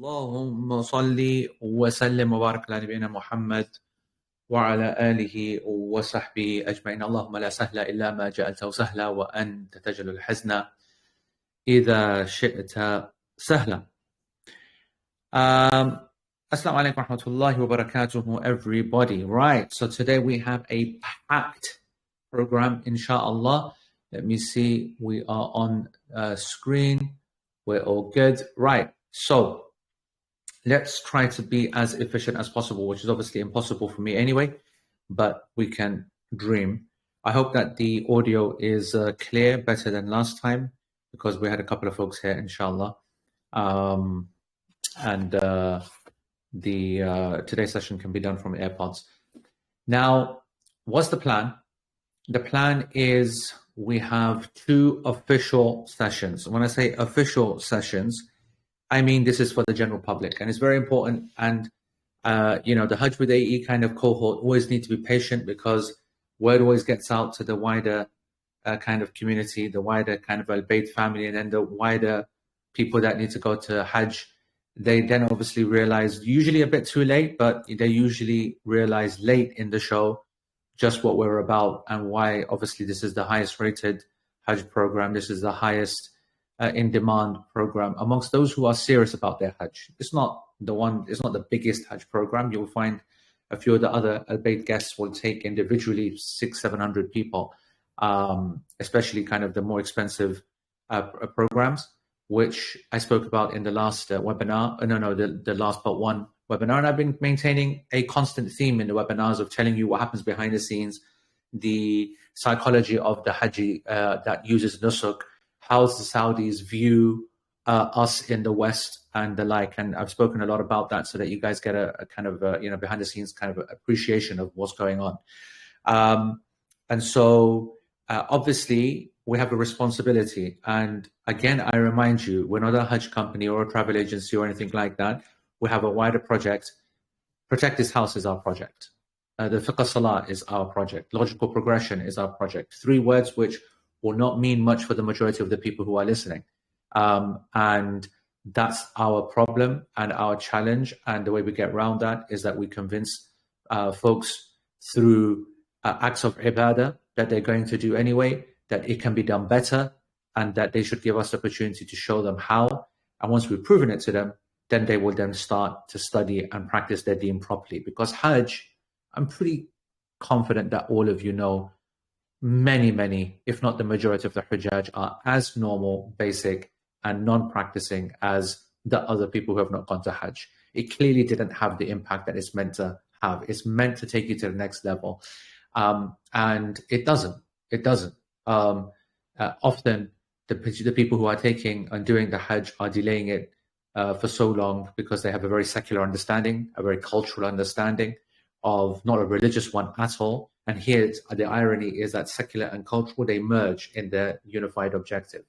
اللهم صل وسلم وبارك على نبينا محمد وعلى آله وصحبه أجمعين. اللهم لا سهل إلا ما جعلته سهلا وأنت تجعل الحزن إذا شئت سهلا. Assalamu alaikum wa rahmatullahi wa barakatuhu, everybody. Right, so today we have a packed program, inshallah. Let me see, we are on screen. We're all good. Right, so let's try to be as efficient as possible, which is obviously impossible for me anyway, but we can dream. I hope that the audio is clear, better than last time, because we had a couple of folks here, inshallah. Today's session can be done from AirPods. Now, what's the plan? The plan is we have 2 official sessions. When I say official sessions, I mean this is for the general public, and it's very important. And the Hajj with AE kind of cohort always need to be patient, because word always gets out to the wider kind of community, the wider kind of Al-Bayt family, and then the wider people that need to go to Hajj. They then obviously realize, usually a bit too late, but they usually realize late in the show just what we're about and why. Obviously, this is the highest rated Hajj program. This is the highest in-demand program amongst those who are serious about their Hajj. It's not the biggest Hajj program. You'll find a few of the other Al-Bayt guests will take individually 600-700 people, especially kind of the more expensive programs, which I spoke about in the last webinar. The last but one webinar. And I've been maintaining a constant theme in the webinars of telling you what happens behind the scenes, the psychology of the Haji that uses Nusuk, how the Saudis view us in the West and the like. And I've spoken a lot about that so that you guys get a kind of behind the scenes kind of appreciation of what's going on. And so obviously we have a responsibility. And again, I remind you, we're not a Hajj company or a travel agency or anything like that. We have a wider project. Protect This House is our project. The Fiqh Salah is our project. Logical Progression is our project. 3 words which will not mean much for the majority of the people who are listening. And that's our problem and our challenge. And the way we get around that is that we convince folks through acts of ibadah that they're going to do anyway, that it can be done better, and that they should give us the opportunity to show them how. And once we've proven it to them, then they will then start to study and practice their deen properly. Because Hajj, I'm pretty confident that all of you know, many, if not the majority of the Hujjaj are as normal, basic, and non-practicing as the other people who have not gone to Hajj. It clearly didn't have the impact that it's meant to have. It's meant to take you to the next level. And it doesn't. Often the people who are taking and doing the Hajj are delaying it for so long because they have a very secular understanding, a very cultural understanding of, not a religious one at all. And here the irony is that secular and cultural, they merge in their unified objective,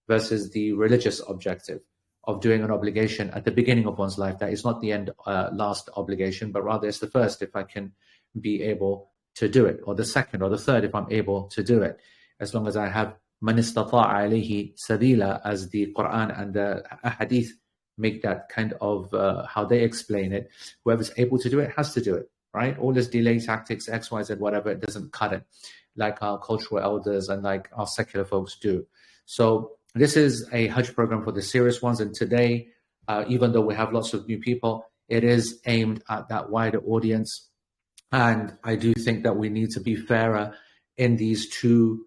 versus the religious objective of doing an obligation at the beginning of one's life. That is not the end, last obligation, but rather it's the first, if I can be able to do it, or the second or the third, if I'm able to do it, as long as I have man istata'a alayhi sabila, as the Quran and the Hadith make that kind of how they explain it. Whoever's able to do it has to do it, right? All this delay tactics, X, Y, Z, whatever, it doesn't cut it like our cultural elders and like our secular folks do. So this is a Hajj program for the serious ones. And today, even though we have lots of new people, it is aimed at that wider audience. And I do think that we need to be fairer in these 2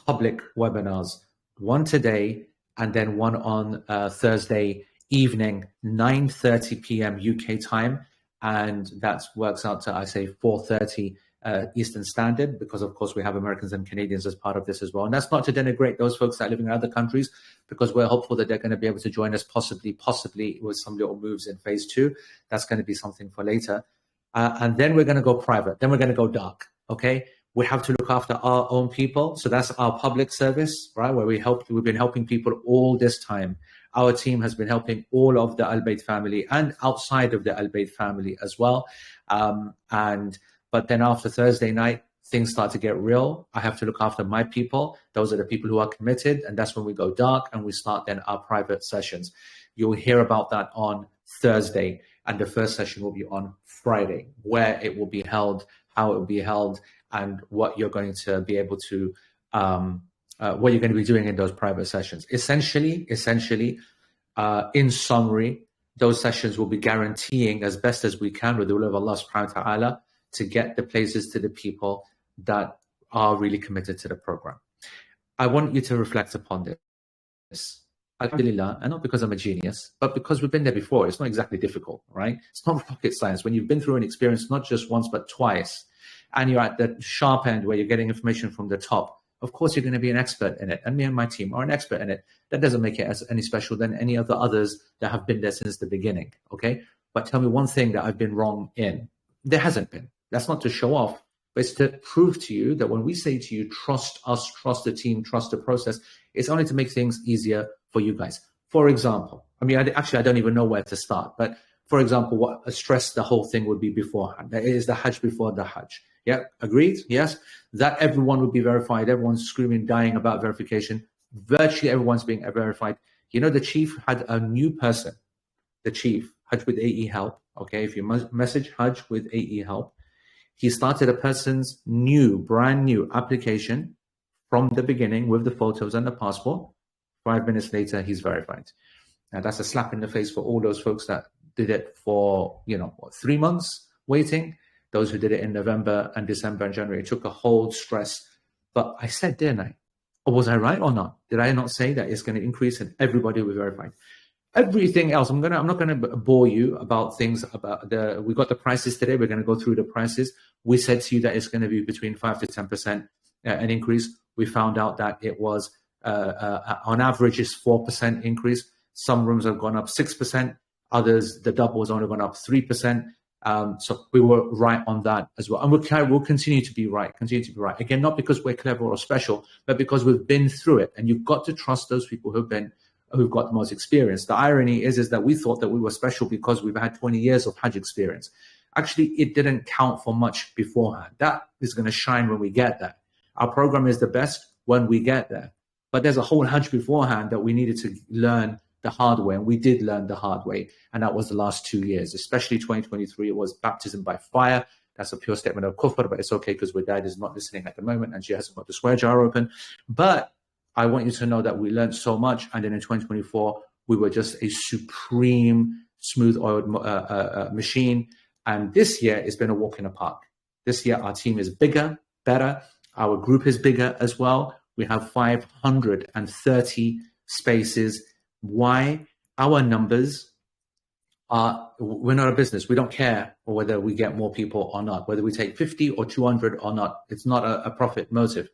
public webinars, one today and then one on Thursday evening, 9:30 p.m. UK time. And that works out to, I say, 4:30 Eastern Standard, because of course we have Americans and Canadians as part of this as well. And that's not to denigrate those folks that are living in other countries, because we're hopeful that they're going to be able to join us possibly with some little moves in phase 2. That's going to be something for later. And then we're going to go private. Then we're going to go dark. Okay. We have to look after our own people. So that's our public service, right? Where we've been helping people all this time. Our team has been helping all of the Al-Bayt family and outside of the Al-Bayt family as well. But then after Thursday night, things start to get real. I have to look after my people. Those are the people who are committed. And that's when we go dark and we start then our private sessions. You'll hear about that on Thursday, and the first session will be on Friday, where it will be held, how it will be held, and what you're going to be able to, what you're going to be doing in those private sessions. Essentially, in summary, those sessions will be guaranteeing as best as we can with the will of Allah subhanahu wa ta'ala to get the places to the people that are really committed to the program. I want you to reflect upon this. Alhamdulillah, and not because I'm a genius, but because we've been there before. It's not exactly difficult, right? It's not rocket science. When you've been through an experience, not just once, but twice, and you're at the sharp end where you're getting information from the top, of course, you're going to be an expert in it. And me and my team are an expert in it. That doesn't make it as any special than any of the others that have been there since the beginning, okay? But tell me one thing that I've been wrong in. There hasn't been. That's not to show off, but it's to prove to you that when we say to you, trust us, trust the team, trust the process, it's only to make things easier for you guys. For example, I mean, I don't even know where to start, but for example, what a stress the whole thing would be beforehand. That is the Hajj before the Hajj. Yeah, agreed? Yes. That everyone would be verified. Everyone's screaming, dying about verification. Virtually everyone's being verified. You know, the chief had a new person, the chief, Hajj with AE help. Okay, if you message Hajj with AE help, he started a person's brand new application from the beginning with the photos and the passport. 5 minutes later, he's verified. Now, that's a slap in the face for all those folks that did it for, 3 months waiting. Those who did it in November and December and January. It took a whole stress. But I said, didn't I? Or was I right or not? Did I not say that it's going to increase and everybody will be verified? Everything else, I'm not going to bore you about things about we got the prices today. We're going to go through the prices. We said to you that it's going to be between 5 to 10% an increase. We found out that it was on average is 4% increase. Some rooms have gone up 6%. Others, the double has only gone up 3%. So we were right on that as well. And we'll continue to be right, Again, not because we're clever or special, but because we've been through it. And you've got to trust those people who've got the most experience. The irony is that we thought that we were special because we've had 20 years of Hajj experience. Actually, it didn't count for much beforehand. That is going to shine when we get there. Our program is the best when we get there. But there's a whole Hajj beforehand that we needed to learn the hard way, and we did learn the hard way, and that was the last 2 years, especially 2023. It was baptism by fire. That's a pure statement of kufr, but it's okay because my dad is not listening at the moment and she hasn't got the swear jar open. But I want you to know that we learned so much, and then in 2024 we were just a supreme smooth oiled machine, and this year it's been a walk in the park. This year our team is bigger, better. Our group is bigger as well. We have 530 spaces. Why? Our numbers are, we're not a business. We don't care whether we get more people or not, whether we take 50 or 200 or not. It's not a profit motive.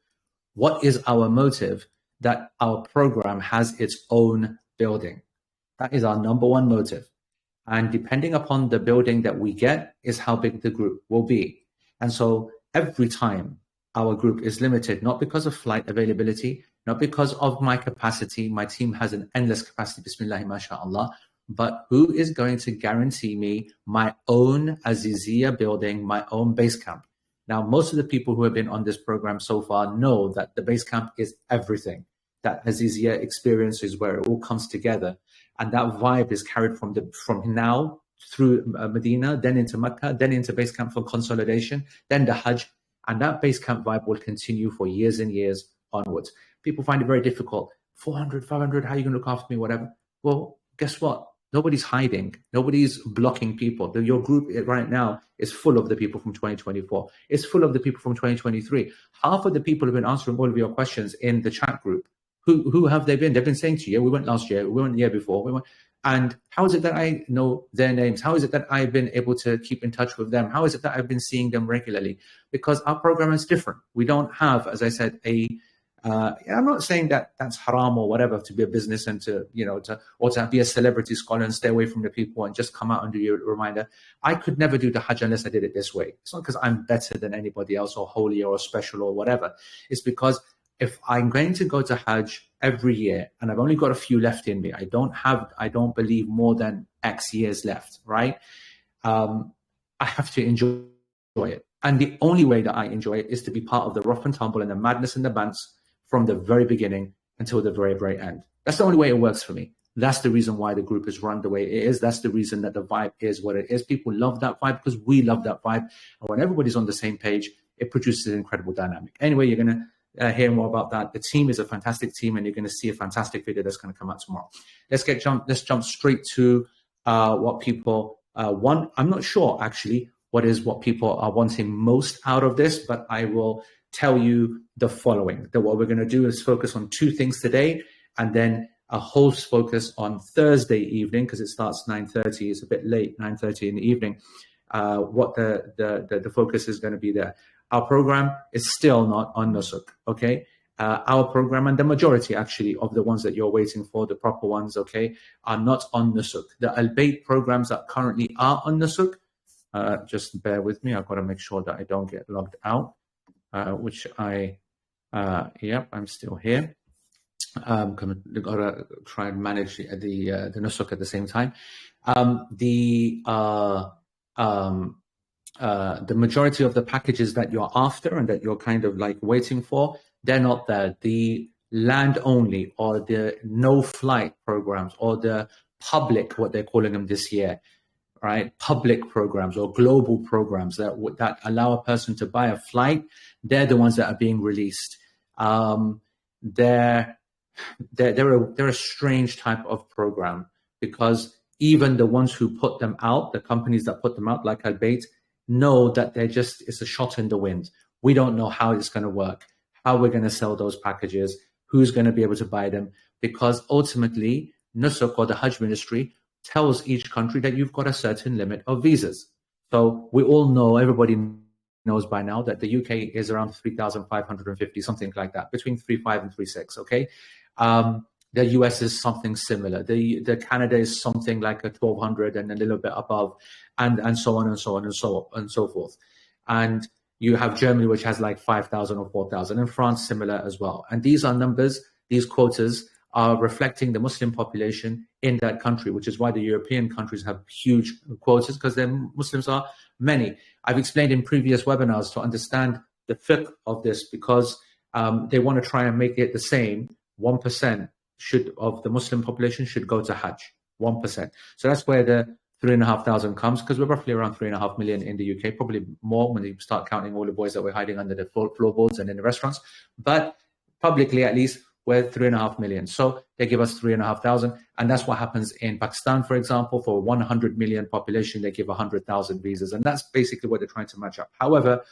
What is our motive? That our program has its own building. That is our number one motive. And depending upon the building that we get is how big the group will be. And so every time our group is limited, not because of flight availability, not because of my capacity. My team has an endless capacity, bismillah, mashallah. But who is going to guarantee me my own Azizia building, my own base camp? Now, most of the people who have been on this program so far know that the base camp is everything. That Azizia experience is where it all comes together. And that vibe is carried from now through Medina, then into Mecca, then into base camp for consolidation, then the Hajj. And that base camp vibe will continue for years and years onwards. People find it very difficult. 400, 500, how are you going to look after me, whatever? Well, guess what? Nobody's hiding. Nobody's blocking people. Your group right now is full of the people from 2024. It's full of the people from 2023. Half of the people have been answering all of your questions in the chat group. Who have they been? They've been saying to you, we went last year, we went the year before. And how is it that I know their names? How is it that I've been able to keep in touch with them? How is it that I've been seeing them regularly? Because our program is different. We don't have, as I said, I'm not saying that that's haram or whatever to be a business and to be a celebrity scholar and stay away from the people and just come out and do your reminder. I could never do the Hajj unless I did it this way. It's not because I'm better than anybody else or holier or special or whatever. It's because if I'm going to go to Hajj every year and I've only got a few left in me, I don't believe more than X years left, right? I have to enjoy it. And the only way that I enjoy it is to be part of the rough and tumble and the madness and the bants from the very beginning until the very, very end. That's the only way it works for me. That's the reason why the group is run the way it is. That's the reason that the vibe is what it is. People love that vibe because we love that vibe. And when everybody's on the same page, it produces an incredible dynamic. Anyway, you're going to hear more about that. The team is a fantastic team, and you're going to see a fantastic video that's going to come out tomorrow. Let's jump straight to what people want. I'm not sure actually what people are wanting most out of this, but I will tell you the following. That what we're going to do is focus on two things today, and then a whole focus on Thursday evening, because it starts 9:30. It's a bit late, 9:30 in the evening. What the focus is going to be there. Our program is still not on Nusuk, okay? Our program, and the majority actually of the ones that you're waiting for, the proper ones, okay, are not on Nusuk. The Al-Bayt programs that currently are on Nusuk, just bear with me. I've got to make sure that I don't get logged out, which yep, I'm still here. Got to try and manage the Nusuk at the same time. The majority of the packages that you're after and that you're kind of like waiting for, they're not there. The land only or the no flight programs or the public, what they're calling them this year, right? Public programs or global programs that allow a person to buy a flight, they're the ones that are being released. They're a strange type of program, because even the ones who put them out, the companies that put them out, like Al-Bayt, know that it's a shot in the wind. We don't know how it's going to work, how we're going to sell those packages, who's going to be able to buy them, because ultimately Nusuk, or the Hajj ministry, tells each country that you've got a certain limit of visas. So we all know, everybody knows by now, that the UK is around 3,550, something like that, between 3.5 and 3.6, okay? The US is something similar. The Canada is something like a 1,200 and a little bit above, and so on and so on and so forth. And you have Germany, which has like 5,000 or 4,000, and France similar as well. And these are numbers, these quotas are reflecting the Muslim population in that country, which is why the European countries have huge quotas, because their Muslims are many. I've explained in previous webinars to understand the fiqh of this, because they want to try and make it the same. 1% of the Muslim population should go to Hajj, 1%. So that's where the 3,500 comes, because we're roughly around 3.5 million in the UK, probably more when you start counting all the boys that we're hiding under the floorboards and in the restaurants. But publicly, at least, we're 3.5 million. So they give us 3,500. And that's what happens in Pakistan, for example. For 100 million population, they give 100,000 visas. And that's basically what they're trying to match up. However,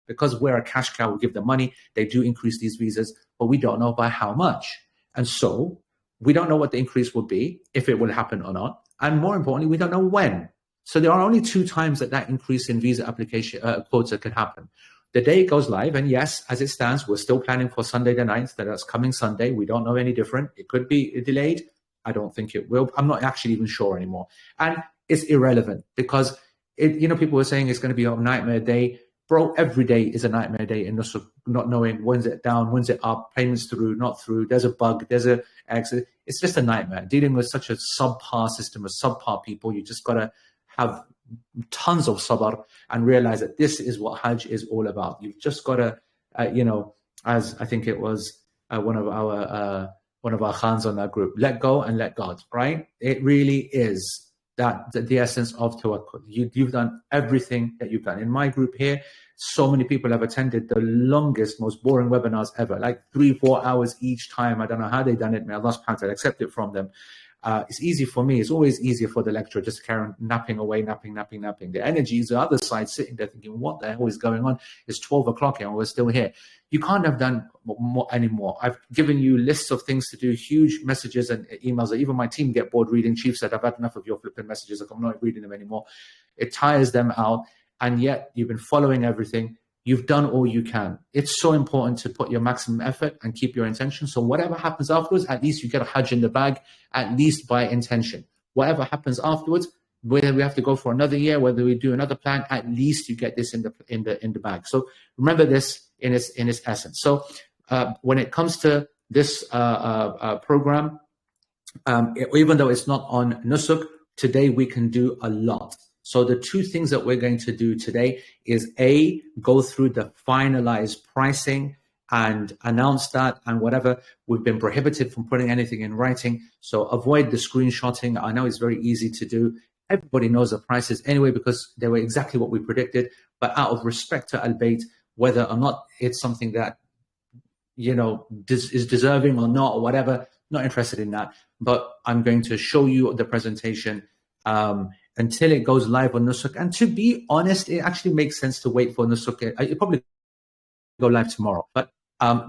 because we're a cash cow, we give them money, they do increase these visas, but we don't know by how much. And so we don't know what the increase will be, if it will happen or not. And more importantly, we don't know when. So there are only 2 times that increase in visa application quota could happen. The day it goes live, and yes, as it stands, we're still planning for Sunday the 9th, that's coming Sunday. We don't know any different. It could be delayed. I don't think it will. I'm not actually even sure anymore. And it's irrelevant, because people were saying it's going to be a nightmare day. Bro, every day is a nightmare day in Nusuk, not knowing when's it down, when's it up, payments through, not through, there's a bug, there's a exit. It's just a nightmare. Dealing with such a subpar system of subpar people, you just got to have tons of sabr and realize that this is what Hajj is all about. You've just got to, as I think it was one of our khans on that group, let go and let God, right? It really is the essence of tawakkul. You've done everything that you've done. In my group here, so many people have attended the longest, most boring webinars ever, like 3-4 hours each time. I don't know how they done it. May Allah subhanahu wa ta'ala accept it from them. It's easy for me. It's always easier for the lecturer just to carry on napping away, napping. The energy is the other side, sitting there thinking, what the hell is going on? It's 12 o'clock and we're still here. You can't have done more anymore. I've given you lists of things to do, huge messages and emails that even my team get bored reading. Chief said, I've had enough of your flipping messages. I'm not reading them anymore. It tires them out. And yet you've been following everything. You've done all you can. It's so important to put your maximum effort and keep your intention. So whatever happens afterwards, at least you get a Hajj in the bag, at least by intention. Whatever happens afterwards, whether we have to go for another year, whether we do another plan, at least you get this in the bag. So remember this in its essence. So when it comes to this program, even though it's not on Nusuk, today we can do a lot. So the 2 things that we're going to do today is A, go through the finalized pricing and announce that and whatever. We've been prohibited from putting anything in writing. So avoid the screenshotting. I know it's very easy to do. Everybody knows the prices anyway because they were exactly what we predicted. But out of respect to Al-Bayt, whether or not it's something that, is deserving or not or whatever, not interested in that. But I'm going to show you the presentation until it goes live on Nusuk. And to be honest, it actually makes sense to wait for Nusuk. It probably go live tomorrow. But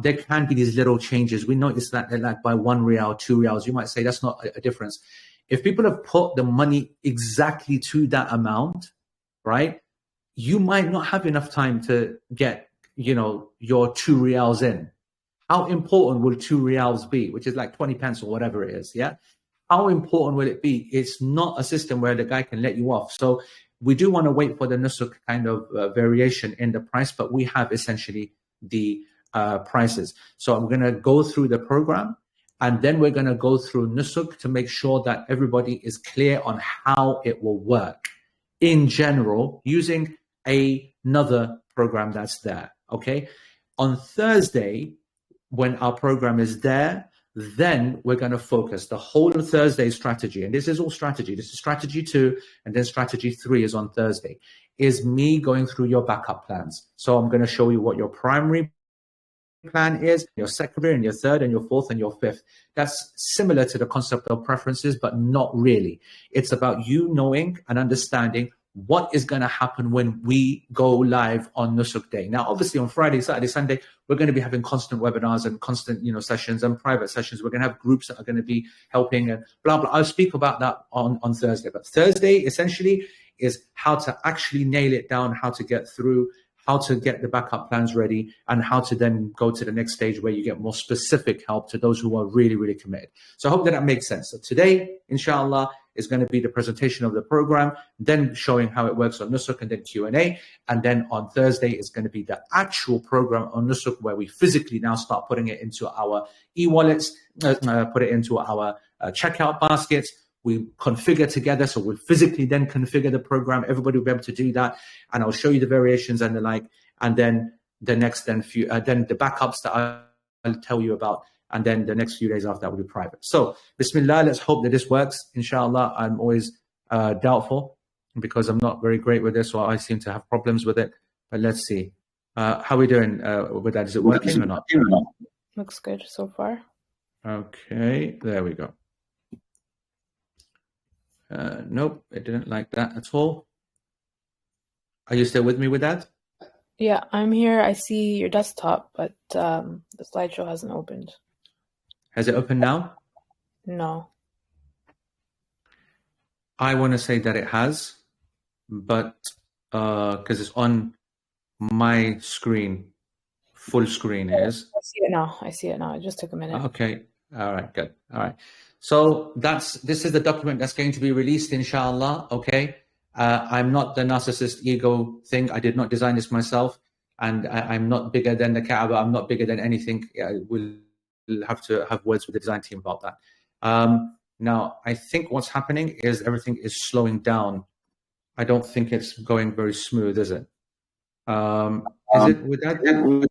there can be these little changes. We notice that like by 1 riyal, 2 riyals, you might say that's not a difference. If people have put the money exactly to that amount, right, you might not have enough time to get, your 2 riyals in. How important will 2 riyals be, which is like 20 pence or whatever it is, yeah? How important will it be? It's not a system where the guy can let you off. So we do want to wait for the Nusuk kind of variation in the price, but we have essentially the prices. So I'm going to go through the program, and then we're going to go through Nusuk to make sure that everybody is clear on how it will work in general using another program that's there, okay? On Thursday, when our program is there, then we're going to focus the whole of Thursday strategy. And this is all strategy. This is strategy 2, and then strategy 3 is on Thursday, is me going through your backup plans. So I'm going to show you what your primary plan is, your secondary and your third and your fourth and your fifth. That's similar to the concept of preferences, but not really. It's about you knowing and understanding what is going to happen when we go live on Nusuk Day. Now, obviously on Friday, Saturday, Sunday, we're going to be having constant webinars and constant, sessions and private sessions. We're going to have groups that are going to be helping and blah, blah. I'll speak about that on Thursday. But Thursday essentially is how to actually nail it down, how to get through, how to get the backup plans ready, and how to then go to the next stage where you get more specific help to those who are really, really committed. So I hope that makes sense. So today, inshallah, is going to be the presentation of the program, then showing how it works on Nusuk, and then Q&A. And then on Thursday is going to be the actual program on Nusuk, where we physically now start putting it into our e-wallets, put it into our checkout baskets. We configure together, so we'll physically then configure the program. Everybody will be able to do that, and I'll show you the variations and the like. And then the next, then the backups that I'll tell you about, and then the next few days after that will be private. So, Bismillah, let's hope that this works. Inshallah, I'm always doubtful because I'm not very great with this, or I seem to have problems with it. But let's see. How are we doing with that? Is it working or not? Looks good so far. Okay, there we go. Nope, it didn't like that at all. Are you still with me with that? Yeah, I'm here. I see your desktop, but the slideshow hasn't opened. Has it opened now? No. I want to say that it has, but because it's on my screen, full screen is. I see it now. It just took a minute. Okay. All right. Good. All right. So this is the document that's going to be released, inshallah. Okay. I'm not the narcissist ego thing. I did not design this myself, and I'm not bigger than the Kaaba. I'm not bigger than anything. We'll have to have words with the design team about that. Now, I think what's happening is everything is slowing down. I don't think it's going very smooth, is it? Is it with that?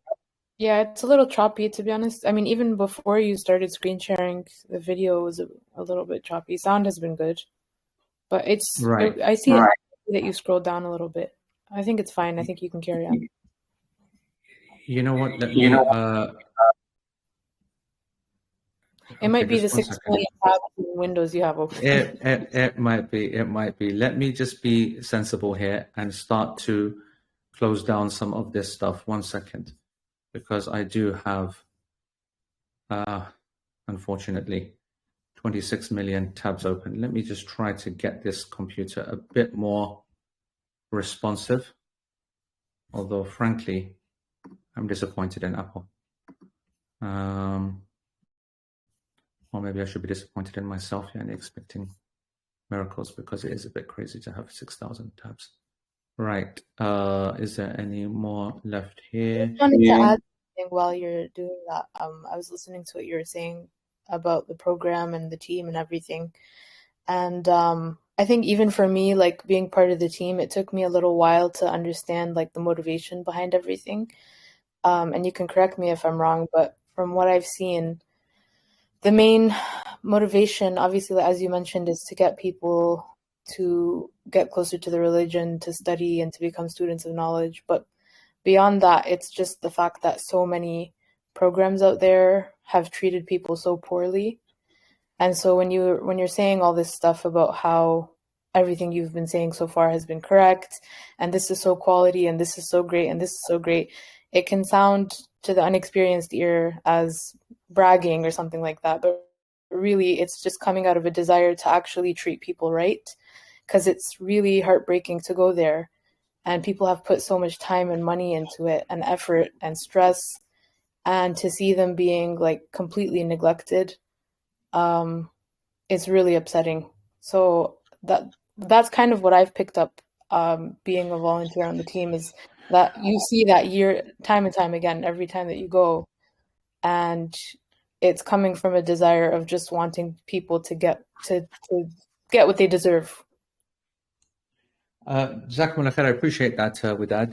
Yeah, it's a little choppy, to be honest. I mean, even before you started screen sharing, the video was a little bit choppy. Sound has been good, but it's right. I see that you scrolled down a little bit. I think it's fine. I think you can carry on. You know what? Let me. It might be the 6 million tabs in Windows you have open. It might be. It might be. Let me just be sensible here and start to close down some of this stuff. 1 second. Because I do have, unfortunately, 26 million tabs open. Let me just try to get this computer a bit more responsive. Although, frankly, I'm disappointed in Apple. Or maybe I should be disappointed in myself and expecting miracles, because it is a bit crazy to have 6,000 tabs. Right. Is there any more left here? I wanted to add something while you're doing that. I was listening to what you were saying about the program and the team and everything. And I think even for me, like being part of the team, it took me a little while to understand like the motivation behind everything. and you can correct me if I'm wrong, but from what I've seen, the main motivation, obviously, as you mentioned, is to get people to get closer to the religion, to study, and to become students of knowledge. But beyond that, it's just the fact that so many programs out there have treated people so poorly. And so when you're saying all this stuff about how everything you've been saying so far has been correct, and this is so quality, and this is so great, and this is so great, it can sound to the unexperienced ear as bragging or something like that. But really, it's just coming out of a desire to actually treat people right, because it's really heartbreaking to go there. And people have put so much time and money into it, and effort and stress, and to see them being like completely neglected, it's really upsetting. So that's kind of what I've picked up, being a volunteer on the team, is that you see that year time and time again every time that you go, and it's coming from a desire of just wanting people to get what they deserve. Jazakumullah khair, I appreciate that, with that.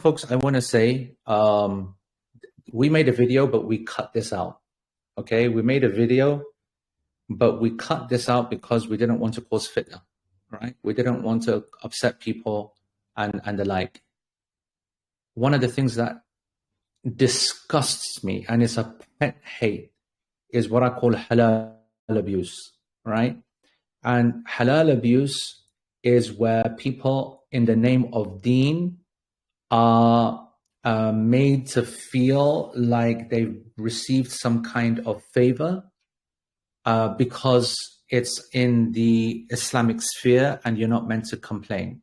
Folks, I want to say, we made a video, but we cut this out. Okay, we made a video, but we cut this out because we didn't want to cause fitna, right? We didn't want to upset people and the like. One of the things that disgusts me, and it's a pet hate, is what I call halal abuse, right? And halal abuse is where people, in the name of deen, are made to feel like they've received some kind of favor because it's in the Islamic sphere and you're not meant to complain.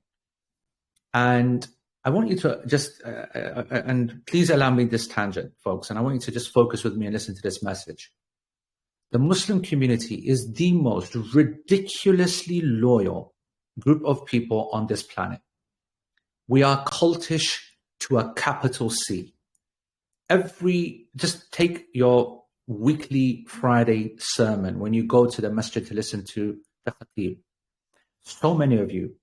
And I want you to just, and please allow me this tangent, folks, and I want you to just focus with me and listen to this message. The Muslim community is the most ridiculously loyal group of people on this planet. We are cultish to a capital C. Just take your weekly Friday sermon when you go to the masjid to listen to the khatib. So many of you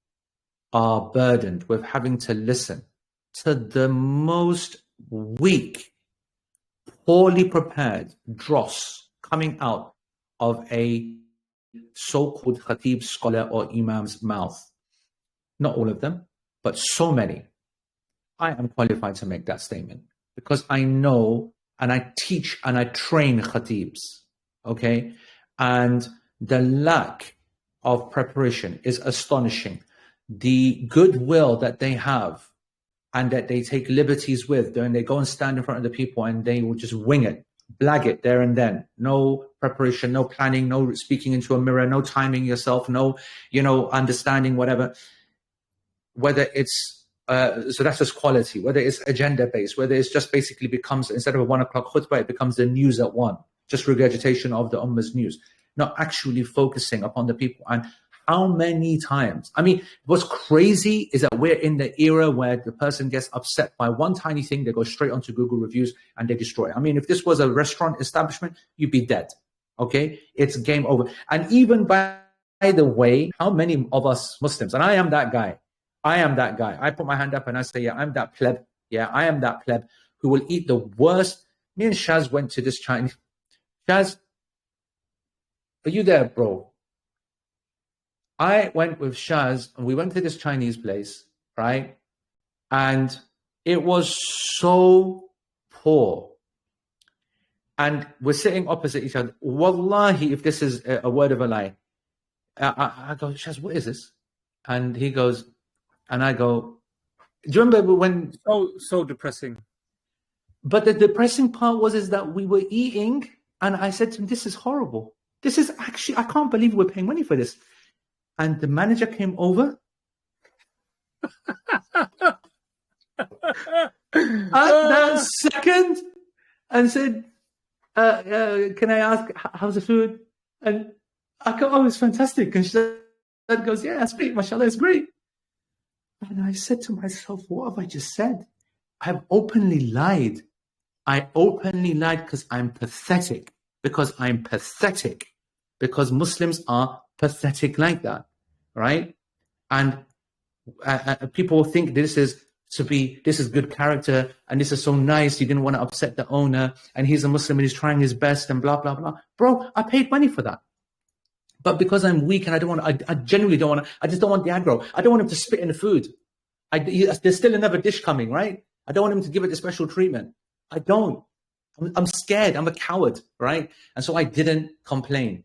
are burdened with having to listen to the most weak, poorly prepared dross coming out of a so-called khatib, scholar, or imam's mouth. Not all of them, but so many. I am qualified to make that statement because I know and I teach and I train khatibs, okay? And the lack of preparation is astonishing. The goodwill that they have and that they take liberties with, when they go and stand in front of the people and they will just wing it, blag it there and then. No preparation, no planning, no speaking into a mirror, no timing yourself, no, understanding whatever. Whether it's, so that's just quality, whether it's agenda-based, whether it's just basically becomes, instead of a 1 o'clock khutbah, it becomes the news at 1, just regurgitation of the ummah's news, not actually focusing upon the people. And how many times, what's crazy is that we're in the era where the person gets upset by one tiny thing, they go straight onto Google reviews and they destroy it. If this was a restaurant establishment, you'd be dead, okay? It's game over. And even by the way, how many of us Muslims, and I am that guy, I put my hand up and I say, yeah, I'm that pleb. Yeah, I am that pleb who will eat the worst. Me and Shaz went to this Chinese. Shaz, are you there, bro? I went with Shaz and we went to this Chinese place, right? And it was so poor. And we're sitting opposite each other. Wallahi, if this is a word of a lie, I go, Shaz, what is this? And he goes, and I go, do you remember when... So depressing. But the depressing part is that we were eating and I said to him, this is horrible. This is actually, I can't believe we're paying money for this. And the manager came over at that second and said, can I ask, how's the food? And I go, oh, it's fantastic. And she goes, yeah, that's great, mashallah, it's great. And I said to myself, what have I just said? I've openly lied. I openly lied because I'm pathetic. Because Muslims are pathetic like that, right? And people think this is to be, this is good character, and this is so nice, you didn't want to upset the owner, and he's a Muslim and he's trying his best, and blah, blah, blah. Bro, I paid money for that. But because I'm weak and I don't want to, I genuinely don't want to, I just don't want the aggro. I don't want him to spit in the food. There's still another dish coming, right? I don't want him to give it the special treatment. I don't. I'm scared. I'm a coward, right? And so I didn't complain.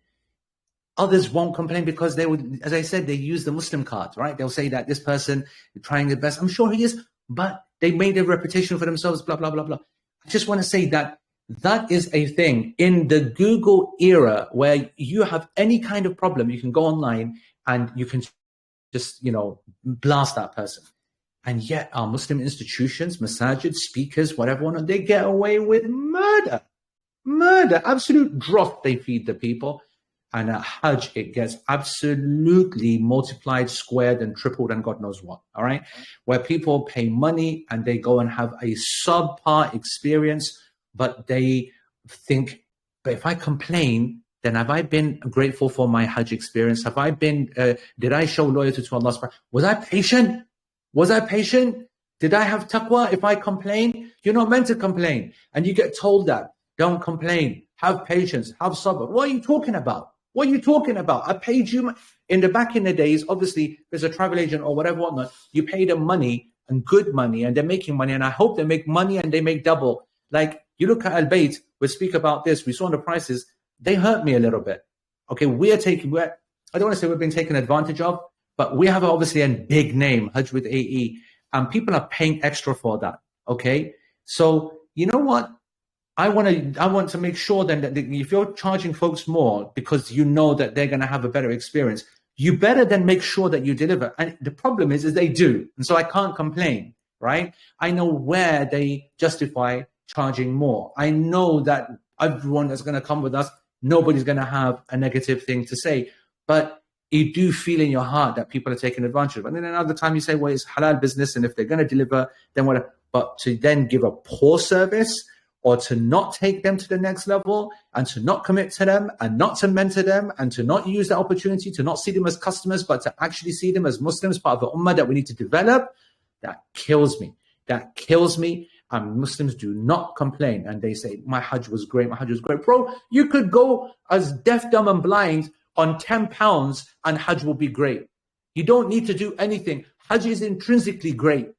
Others won't complain because they would, as I said, they use the Muslim card, right? They'll say that this person is trying their best. I'm sure he is, but they made a reputation for themselves, blah, blah, blah, blah. I just want to say that that is a thing in the Google era where you have any kind of problem, you can go online and you can just, blast that person. And yet our Muslim institutions, masajid, speakers, whatever, they get away with murder, absolute dross they feed the people. And at Hajj, it gets absolutely multiplied, squared, and tripled, and God knows what, all right? Where people pay money and they go and have a subpar experience, but they think, but if I complain, then have I been grateful for my Hajj experience? Have I been, did I show loyalty to Allah? Was I patient? Did I have taqwa if I complain? You're not meant to complain. And you get told that, don't complain, have patience, have sabr. What are you talking about? I paid you. Back in the days, obviously, there's a travel agent or whatever, you pay them money and good money, and they're making money. And I hope they make money and they make double. Like, you look at Al-Bayt, we speak about this, we saw the prices, they hurt me a little bit. Okay, I don't want to say we've been taken advantage of, but we have obviously a big name, Hajj with AE, and people are paying extra for that. Okay, so you know what? I want to make sure then that if you're charging folks more because you know that they're going to have a better experience, you better then make sure that you deliver. And the problem is they do, and so I can't complain, right? I know where they justify charging more. I know that everyone that's going to come with us, nobody's going to have a negative thing to say, but you do feel in your heart that people are taking advantage of it. And then another time you say, well, it's halal business, and if they're going to deliver, then whatever. But to then give a poor service, or to not take them to the next level, and to not commit to them, and not to mentor them, and to not use the opportunity to not see them as customers, but to actually see them as Muslims, part of the ummah that we need to develop, that kills me. And Muslims do not complain. And they say, my Hajj was great. Bro, you could go as deaf, dumb, and blind on £10 and Hajj will be great. You don't need to do anything. Hajj is intrinsically great.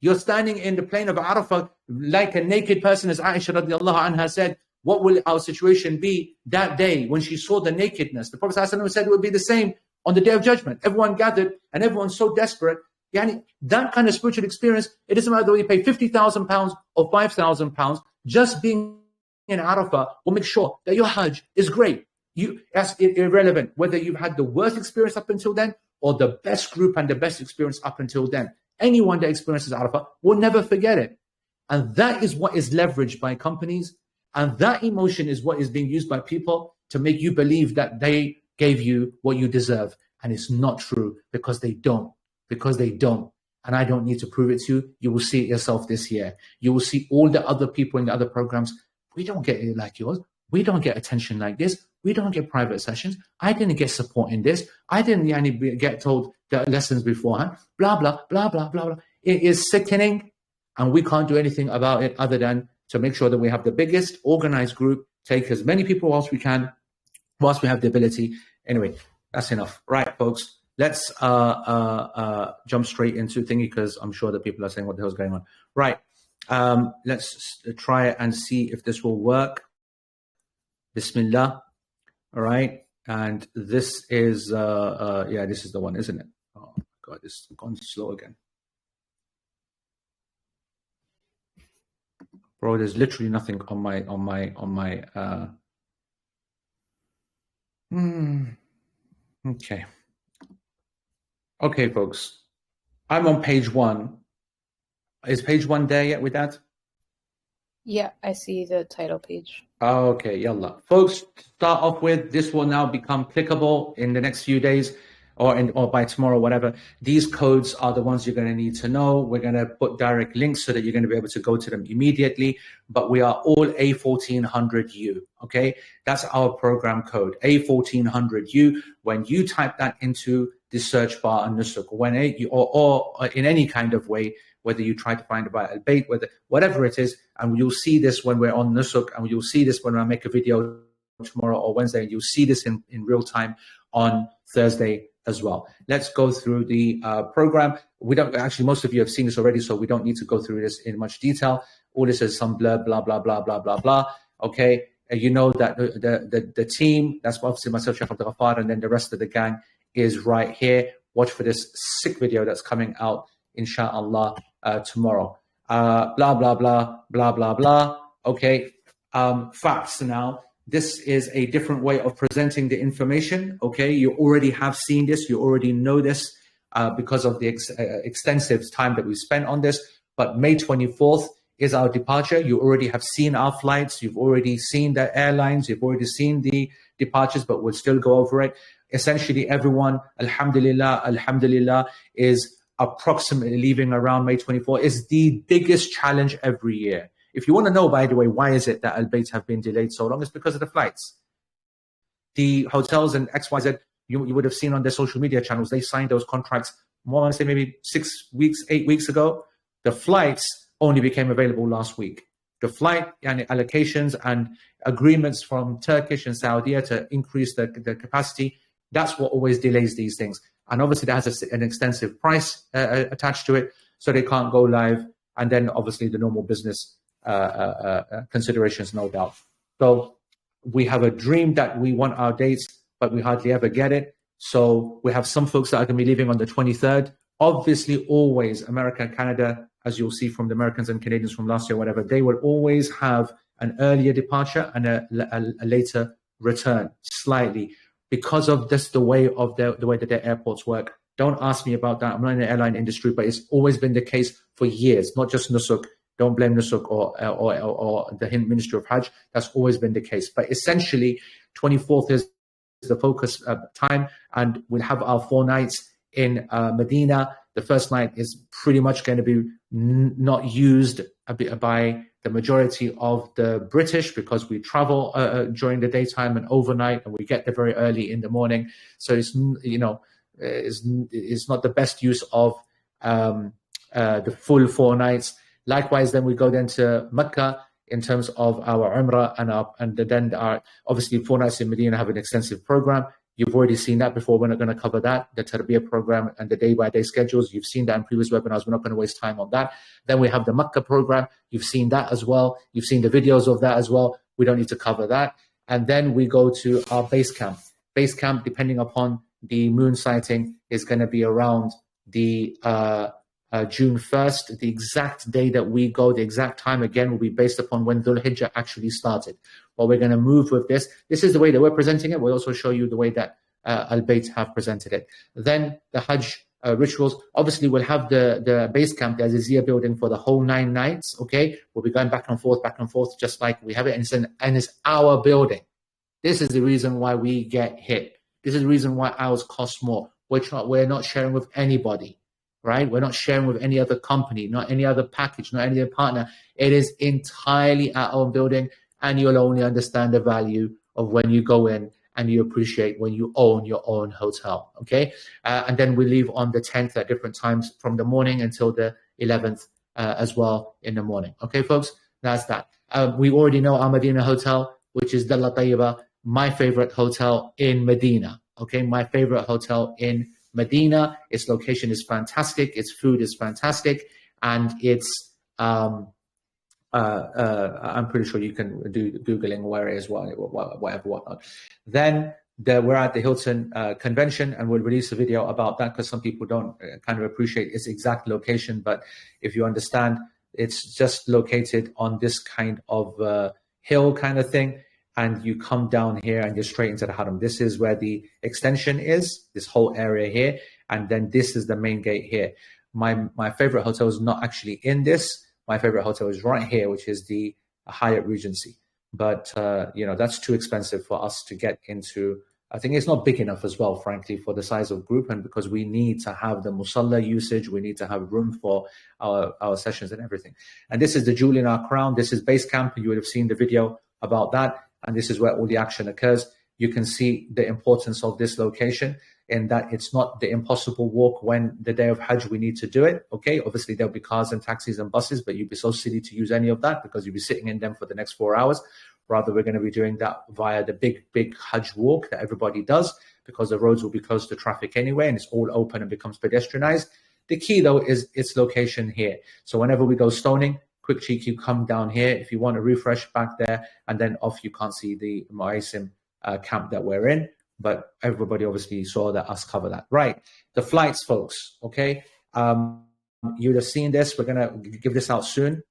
You're standing in the plain of Arafah like a naked person, as Aisha radiallahu anha said. What will our situation be that day when she saw the nakedness? The Prophet ﷺ said it would be the same on the Day of Judgment. Everyone gathered and everyone's so desperate. That kind of spiritual experience, it doesn't matter whether you pay £50,000 or £5,000, just being in Arafah will make sure that your Hajj is great. That's irrelevant whether you've had the worst experience up until then or the best group and the best experience up until then. Anyone that experiences Arafah will never forget it. And that is what is leveraged by companies. And that emotion is what is being used by people to make you believe that they gave you what you deserve. And it's not true, because they don't. And I don't need to prove it to you. You will see it yourself this year. You will see all the other people in the other programs. We don't get it like yours. We don't get attention like this. We don't get private sessions. I didn't get support in this. I didn't get told the lessons beforehand. Blah, blah, blah, blah, blah, blah. It is sickening, and we can't do anything about it other than to make sure that we have the biggest organized group, take as many people whilst we can, whilst we have the ability. Anyway, that's enough. Right, folks. Let's jump straight into thingy, because I'm sure that people are saying, what the hell's going on? Right. Let's try and see if this will work. Bismillah. All right. And this is, this is the one, isn't it? Oh my God, it's gone slow again. Bro, there's literally nothing on my, okay. Okay, folks. I'm on page 1. Is page 1 there yet with that? Yeah, I see the title page. Okay, yallah. Folks, start off with, this will now become clickable in the next few days. or by tomorrow, whatever. These codes are the ones you're going to need to know. We're going to put direct links so that you're going to be able to go to them immediately. But we are all A1400U, okay? That's our program code, A1400U. When you type that into the search bar on Nusuk, or in any kind of way, whether you try to find about al-bayt, whatever it is, and you'll see this when we're on Nusuk, and you'll see this when I make a video tomorrow or Wednesday, and you'll see this in real time on Thursday as well. Let's go through the program. We don't actually, most of you have seen this already, so we don't need to go through this in much detail. All this is some blurb, blah, blah, blah, blah, blah, blah. Okay. And you know that the team, that's obviously myself, Shaykh Abu Eesa, and then the rest of the gang is right here. Watch for this sick video that's coming out, inshallah, tomorrow. Blah, blah, blah, blah, blah, blah. Okay. Facts now. This is a different way of presenting the information. Okay, you already have seen this. You already know this because of the extensive time that we spent on this. But May 24th is our departure. You already have seen our flights. You've already seen the airlines. You've already seen the departures, but we'll still go over it. Essentially, everyone, alhamdulillah, is approximately leaving around May 24th. It's the biggest challenge every year. If you want to know, by the way, why is it that al-bayt have been delayed so long, it's because of the flights. The hotels and XYZ, you would have seen on their social media channels, they signed those contracts more, I say maybe 6 weeks, 8 weeks ago. The flights only became available last week. The flight and allocations and agreements from Turkish and Saudi to increase the capacity, that's what always delays these things. And obviously that has an extensive price attached to it, so they can't go live. And then obviously the normal business considerations, no doubt. So we have a dream that we want our dates, but we hardly ever get it. So we have some folks that are going to be leaving on the 23rd. Obviously, always America and Canada, as you'll see from the Americans and Canadians from last year, whatever, they will always have an earlier departure and a later return, slightly, because of just the way that their airports work. Don't ask me about that. I'm not in the airline industry, but it's always been the case for years, not just Nusuk. Don't blame Nusuk or the Ministry of Hajj. That's always been the case. But essentially, 24th is the focus time, and we'll have our 4 nights in Medina. The first night is pretty much going to be not used by the majority of the British because we travel during the daytime and overnight, and we get there very early in the morning. So it's it's not the best use of the full 4 nights. Likewise, then we go then to Mecca in terms of our Umrah and then our obviously 4 nights in Medina have an extensive program. You've already seen that before. We're not going to cover that, the Tarbiyah program and the day-by-day schedules. You've seen that in previous webinars. We're not going to waste time on that. Then we have the Mecca program. You've seen that as well. You've seen the videos of that as well. We don't need to cover that. And then we go to our base camp. Base camp, depending upon the moon sighting, is going to be around the June 1st. The exact day that we go, the exact time, again, will be based upon when Dhul Hijjah actually started. But we're going to move with this. This is the way that we're presenting it. We'll also show you the way that Al-Bayt have presented it. Then the Hajj rituals. Obviously, we'll have the base camp, the Aziziyah building, for the whole 9 nights. Okay, we'll be going back and forth, just like we have it. And it's our building. This is the reason why we get hit. This is the reason why ours cost more. We're not sharing with anybody. Right? We're not sharing with any other company, not any other package, not any other partner. It is entirely our own building, and you'll only understand the value of when you go in, and you appreciate when you own your own hotel. Okay? And then we leave on the 10th at different times from the morning until the 11th as well in the morning. Okay, folks? That's that. We already know our Medina hotel, which is Dalla Tayyiba, my favorite hotel in Medina. Okay? My favorite hotel in Medina. Its location is fantastic. Its food is fantastic, and it's I'm pretty sure you can do Googling where it is, whatnot. Then we're at the Hilton convention, and we'll release a video about that because some people don't kind of appreciate its exact location. But if you understand, it's just located on this kind of hill kind of thing. And you come down here and you're straight into the Haram. This is where the extension is, this whole area here. And then this is the main gate here. My favorite hotel is not actually in this. My favorite hotel is right here, which is the Hyatt Regency. But, that's too expensive for us to get into I think it's not big enough as well, frankly, for the size of group, and because we need to have the musalla usage, we need to have room for our sessions and everything. And this is the jewel in our crown. This is base camp. You would have seen the video about that. And this is where all the action occurs. You can see the importance of this location in that it's not the impossible walk when the day of Hajj we need to do it. Okay, obviously there'll be cars and taxis and buses, but you'd be so silly to use any of that because you'd be sitting in them for the next 4 hours. Rather, we're going to be doing that via the big Hajj walk that everybody does, because the roads will be closed to traffic anyway, and it's all open and becomes pedestrianized. The key, though, is its location here. So whenever we go stoning, quick cheek, you come down here. If you want to refresh, back there, and then off, you can't see the Mu'aysim camp that we're in. But everybody obviously saw that us cover that. Right. The flights, folks, okay? You'd have seen this. We're going to give this out soon.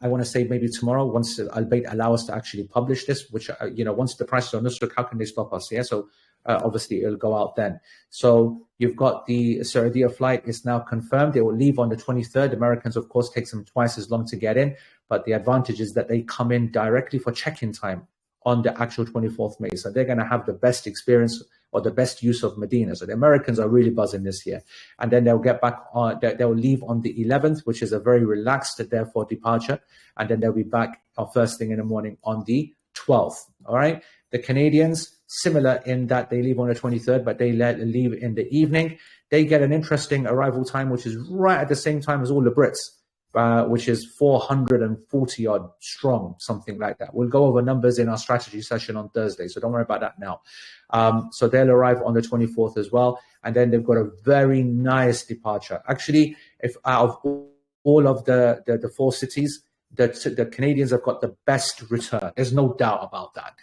I want to say maybe tomorrow, once Al-Bayt allow us to actually publish this, which, once the prices are Nusuk, how can they stop us? Yeah, so obviously it'll go out then. So you've got the Saudi flight is now confirmed. It will leave on the 23rd. Americans, of course, takes them twice as long to get in, but the advantage is that they come in directly for check-in time on the actual 24th May. So they're going to have the best experience or the best use of Medina. So the Americans are really buzzing this year. And then they'll get back on, they'll leave on the 11th, which is a very relaxed, therefore, departure. And then they'll be back first thing in the morning on the 12th. All right. The Canadians, similar in that they leave on the 23rd, but they leave in the evening. They get an interesting arrival time, which is right at the same time as all the Brits. Which is 440 odd strong, something like that. We'll go over numbers in our strategy session on Thursday, so don't worry about that now. So they'll arrive on the 24th as well, and then they've got a very nice departure. Actually, if out of all of the four cities, the Canadians have got the best return. There's no doubt about that.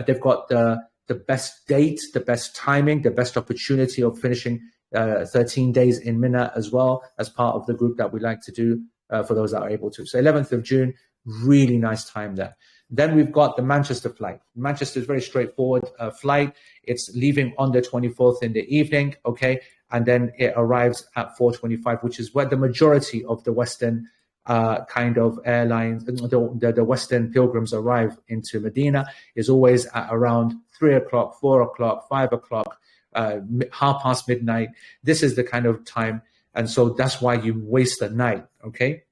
They've got the best date, the best timing, the best opportunity of finishing 13 days in Mina as well, as part of the group that we like to do. For those that are able to. So 11th of June, really nice time there. Then we've got the Manchester flight. Manchester is very straightforward flight. It's leaving on the 24th in the evening, okay? And then it arrives at 4:25, which is where the majority of the Western kind of airlines, the Western pilgrims arrive into Medina, is always at around 3 o'clock, 4 o'clock, 5 o'clock, 1:30 midnight. This is the kind of time. And so that's why you waste a night, okay?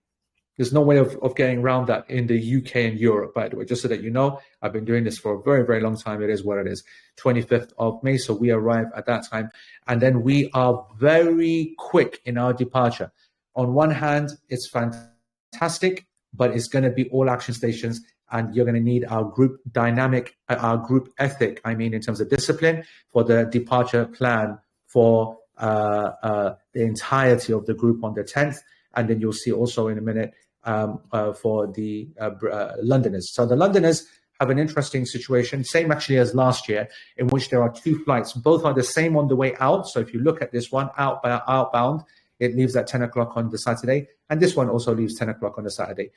There's no way of getting around that in the UK and Europe, by the way, just so that you know. I've been doing this for a very, very long time. It is what it is. 25th of May, so we arrive at that time. And then we are very quick in our departure. On one hand, it's fantastic, but it's going to be all action stations, and you're going to need our group dynamic, our group ethic, in terms of discipline, for the departure plan for the entirety of the group on the 10th, and then you'll see also in a minute for the Londoners. So the Londoners have an interesting situation, same actually as last year, in which there are two flights. Both are the same on the way out. So if you look at this one, outbound, it leaves at 10 o'clock on the Saturday, and this one also leaves 10 o'clock on the Saturday.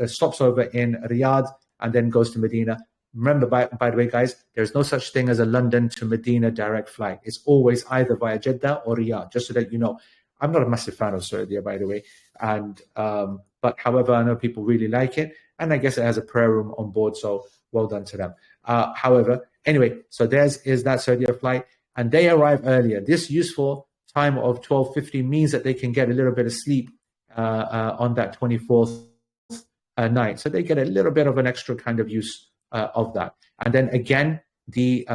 Stops over in Riyadh and then goes to Medina. Remember, by the way, guys, there's no such thing as a London to Medina direct flight. It's always either via Jeddah or Riyadh, just so that you know. I'm not a massive fan of Saudi, by the way. And but however, I know people really like it. And I guess it has a prayer room on board, so well done to them. However, anyway, so is that Saudi flight. And they arrive earlier. This useful time of 12:50 means that they can get a little bit of sleep on that 24th night. So they get a little bit of an extra kind of use of that. And then again, the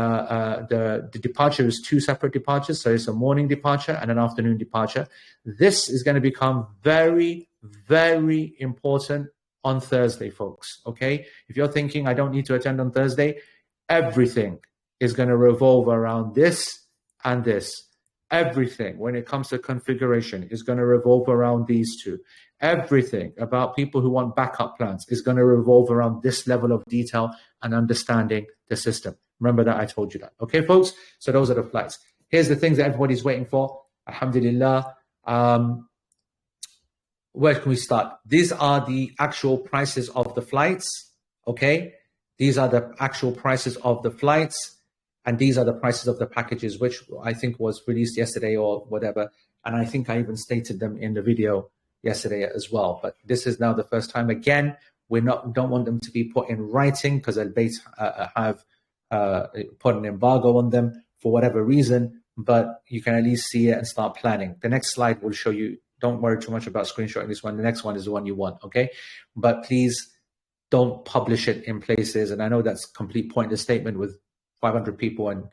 departure is two separate departures. So it's a morning departure and an afternoon departure. This is going to become very, very important on Thursday, folks. Okay. If you're thinking I don't need to attend on Thursday, everything is going to revolve around this and this. Everything when it comes to configuration is going to revolve around these two. Everything about people who want backup plans is going to revolve around this level of detail and understanding the system. Remember that I told you that. Okay, folks? So those are the flights. Here's the things that everybody's waiting for. Alhamdulillah. Where can we start? These are the actual prices of the flights. Okay? These are the actual prices of the flights. And these are the prices of the packages, which I think was released yesterday or whatever. And I think I even stated them in the video yesterday as well. But this is now the first time. Again, we don't want them to be put in writing because Al-Bayt have put an embargo on them for whatever reason, but you can at least see it and start planning. The next slide will show you. Don't worry too much about screenshotting this one. The next one is the one you want, okay? But please don't publish it in places. And I know that's a complete pointless statement with 500 people and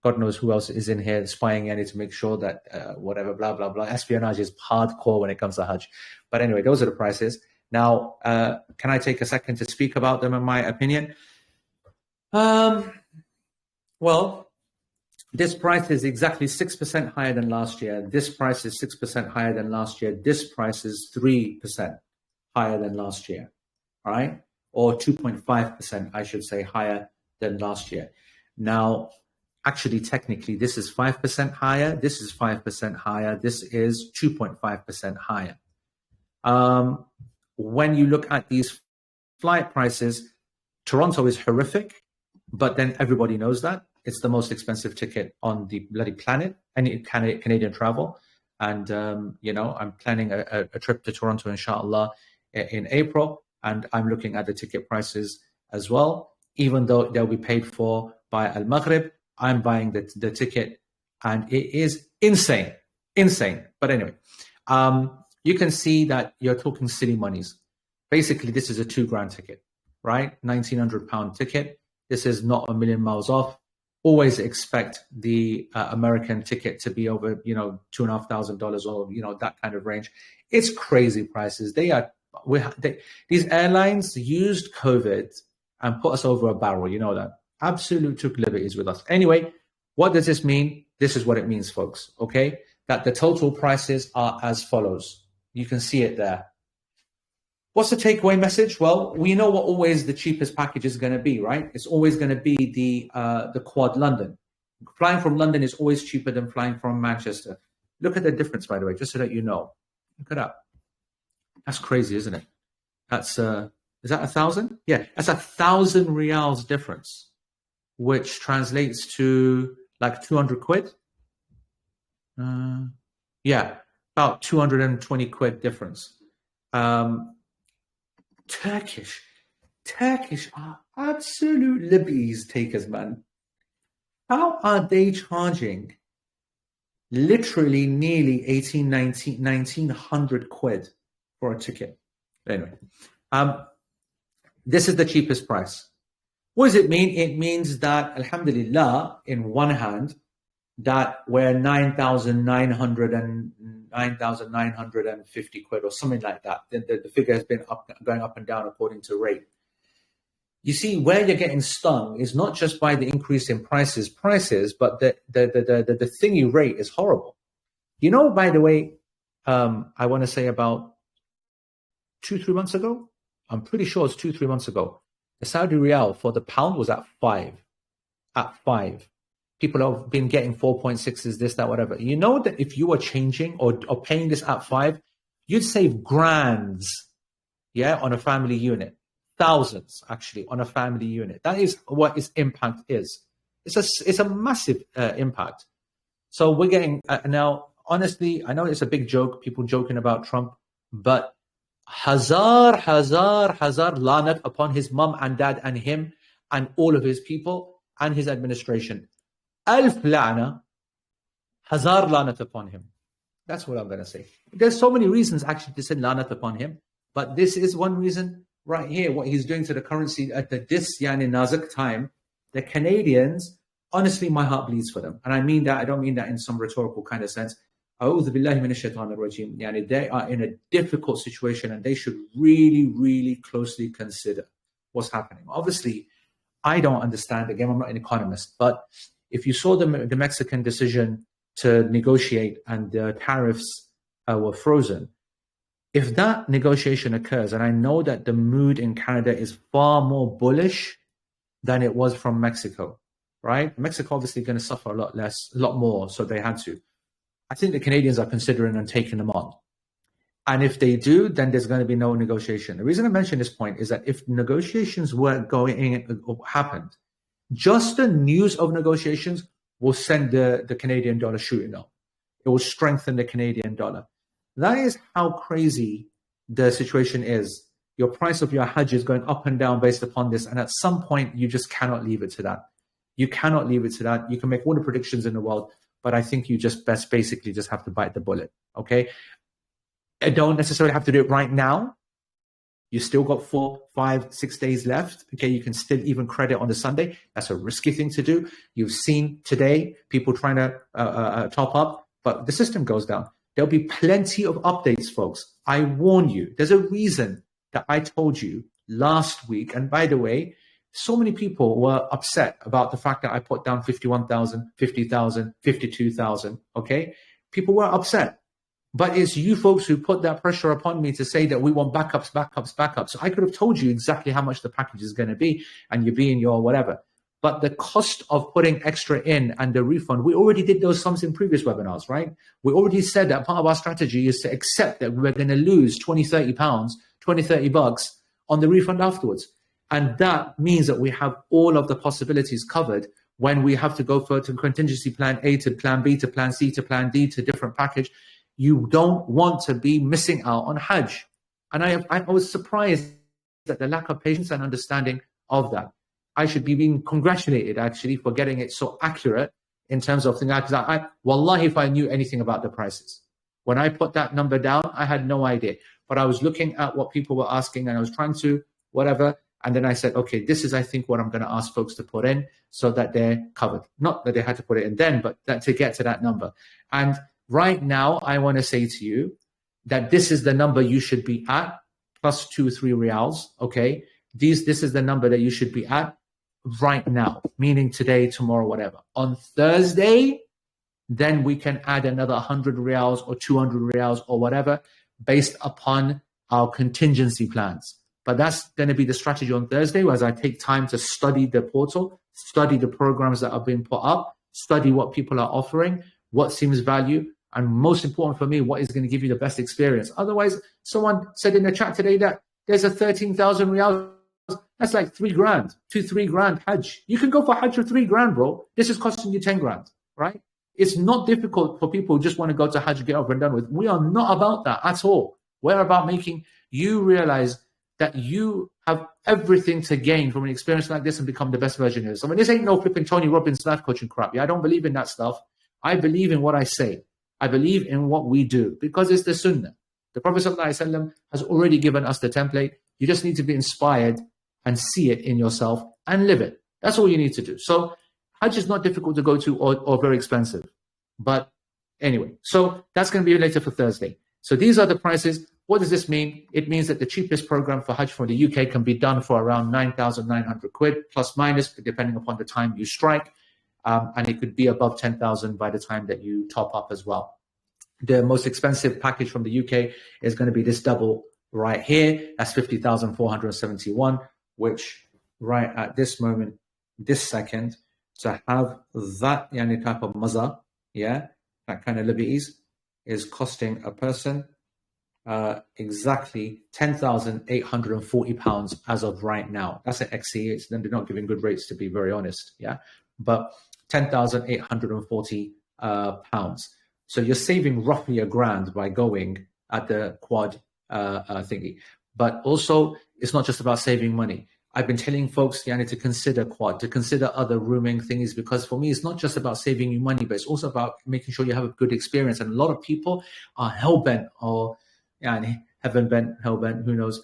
God knows who else is in here spying on it to make sure that whatever, blah, blah, blah. Espionage is hardcore when it comes to Hajj. But anyway, those are the prices. Now, can I take a second to speak about them in my opinion? Well, this price is exactly 6% higher than last year. This price is 6% higher than last year. This price is 3% higher than last year, all right? Or 2.5%, I should say, higher than last year. Now, actually, technically, this is 5% higher. This is 5% higher. This is 2.5% higher. When you look at these flight prices, Toronto is horrific, but then everybody knows that. It's the most expensive ticket on the bloody planet, any Canadian travel. And, I'm planning a trip to Toronto, inshallah, in April. And I'm looking at the ticket prices as well. Even though they'll be paid for by Al Maghrib, I'm buying the ticket. And it is insane. But anyway, you can see that you're talking silly monies. Basically, this is a $2,000 ticket, right? £1,900 ticket. This is not a million miles off. Always expect the American ticket to be over, $2,500 or, that kind of range. It's crazy prices. These airlines used COVID and put us over a barrel. You know that. Absolutely took liberties with us. Anyway, what does this mean? This is what it means, folks. Okay, that the total prices are as follows. You can see it there. What's the takeaway message? Well, we know what always the cheapest package is going to be, right? It's always going to be the Quad London. Flying from London is always cheaper than flying from Manchester. Look at the difference, by the way, just so that you know. Look at that. That's crazy, isn't it? That's is that 1,000? Yeah, that's 1,000 riyals difference, which translates to like 200 quid. Yeah, about 220 quid difference. Turkish are absolute liberties takers, man. How are they charging literally nearly 1,900 quid for a ticket? Anyway, this is the cheapest price. What does it mean? It means that, alhamdulillah, in one hand, that we're 9,950 quid or something like that. The figure has been going up and down according to rate. You see, where you're getting stung is not just by the increase in prices, but the thingy rate is horrible. By the way, I want to say about 2-3 months ago, I'm pretty sure it's 2-3 months ago, the Saudi Riyal for the pound was at 5. At 5. People have been getting 4.6s, this, that, whatever. You know that if you were changing or paying this at 5, you'd save grands, on a family unit. Thousands, actually, on a family unit. That is what its impact is. It's a massive impact. So we're getting, now, honestly, I know it's a big joke, people joking about Trump, but hazar lanat upon his mum and dad and him and all of his people and his administration. Alf la'na, hazar lanat upon him. That's what I'm going to say. There's so many reasons actually to say lanat upon him, but this is one reason right here, what he's doing to the currency at this Nasuk time. The Canadians, honestly, my heart bleeds for them. And I mean that, I don't mean that in some rhetorical kind of sense. A'udhu billahi minash shaitanir rajim. They are in a difficult situation and they should really, really closely consider what's happening. Obviously, I don't understand. Again, I'm not an economist, but if you saw the Mexican decision to negotiate and the tariffs were frozen, if that negotiation occurs, and I know that the mood in Canada is far more bullish than it was from Mexico, right? Mexico obviously going to suffer a lot more, so they had to. I think the Canadians are considering and taking them on. And if they do, then there's going to be no negotiation. The reason I mention this point is that if negotiations happened, just the news of negotiations will send the Canadian dollar shooting up. It will strengthen the Canadian dollar. That is how crazy the situation is. Your price of your Hajj is going up and down based upon this. And at some point, you just cannot leave it to that. You cannot leave it to that. You can make all the predictions in the world, but I think you just basically just have to bite the bullet. Okay. I don't necessarily have to do it right now. You still got 4, 5, 6 days left. Okay, you can still even credit on the Sunday. That's a risky thing to do. You've seen today people trying to top up, but the system goes down. There'll be plenty of updates, folks. I warn you. There's a reason that I told you last week. And by the way, so many people were upset about the fact that I put down 51,000, 50,000, 52,000. Okay, people were upset. But it's you folks who put that pressure upon me to say that we want backups, backups, backups. So I could have told you exactly how much the package is going to be and you be in your whatever. But the cost of putting extra in and the refund, we already did those sums in previous webinars, right? We already said that part of our strategy is to accept that we're going to lose 20, 30 pounds, 20, 30 bucks on the refund afterwards. And that means that we have all of the possibilities covered when we have to go for to contingency plan A to plan B to plan C to plan D to different package. You don't want to be missing out on Hajj. And I was surprised at the lack of patience and understanding of that. I should be being congratulated, actually, for getting it so accurate in terms of things. Because wallahi, if I knew anything about the prices, when I put that number down, I had no idea. But I was looking at what people were asking and I was trying to whatever. And then I said, okay, this is, I think, what I'm going to ask folks to put in so that they're covered. Not that they had to put it in then, but that to get to that number. And right now, I want to say to you that this is the number you should be at, plus 2, 3 riyals, okay? This is the number that you should be at right now, meaning today, tomorrow, whatever. On Thursday, then we can add another 100 riyals or 200 riyals or whatever based upon our contingency plans. But that's going to be the strategy on Thursday, as I take time to study the portal, study the programs that are being put up, study what people are offering, what seems value, and most important for me, what is going to give you the best experience. Otherwise, someone said in the chat today that there's a 13,000 riyals. That's like 3 grand, 2-3 grand Hajj. You can go for Hajj for 3 grand, bro. This is costing you 10 grand, right? It's not difficult for people who just want to go to Hajj, get over and done with. We are not about that at all. We're about making you realize that you have everything to gain from an experience like this and become the best version of yourself. I mean, this ain't no flipping Tony Robbins life coaching crap. Yeah, I don't believe in that stuff. I believe in what I say. I believe in what we do because it's the sunnah. The Prophet ﷺ has already given us the template. You just need to be inspired and see it in yourself and live it. That's all you need to do. So Hajj is not difficult to go to or very expensive. But anyway, so that's going to be later for Thursday. So these are the prices. What does this mean? It means that the cheapest program for Hajj for the UK can be done for around 9,900 quid, plus minus, depending upon the time you strike. And it could be above 10,000 by the time that you top up as well. The most expensive package from the UK is going to be this double right here. That's 50,471, which right at this moment, this second, to have that type of maza, that kind of liberties, is costing a person exactly £10,840 as of right now. That's an XC. Then they're not giving good rates, to be very honest. But £10,840 pounds. So you're saving roughly £1,000 by going at the quad thingy. But also, it's not just about saving money. I've been telling folks to consider quad, to consider other rooming things, because for me, it's not just about saving you money, but it's also about making sure you have a good experience. And a lot of people are hell-bent or heaven-bent, hell-bent, who knows,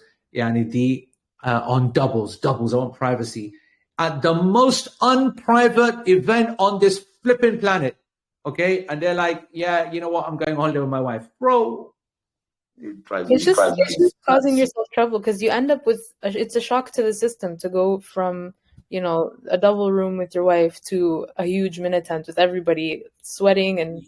on doubles. I want privacy. At the most unprivate event on this flipping planet, okay? And they're like, yeah, you know what? I'm going on holiday with my wife. Bro, it's just causing yourself trouble because you end up with, it's a shock to the system to go from, a double room with your wife to a huge mini tent with everybody sweating and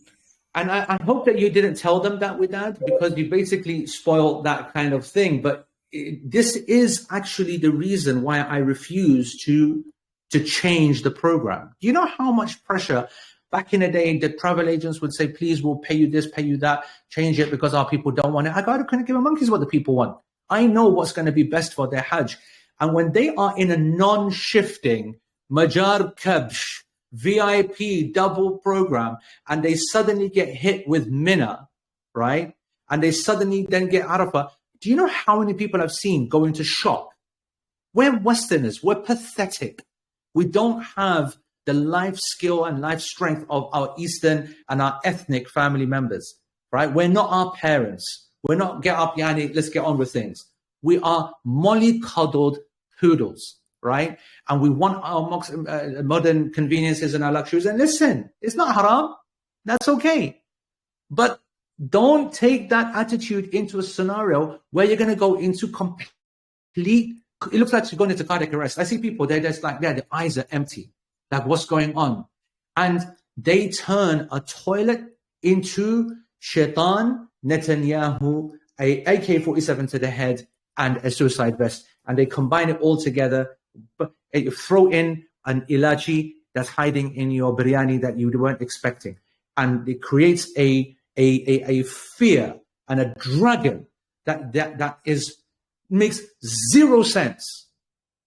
I hope that you didn't tell them that with that, because you basically spoiled that kind of thing. But this is actually the reason why I refuse to change the program. Do you know how much pressure back in the day the travel agents would say, please, we'll pay you this, pay you that, change it because our people don't want it. I couldn't give a monkey's what the people want. I know what's going to be best for their Hajj. And when they are in a non-shifting, Majar Kabsh, VIP double program, and they suddenly get hit with Mina, right? And they suddenly then get Arafah. Do you know how many people I've seen go into shock? We're Westerners. We're pathetic. We don't have the life skill and life strength of our Eastern and our ethnic family members, right? We're not our parents. We're not get up, yani, let's get on with things. We are molly-coddled poodles, right? And we want our modern conveniences and our luxuries. And listen, it's not haram. That's okay. But don't take that attitude into a scenario where you're going to go into complete, it looks like you're going into cardiac arrest. I see people, they're just like, their eyes are empty. Like, what's going on? And they turn a toilet into Shaitan Netanyahu, a AK-47 to the head, and a suicide vest. And they combine it all together. But you throw in an ilachi that's hiding in your biryani that you weren't expecting. And it creates a fear and a dragon that makes zero sense,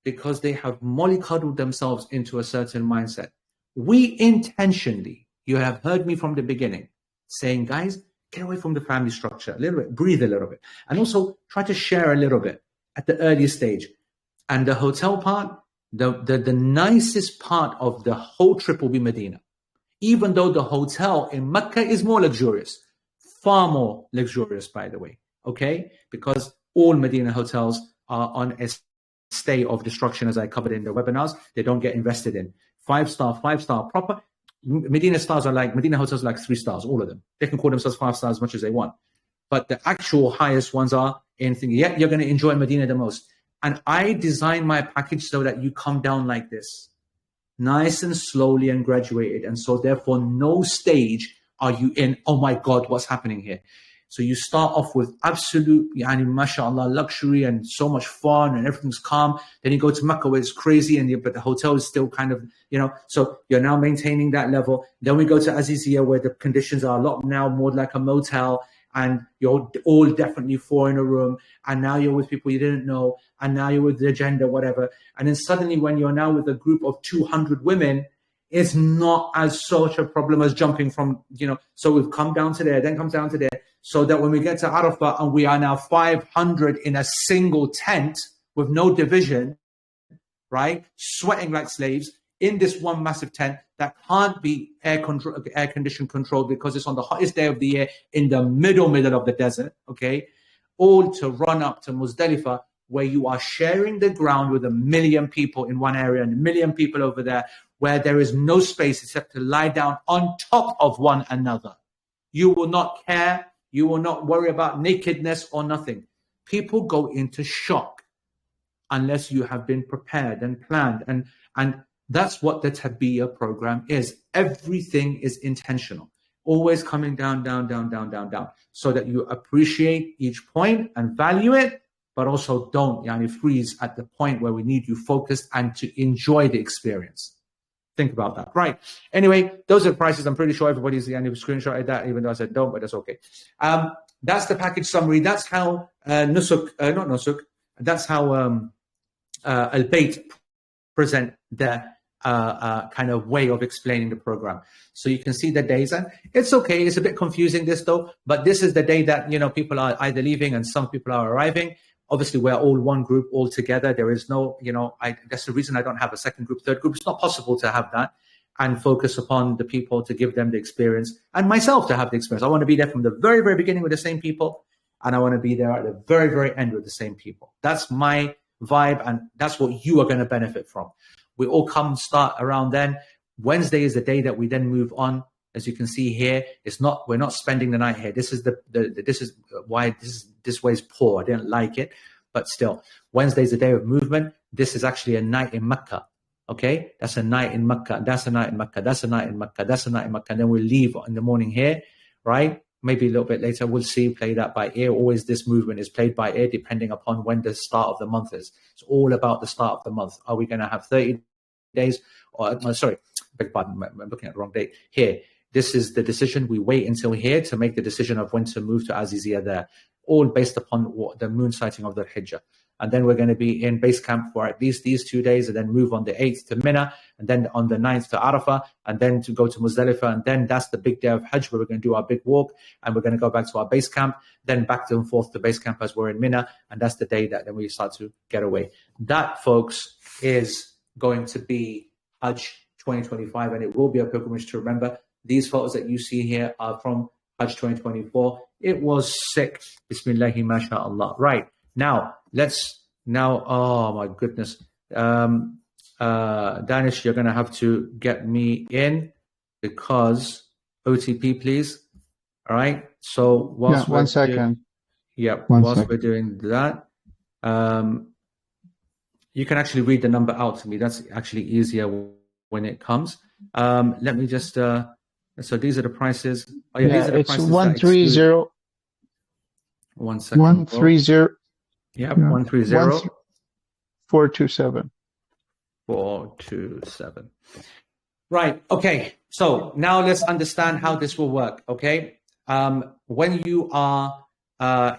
because they have mollycoddled themselves into a certain mindset. We intentionally, you have heard me from the beginning, saying, guys, get away from the family structure a little bit, breathe a little bit, and also try to share a little bit at the early stage. And the hotel part, the nicest part of the whole trip will be Medina. Even though the hotel in Mecca is more luxurious, far more luxurious, by the way, okay? Because all Medina hotels are on a stay of destruction, as I covered in the webinars. They don't get invested in. Five-star proper. Medina hotels are like 3 stars, all of them. They can call themselves 5 stars as much as they want. But the actual highest ones are anything. Yeah, you're going to enjoy Medina the most. And I design my package so that you come down like this, nice and slowly and graduated. And so therefore, no stage are you in, oh my God, what's happening here? So you start off with absolute, mashallah, luxury and so much fun and everything's calm. Then you go to Mecca where it's crazy, but the hotel is still kind of, so you're now maintaining that level. Then we go to Azizia where the conditions are a lot now more like a motel, and you're all definitely 4 in a room. And now you're with people you didn't know. And now you're with the agenda, whatever. And then suddenly when you're now with a group of 200 women, it's not as such a problem as jumping from, so we've come down to there, then comes down to there. So that when we get to Arafah and we are now 500 in a single tent with no division, right? Sweating like slaves in this one massive tent that can't be air condition controlled because it's on the hottest day of the year in the middle of the desert, okay? All to run up to Muzdalifah, where you are sharing the ground with 1 million people in one area and 1 million people over there, where there is no space except to lie down on top of one another. You will not care. You will not worry about nakedness or nothing. People go into shock unless you have been prepared and planned. And that's what the Tabiyya program is. Everything is intentional. Always coming down, so that you appreciate each point and value it, but also don't freeze at the point where we need you focused and to enjoy the experience. Think about that. Right. Anyway, those are the prices. I'm pretty sure everybody's screenshotted that, even though I said don't, but that's okay. That's the package summary. That's how that's how Al-Bayt present their kind of way of explaining the program. So you can see the days, and it's okay. It's a bit confusing this though, but this is the day that, people are either leaving and some people are arriving. Obviously, we're all one group all together. There is no, that's the reason I don't have a second group, third group. It's not possible to have that and focus upon the people to give them the experience and myself to have the experience. I want to be there from the very, very beginning with the same people, and I want to be there at the very, very end with the same people. That's my vibe, and that's what you are going to benefit from. We all come start around then. Wednesday is the day that we then move on. As you can see here, we're not spending the night here. This is this is why this way is poor. I didn't like it, but still, Wednesday is the day of movement. This is actually a night in Mecca. Okay, that's a night in Mecca. That's a night in Mecca. That's a night in Mecca. That's a night in Mecca. And then we'll leave in the morning here, right? Maybe a little bit later. We'll see. Play that by ear. Always this movement is played by ear, depending upon when the start of the month is. It's all about the start of the month. Are we going to have 30 days? Or sorry, beg pardon. I'm looking at the wrong date here. This is the decision. We wait until here to make the decision of when to move to Azizia there, all based upon what the moon sighting of the Hijjah. And then we're going to be in base camp for at least these 2 days, and then move on the 8th to Mina, and then on the 9th to Arafah, and then to go to Muzdalifah. And then that's the big day of Hajj, where we're going to do our big walk, and we're going to go back to our base camp, then back and forth to base camp as we're in Mina. And that's the day that then we start to get away. That, folks, is going to be Hajj 2025, and it will be a pilgrimage to remember. These photos that you see here are from Hajj 2024. It was sick. Bismillahi mashallah. Right. Now, oh my goodness. Danish, you're going to have to get me in because OTP, please. All right. So whilst one second. Whilst we're doing that, you can actually read the number out to me. That's actually easier when it comes. Let me just. So these are the prices. Oh yeah, these are the it's prices. 130. 1 second. 130. Yeah, 130. 427. 427. Right. Okay. So now let's understand how this will work. Okay. When you are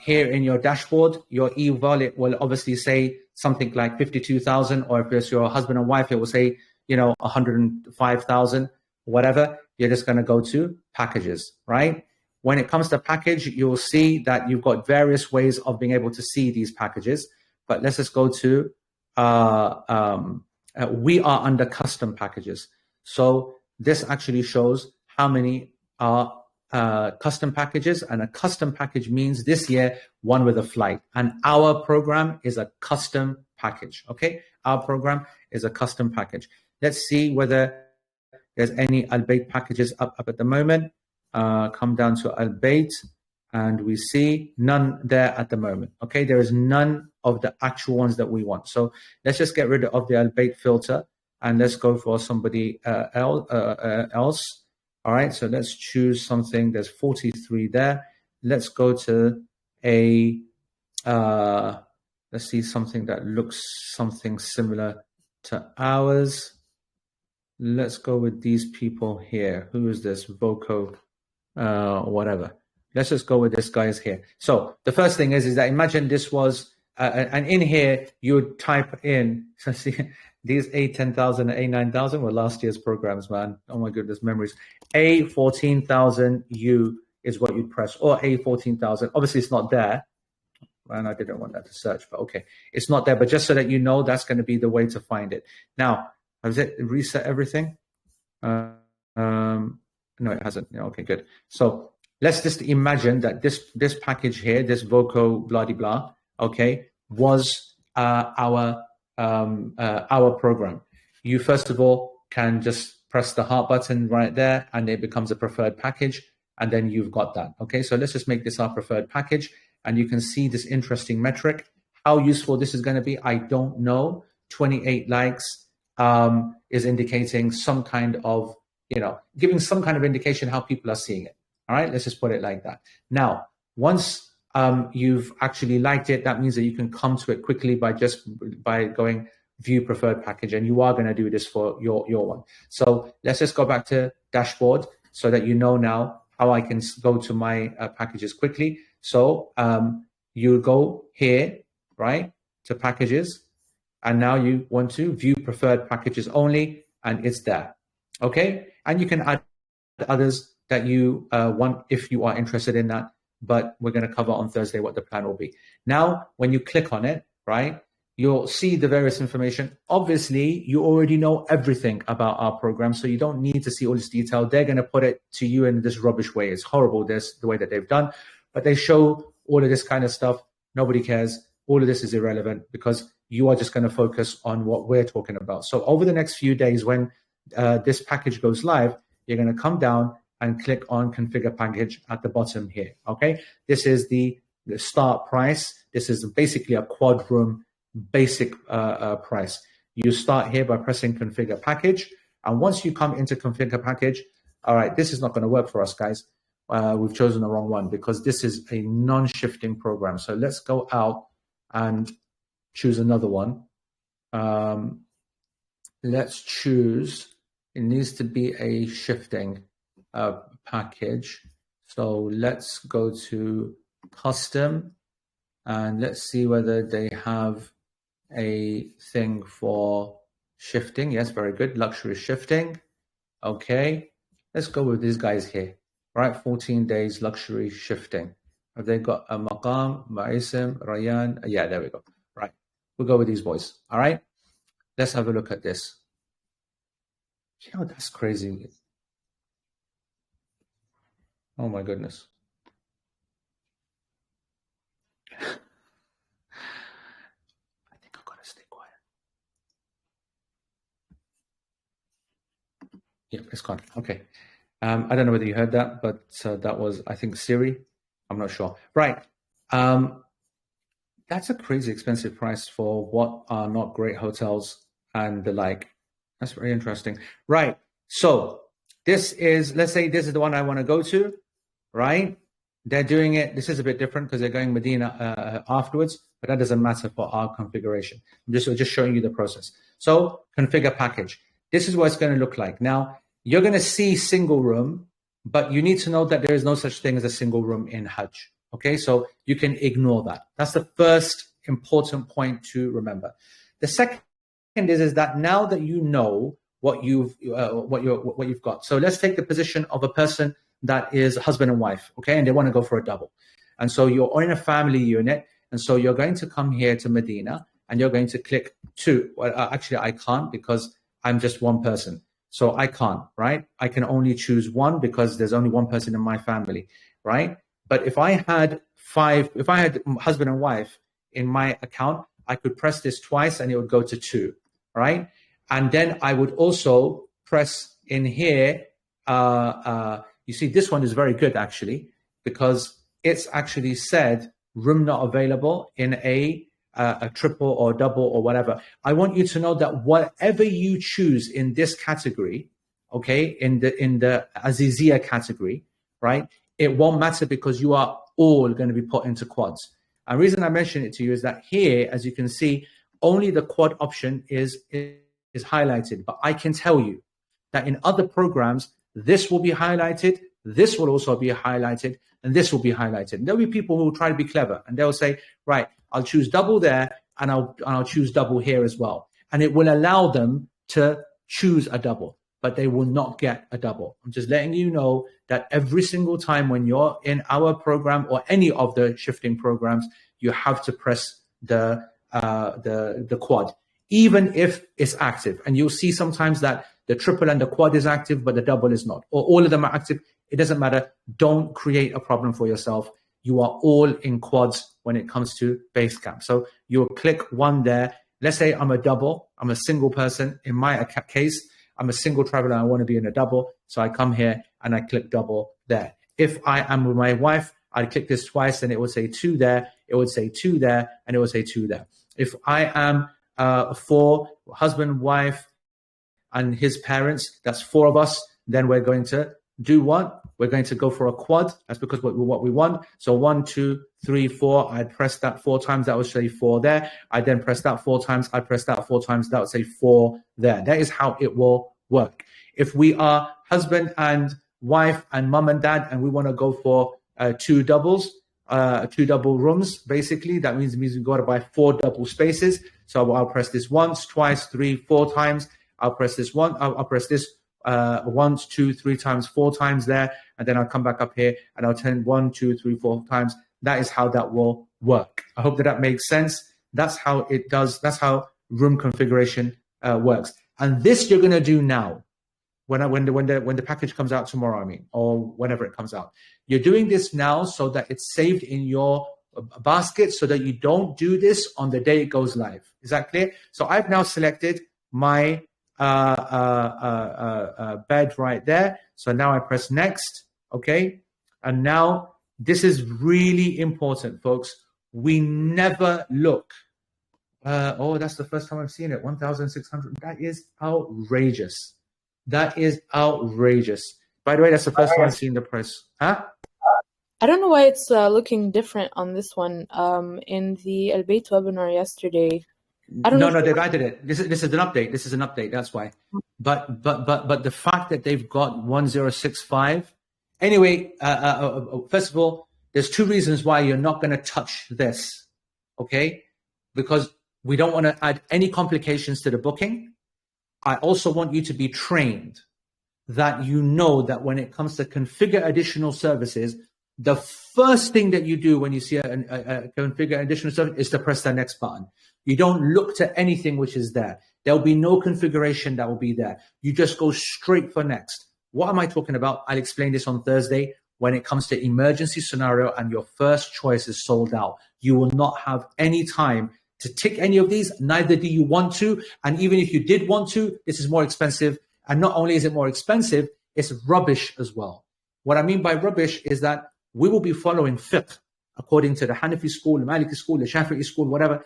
here in your dashboard, your e-wallet will obviously say something like 52,000, or if it's your husband and wife, it will say 105,000, whatever. You're just going to go to packages, right? When it comes to package, you'll see that you've got various ways of being able to see these packages. But let's just go to we are under custom packages. So this actually shows how many are custom packages, and a custom package means this year one with a flight, and our program is a custom package. Okay, our program is a custom package. Let's see whether there's any Al-Bayt packages up at the moment. Come down to Al-Bayt, and we see none there at the moment. Okay, there is none of the actual ones that we want. So let's just get rid of the Al-Bayt filter, and let's go for somebody else. All right, so let's choose something. There's 43 there. Let's go to a, let's see something that looks something similar to ours. Let's go with these people here. Who is this? Voco, whatever. Let's just go with this guy's here. So the first thing is that imagine this was, and in here, you would type in, so see, these A10,000 and A9,000 were last year's programs, man. Oh my goodness, memories. A14,000U is what you'd press, or A14,000. Obviously, it's not there. And I didn't want that to search, but okay. It's not there, but just so that you know, that's going to be the way to find it. Now, has it reset everything? No, it hasn't. Yeah, okay, good. So let's just imagine that this package here, this Voco blah de blah, okay, was our program. You first of all can just press the heart button right there, and it becomes a preferred package, and then you've got that. Okay, so let's just make this our preferred package, and you can see this interesting metric. How useful this is going to be, I don't know. 28 likes is indicating some kind of, giving some kind of indication how people are seeing it. All right, let's just put it like that. Now, once you've actually liked it, that means that you can come to it quickly by going view preferred package, and you are going to do this for your one. So let's just go back to dashboard so that you know now how I can go to my packages quickly. So you go here, right, to packages, and now you want to view preferred packages only, and it's there. Okay, and you can add others that you want if you are interested in that, but we're going to cover on Thursday what the plan will be. Now, when you click on it, right, you'll see the various information. Obviously, you already know everything about our program, so you don't need to see all this detail. They're going to put it to you in this rubbish way. It's horrible, the way that they've done, but they show all of this kind of stuff. Nobody cares. All of this is irrelevant because you are just going to focus on what we're talking about. So over the next few days, when this package goes live, you're going to come down and click on configure package at the bottom here. Okay, this is the start price. This is basically a quad room basic price. You start here by pressing configure package, and once you come into configure package, all right, this is not going to work for us, guys. We've chosen the wrong one because this is a non-shifting program. So let's go out and choose another one. Let's choose, it needs to be a shifting package. So let's go to custom, and let's see whether they have a thing for shifting. Yes, very good. Luxury shifting. Okay, let's go with these guys here. Right, 14 days luxury shifting. Have they got a Maqam, Ma'isim, Rayan? Yeah, there we go. Right, we'll go with these boys. All right, let's have a look at this. You know, that's crazy. Oh my goodness. I think I've got to stay quiet. Yeah, it's gone. Okay. I don't know whether you heard that, but that was, I think, Siri. I'm not sure. Right. That's a crazy expensive price for what are not great hotels and the like. That's very interesting. Right. So this is, let's say this is the one I want to go to, right? They're doing it. This is a bit different because they're going Medina afterwards, but that doesn't matter for our configuration. I'm just showing you the process. So configure package. This is what it's going to look like. Now, you're going to see single room, but you need to know that there is no such thing as a single room in Hajj. Okay, so you can ignore that. That's the first important point to remember. The second is that now that you know what you've got. So let's take the position of a person that is husband and wife, okay, and they want to go for a double. And so you're in a family unit, and so you're going to come here to Medina, and you're going to click 2. Well, actually, I can't because I'm just one person. So I can't, right? I can only choose 1 because there's only one person in my family, right? But if I had husband and wife in my account, I could press this twice and it would go to 2, right? And then I would also press in here. You see, this one is very good actually, because it's actually said room not available in a triple or double or whatever. I want you to know that whatever you choose in this category, okay, in the Azizia category, right, it won't matter because you are all going to be put into quads. And the reason I mention it to you is that here, as you can see, only the quad option is highlighted. But I can tell you that in other programs, this will be highlighted, this will also be highlighted, and this will be highlighted. And there'll be people who will try to be clever, and they'll say, right, I'll choose double there, and I'll choose double here as well. And it will allow them to choose a double, but they will not get a double. I'm just letting you know that every single time when you're in our program or any of the shifting programs, you have to press the quad, even if it's active. And you'll see sometimes that the triple and the quad is active, but the double is not, or all of them are active. It doesn't matter. Don't create a problem for yourself. You are all in quads when it comes to base camp. So you'll click 1 there. Let's say I'm a double. I'm a single person. In my case, I'm a single traveler. I want to be in a double. So I come here and I click double there. If I am with my wife, I click this twice and it will say 2 there. It would say 2 there, and it will say 2 there. If I am for husband, wife, and his parents, that's 4 of us, then we're going to do what? We're going to go for a quad. That's because what we want. So 1, 2, 3, 4. I'd press that 4 times. That would say 4 there. I then press that 4 times. I press that 4 times. That would say 4 there. That is how it will work. If we are husband and wife and mum and dad, and we want to go for 2 doubles, 2 double rooms, basically, that means we've got to buy 4 double spaces. So I'll press this once, twice, 3, 4 times. I'll press this one. I'll press this once, 2, 3 times, 4 times there, and then I'll come back up here and I'll turn 1, 2, 3, 4 times. That is how that will work. I hope that makes sense. That's how it does. That's how room configuration works. And this you're going to do now, when the package comes out tomorrow. I mean, or whenever it comes out. You're doing this now so that it's saved in your basket, so that you don't do this on the day it goes live. Is that clear? So I've now selected my bed right there. So now I press next, okay? And now this is really important, folks. We never look. Oh, that's the first time I've seen it. 1,600. That is outrageous. That is outrageous. By the way, that's the first time I've seen the price. Huh? I don't know why it's looking different on this one. In the Al Bayt webinar yesterday, I don't know. No, they've added it. This is an update. This is an update. That's why. But the fact that they've got 1065. Anyway, first of all, there's 2 reasons why you're not going to touch this. Okay, because we don't want to add any complications to the booking. I also want you to be trained that you know that when it comes to configure additional services, the first thing that you do when you see a configure additional service is to press the next button. You don't look to anything which is there. There'll be no configuration that will be there. You just go straight for next. What am I talking about? I'll explain this on Thursday. When it comes to emergency scenario and your first choice is sold out, you will not have any time to tick any of these. Neither do you want to. And even if you did want to, this is more expensive. And not only is it more expensive, it's rubbish as well. What I mean by rubbish is that we will be following fiqh according to the Hanafi school, the Maliki school, the Shafi'i school, whatever.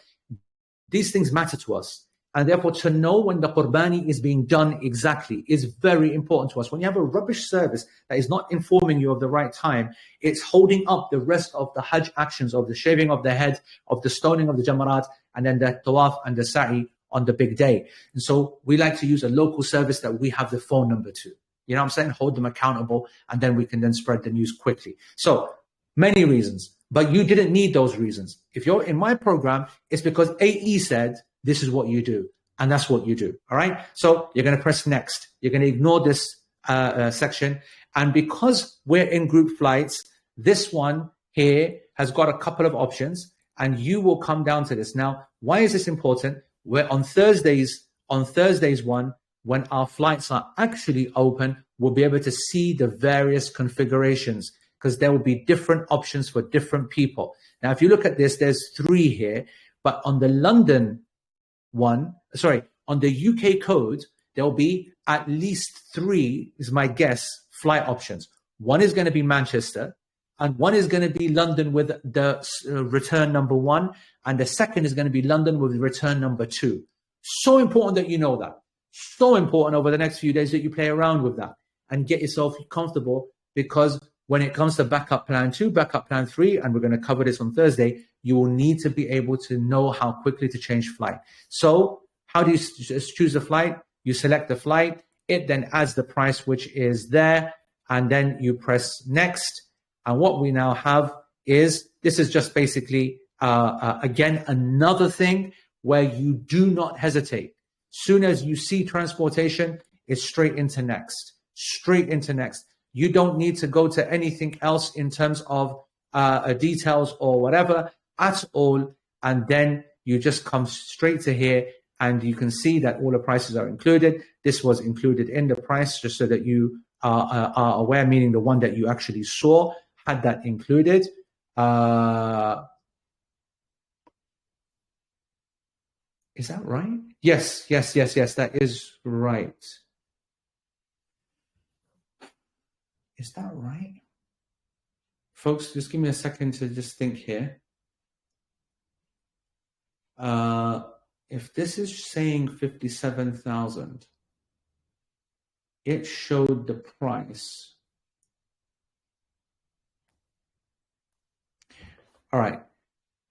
These things matter to us. And therefore, to know when the Qurbani is being done exactly is very important to us. When you have a rubbish service that is not informing you of the right time, it's holding up the rest of the Hajj actions, of the shaving of the head, of the stoning of the Jamarat, and then the Tawaf and the Sa'i on the big day. And so we like to use a local service that we have the phone number to. You know what I'm saying? Hold them accountable, and then we can then spread the news quickly. So many reasons, but you didn't need those reasons. If you're in my program, it's because AE said, this is what you do. And that's what you do. All right. So you're going to press next. You're going to ignore this section. And because we're in group flights, this one here has got a couple of options, and you will come down to this. Now, why is this important? We're on Thursdays one, when our flights are actually open, we'll be able to see the various configurations, because there will be different options for different people. Now, if you look at this, there's 3 here, but on the London one, on the UK code, there'll be at least 3, is my guess, flight options. One is going to be Manchester, and one is going to be London with the return number 1, and the second is going to be London with return number 2. So important that you know that. So important over the next few days that you play around with that and get yourself comfortable, because when it comes to backup plan 2, backup plan 3, and we're going to cover this on Thursday, you will need to be able to know how quickly to change flight. So how do you just choose a flight? You select the flight. It then adds the price, which is there. And then you press next. And what we now have is, this is just basically, again, another thing where you do not hesitate. Soon as you see transportation, it's straight into next, straight into next. You don't need to go to anything else in terms of details or whatever at all. And then you just come straight to here, and you can see that all the prices are included. This was included in the price, just so that you are aware, meaning the one that you actually saw had that included. Is that right? Yes, that is right. Is that right? Folks, just give me a second to just think here. If this is saying 57,000, it showed the price. All right.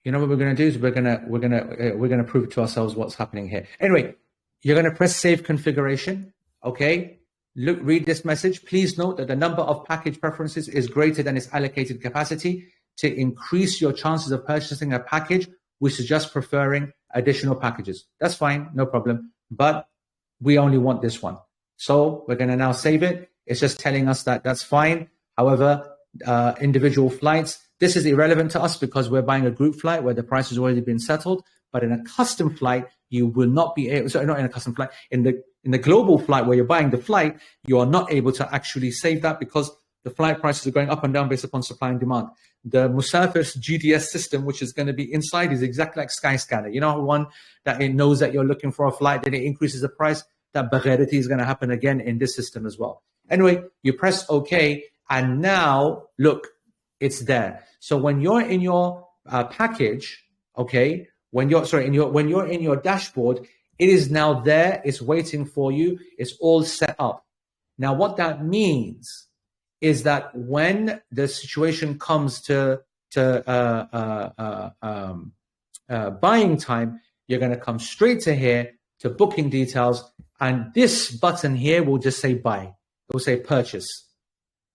You know what we're going to do is we're going to prove to ourselves what's happening here. Anyway, you're going to press save configuration. Okay. Look, read this message. Please note that the number of package preferences is greater than its allocated capacity. To increase your chances of purchasing a package, we suggest preferring additional packages. That's fine, no problem. But we only want this one. So we're going to now save it. It's just telling us that that's fine. However, individual flights, this is irrelevant to us because we're buying a group flight where the price has already been settled. But in a custom flight, you will not be able, sorry, not in a custom flight, in the global flight where you're buying the flight, you are not able to actually save that because the flight prices are going up and down based upon supply and demand. The Musafir's GDS system, which is going to be inside, is exactly like Skyscanner. You know, one that it knows that you're looking for a flight, then it increases the price. That bagherity is going to happen again in this system as well. Anyway, you press OK, and now look, it's there. So when you're in your package, okay, when you're in your dashboard, it is now there. It's waiting for you. It's all set up. Now, what that means is that when the situation comes to buying time, you're going to come straight to here to booking details, and this button here will just say buy. It will say purchase.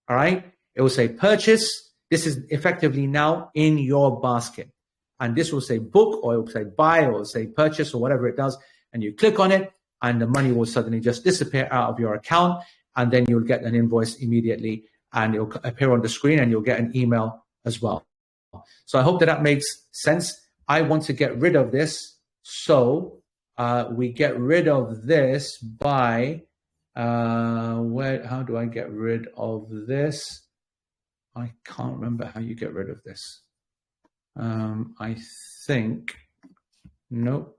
All right. It will say purchase. This is effectively now in your basket. And this will say book, or it will say buy, or it will say purchase, or whatever it does. And you click on it, and the money will suddenly just disappear out of your account. And then you'll get an invoice immediately, and it'll appear on the screen, and you'll get an email as well. So I hope that makes sense. I want to get rid of this. So we get rid of this by how do I get rid of this? I can't remember how you get rid of this. I think no,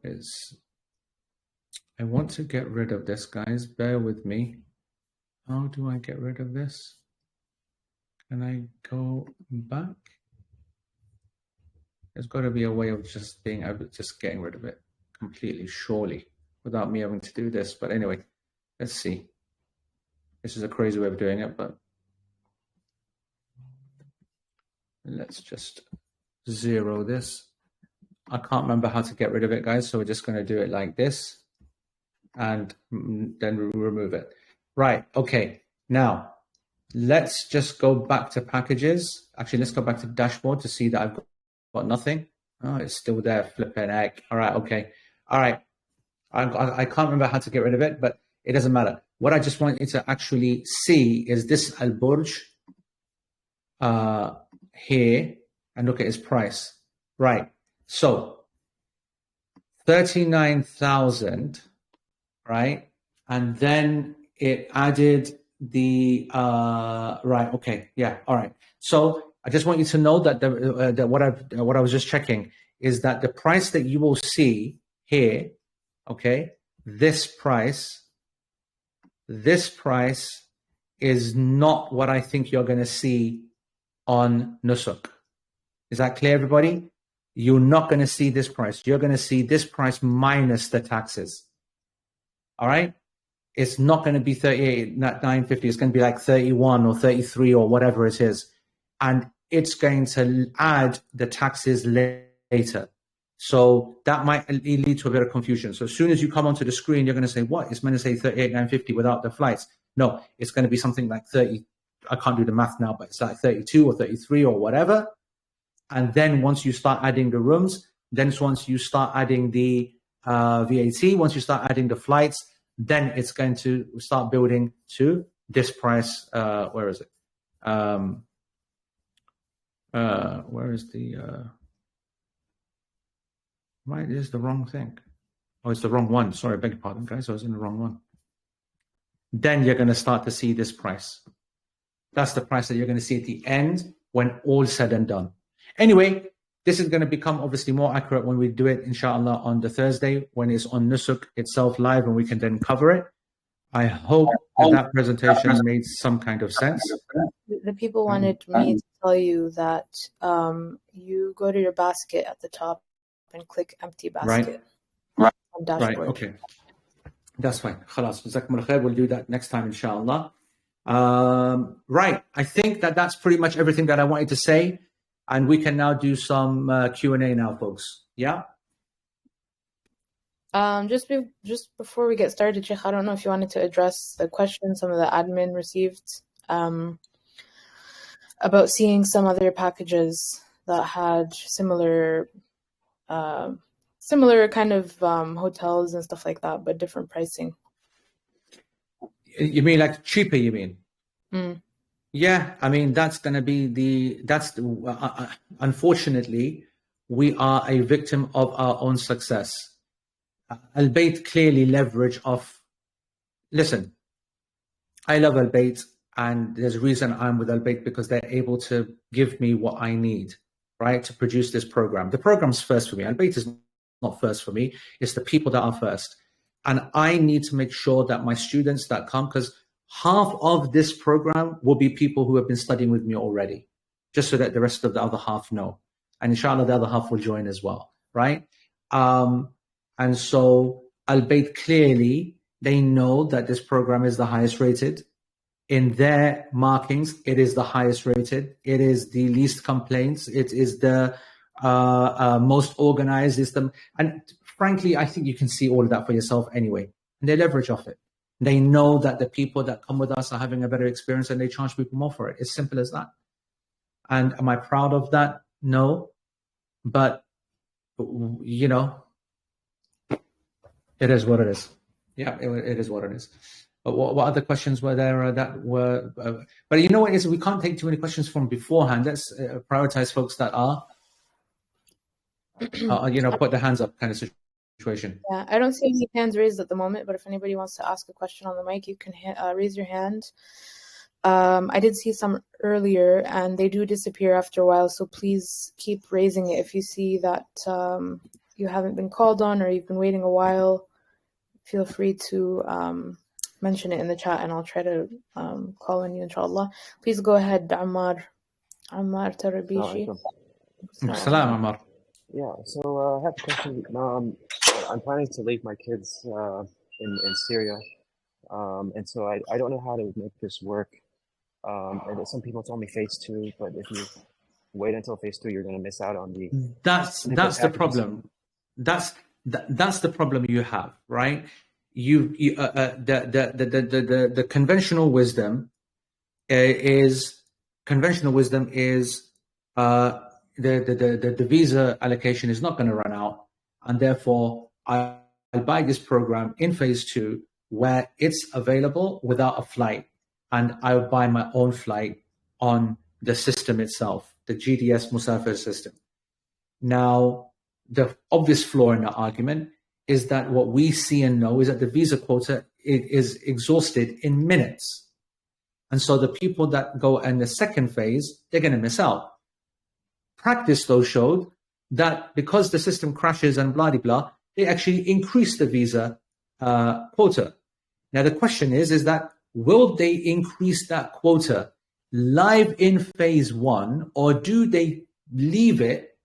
I want to get rid of this, guys. Bear with me. How do I get rid of this? Can I go back? There's got to be a way of just being able just getting rid of it completely, surely, without me having to do this. But anyway, let's see. This is a crazy way of doing it, but let's just zero this. I can't remember how to get rid of it, guys, so we're just going to do it like this and then remove it. Right, okay. Now, let's just go back to packages. Actually, let's go back to the dashboard to see that I've got nothing. Oh, it's still there, flipping heck. All right, okay. All right. I can't remember how to get rid of it, but it doesn't matter. What I just want you to actually see is this Al-Burj here, and look at its price. Right. So 39,000, right? And then it added the right. Okay. Yeah. All right. So I just want you to know that that what I was just checking is that the price that you will see here, okay, this price is not what I think you're going to see on Nusuk. Is that clear, everybody? You're not going to see this price. You're going to see this price minus the taxes. All right? It's not going to be 38, not 950. It's going to be like 31 or 33 or whatever it is. And it's going to add the taxes later. So that might lead to a bit of confusion. So as soon as you come onto the screen, you're going to say, what? It's meant to say 38,950 without the flights. No, it's going to be something like 30. I can't do the math now, but it's like 32 or 33 or whatever. And then once you start adding the rooms, then once you start adding the VAT, once you start adding the flights, then it's going to start building to this price. Where is it? Where is the... right, it is the wrong thing. Oh, it's the wrong one. Sorry, I beg your pardon, guys. I was in the wrong one. Then you're going to start to see this price. That's the price that you're going to see at the end when all said and done. Anyway, this is going to become obviously more accurate when we do it, inshallah, on the Thursday when it's on Nusuk itself live and we can then cover it. I hope that presentation made some kind of sense. The people wanted me to tell you that you go to your basket at the top and click empty basket. Right. On dashboard. Right. Okay. That's fine. Khalas. Jazakumullah khair. We'll do that next time, inshallah. Right. I think that that's pretty much everything that I wanted to say. And we can now do some Q&A now, folks. Yeah? Just before we get started, Sheikh, I don't know if you wanted to address the question some of the admin received about seeing some other packages that had similar kind of hotels and stuff like that, but different pricing. You mean like cheaper, you mean? Mm. Yeah, I mean, that's going to be unfortunately, we are a victim of our own success. Al-Bayt clearly leverage off, listen, I love Al-Bayt and there's a reason I'm with Al-Bayt because they're able to give me what I need, right, to produce this program. The program's first for me. Al-Bayt is not first for me. It's the people that are first. And I need to make sure that my students that come, because half of this program will be people who have been studying with me already, just so that the rest of the other half know. And inshallah, the other half will join as well, right? And so Al-Bayt clearly, they know that this program is the highest rated. In their markings, it is the highest rated. It is the least complaints. It is the most organized. And frankly, I think you can see all of that for yourself anyway. And they leverage off it. They know that the people that come with us are having a better experience and they charge people more for it. It's simple as that. And am I proud of that? No. But, you know, it is what it is. Yeah, it is what it is. But what other questions were there that were... but you know what is, we can't take too many questions from beforehand. Let's prioritize folks that are, you know, put their hands up kind of situation. Yeah, I don't see any hands raised at the moment, but if anybody wants to ask a question on the mic, you can raise your hand. I did see some earlier, and they do disappear after a while, so please keep raising it if you see that you haven't been called on or you've been waiting a while. Feel free to mention it in the chat, and I'll try to call on you, inshallah. Please go ahead, Ammar Tarabishi. Salam, Amara. Yeah, so I have a question. I'm planning to leave my kids in Syria, and so I don't know how to make this work. And some people told me phase 2, but if you wait until phase 2, you're going to miss out on the. That's the problem. That's the problem you have, right? The conventional wisdom is the visa allocation is not going to run out, and therefore I'll buy this program in phase 2 where it's available without a flight, and I'll buy my own flight on the system itself, the GDS Musafir system. Now, the obvious flaw in the argument is that what we see and know is that the visa quota is exhausted in minutes. And so the people that go in the second phase, they're going to miss out. Practice, though, showed that because the system crashes and blah, blah, blah, they actually increase the visa quota. Now, the question is that will they increase that quota live in phase 1, or do they leave it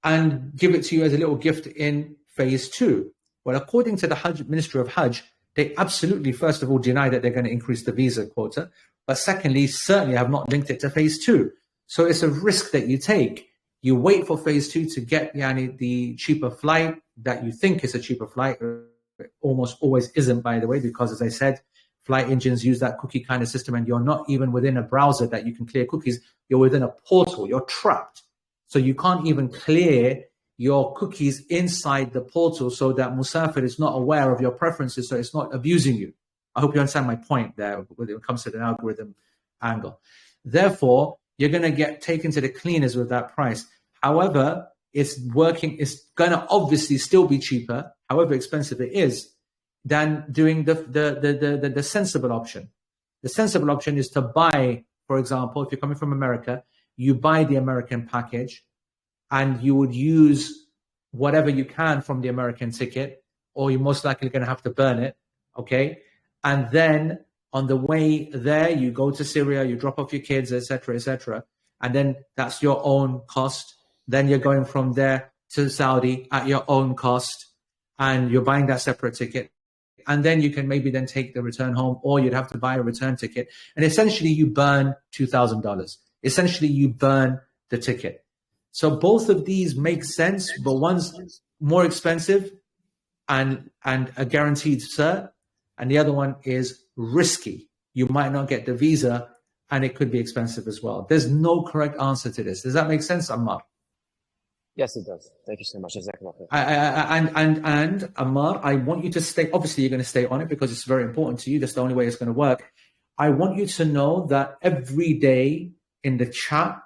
and give it to you as a little gift in phase 2? Well, according to the Ministry of Hajj, they absolutely, first of all, deny that they're going to increase the visa quota, but secondly, certainly have not linked it to phase 2. So it's a risk that you take. You wait for phase 2 to get the cheaper flight that you think is a cheaper flight. It almost always isn't, by the way, because as I said, flight engines use that cookie kind of system, and you're not even within a browser that you can clear cookies. You're within a portal. You're trapped. So you can't even clear your cookies inside the portal so that Musafir is not aware of your preferences, so it's not abusing you. I hope you understand my point there when it comes to the algorithm angle. Therefore, you're going to get taken to the cleaners with that price. However, it's working. It's going to obviously still be cheaper, however expensive it is, than doing the sensible option. The sensible option is to buy, for example, if you're coming from America, you buy the American package and you would use whatever you can from the American ticket, or you're most likely going to have to burn it, okay? And then on the way there, you go to Syria, you drop off your kids, etc., and then that's your own cost. Then you're going from there to Saudi at your own cost, and you're buying that separate ticket. And then you can maybe then take the return home, or you'd have to buy a return ticket. And essentially you burn $2,000. Essentially you burn the ticket. So both of these make sense, but one's more expensive and a guaranteed cert, and the other one is risky. You might not get the visa, and it could be expensive as well. There's no correct answer to this. Does that make sense, Ammar? Yes, it does. Thank you so much. And Ammar, I want you to stay. Obviously, you're going to stay on it because it's very important to you. That's the only way it's going to work. I want you to know that every day in the chat,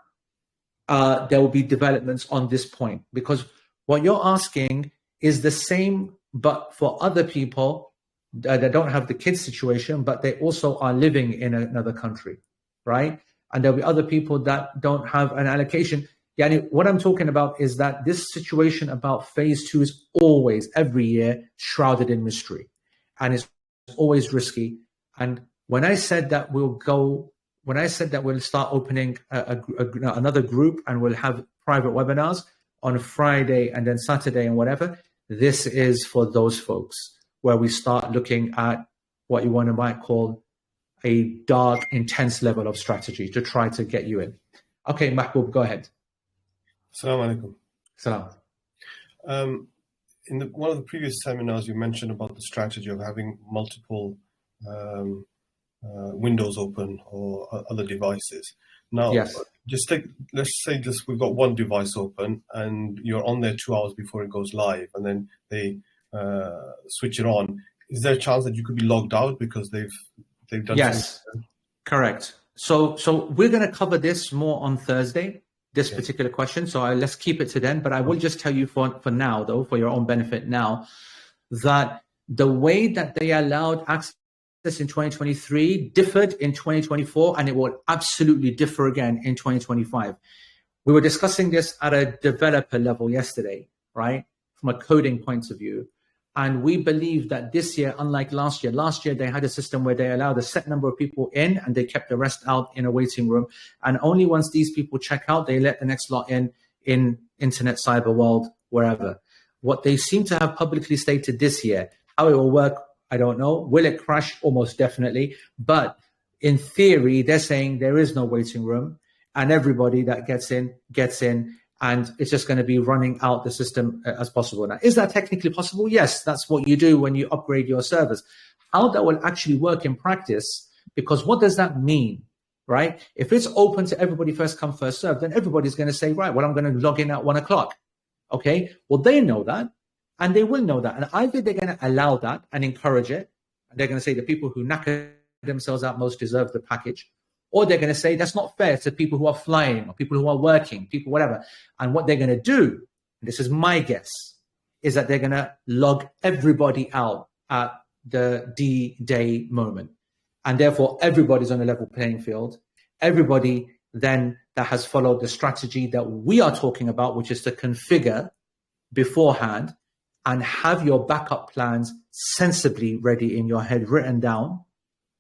there will be developments on this point, because what you're asking is the same, but for other people that don't have the kids situation, but they also are living in another country, right? And there'll be other people that don't have an allocation. Yani, what I'm talking about is that this situation about phase 2 is always, every year, shrouded in mystery, and it's always risky. And when I said that we'll start opening another group and we'll have private webinars on Friday and then Saturday and whatever, this is for those folks where we start looking at what you might call a dark, intense level of strategy to try to get you in. Okay, Mahbub, go ahead. Assalamu alaikum. Salam. In one of the previous seminars, you mentioned about the strategy of having multiple windows open or other devices. Now, yes. Let's say we've got one device open and you're on there 2 hours before it goes live, and then they switch it on. Is there a chance that you could be logged out because they've done? Yes, correct. So we're going to cover this more on Thursday, this particular question. So let's keep it to then. But I will just tell you for now, though, for your own benefit now, that the way that they allowed access in 2023 differed in 2024, and it will absolutely differ again in 2025. We were discussing this at a developer level yesterday, right? From a coding point of view. And we believe that this year, unlike last year they had a system where they allowed a set number of people in and they kept the rest out in a waiting room. And only once these people check out, they let the next lot in internet, cyber world, wherever. What they seem to have publicly stated this year, how it will work, I don't know. Will it crash? Almost definitely. But in theory, they're saying there is no waiting room and everybody that gets in, and it's just going to be running out the system as possible. Now, is that technically possible? Yes, that's what you do when you upgrade your servers. How that will actually work in practice, because what does that mean, right? If it's open to everybody first come, first serve, then everybody's going to say, right, well, I'm going to log in at 1 o'clock. Okay, well, they know that, and they will know that. And either they're going to allow that and encourage it, and they're going to say the people who knacker themselves out most deserve the package, or they're going to say that's not fair to people who are flying or people who are working, people, whatever. And what they're going to do, and this is my guess, is that they're going to log everybody out at the D-Day moment. And therefore, everybody's on a level playing field. Everybody then that has followed the strategy that we are talking about, which is to configure beforehand and have your backup plans sensibly ready in your head, written down.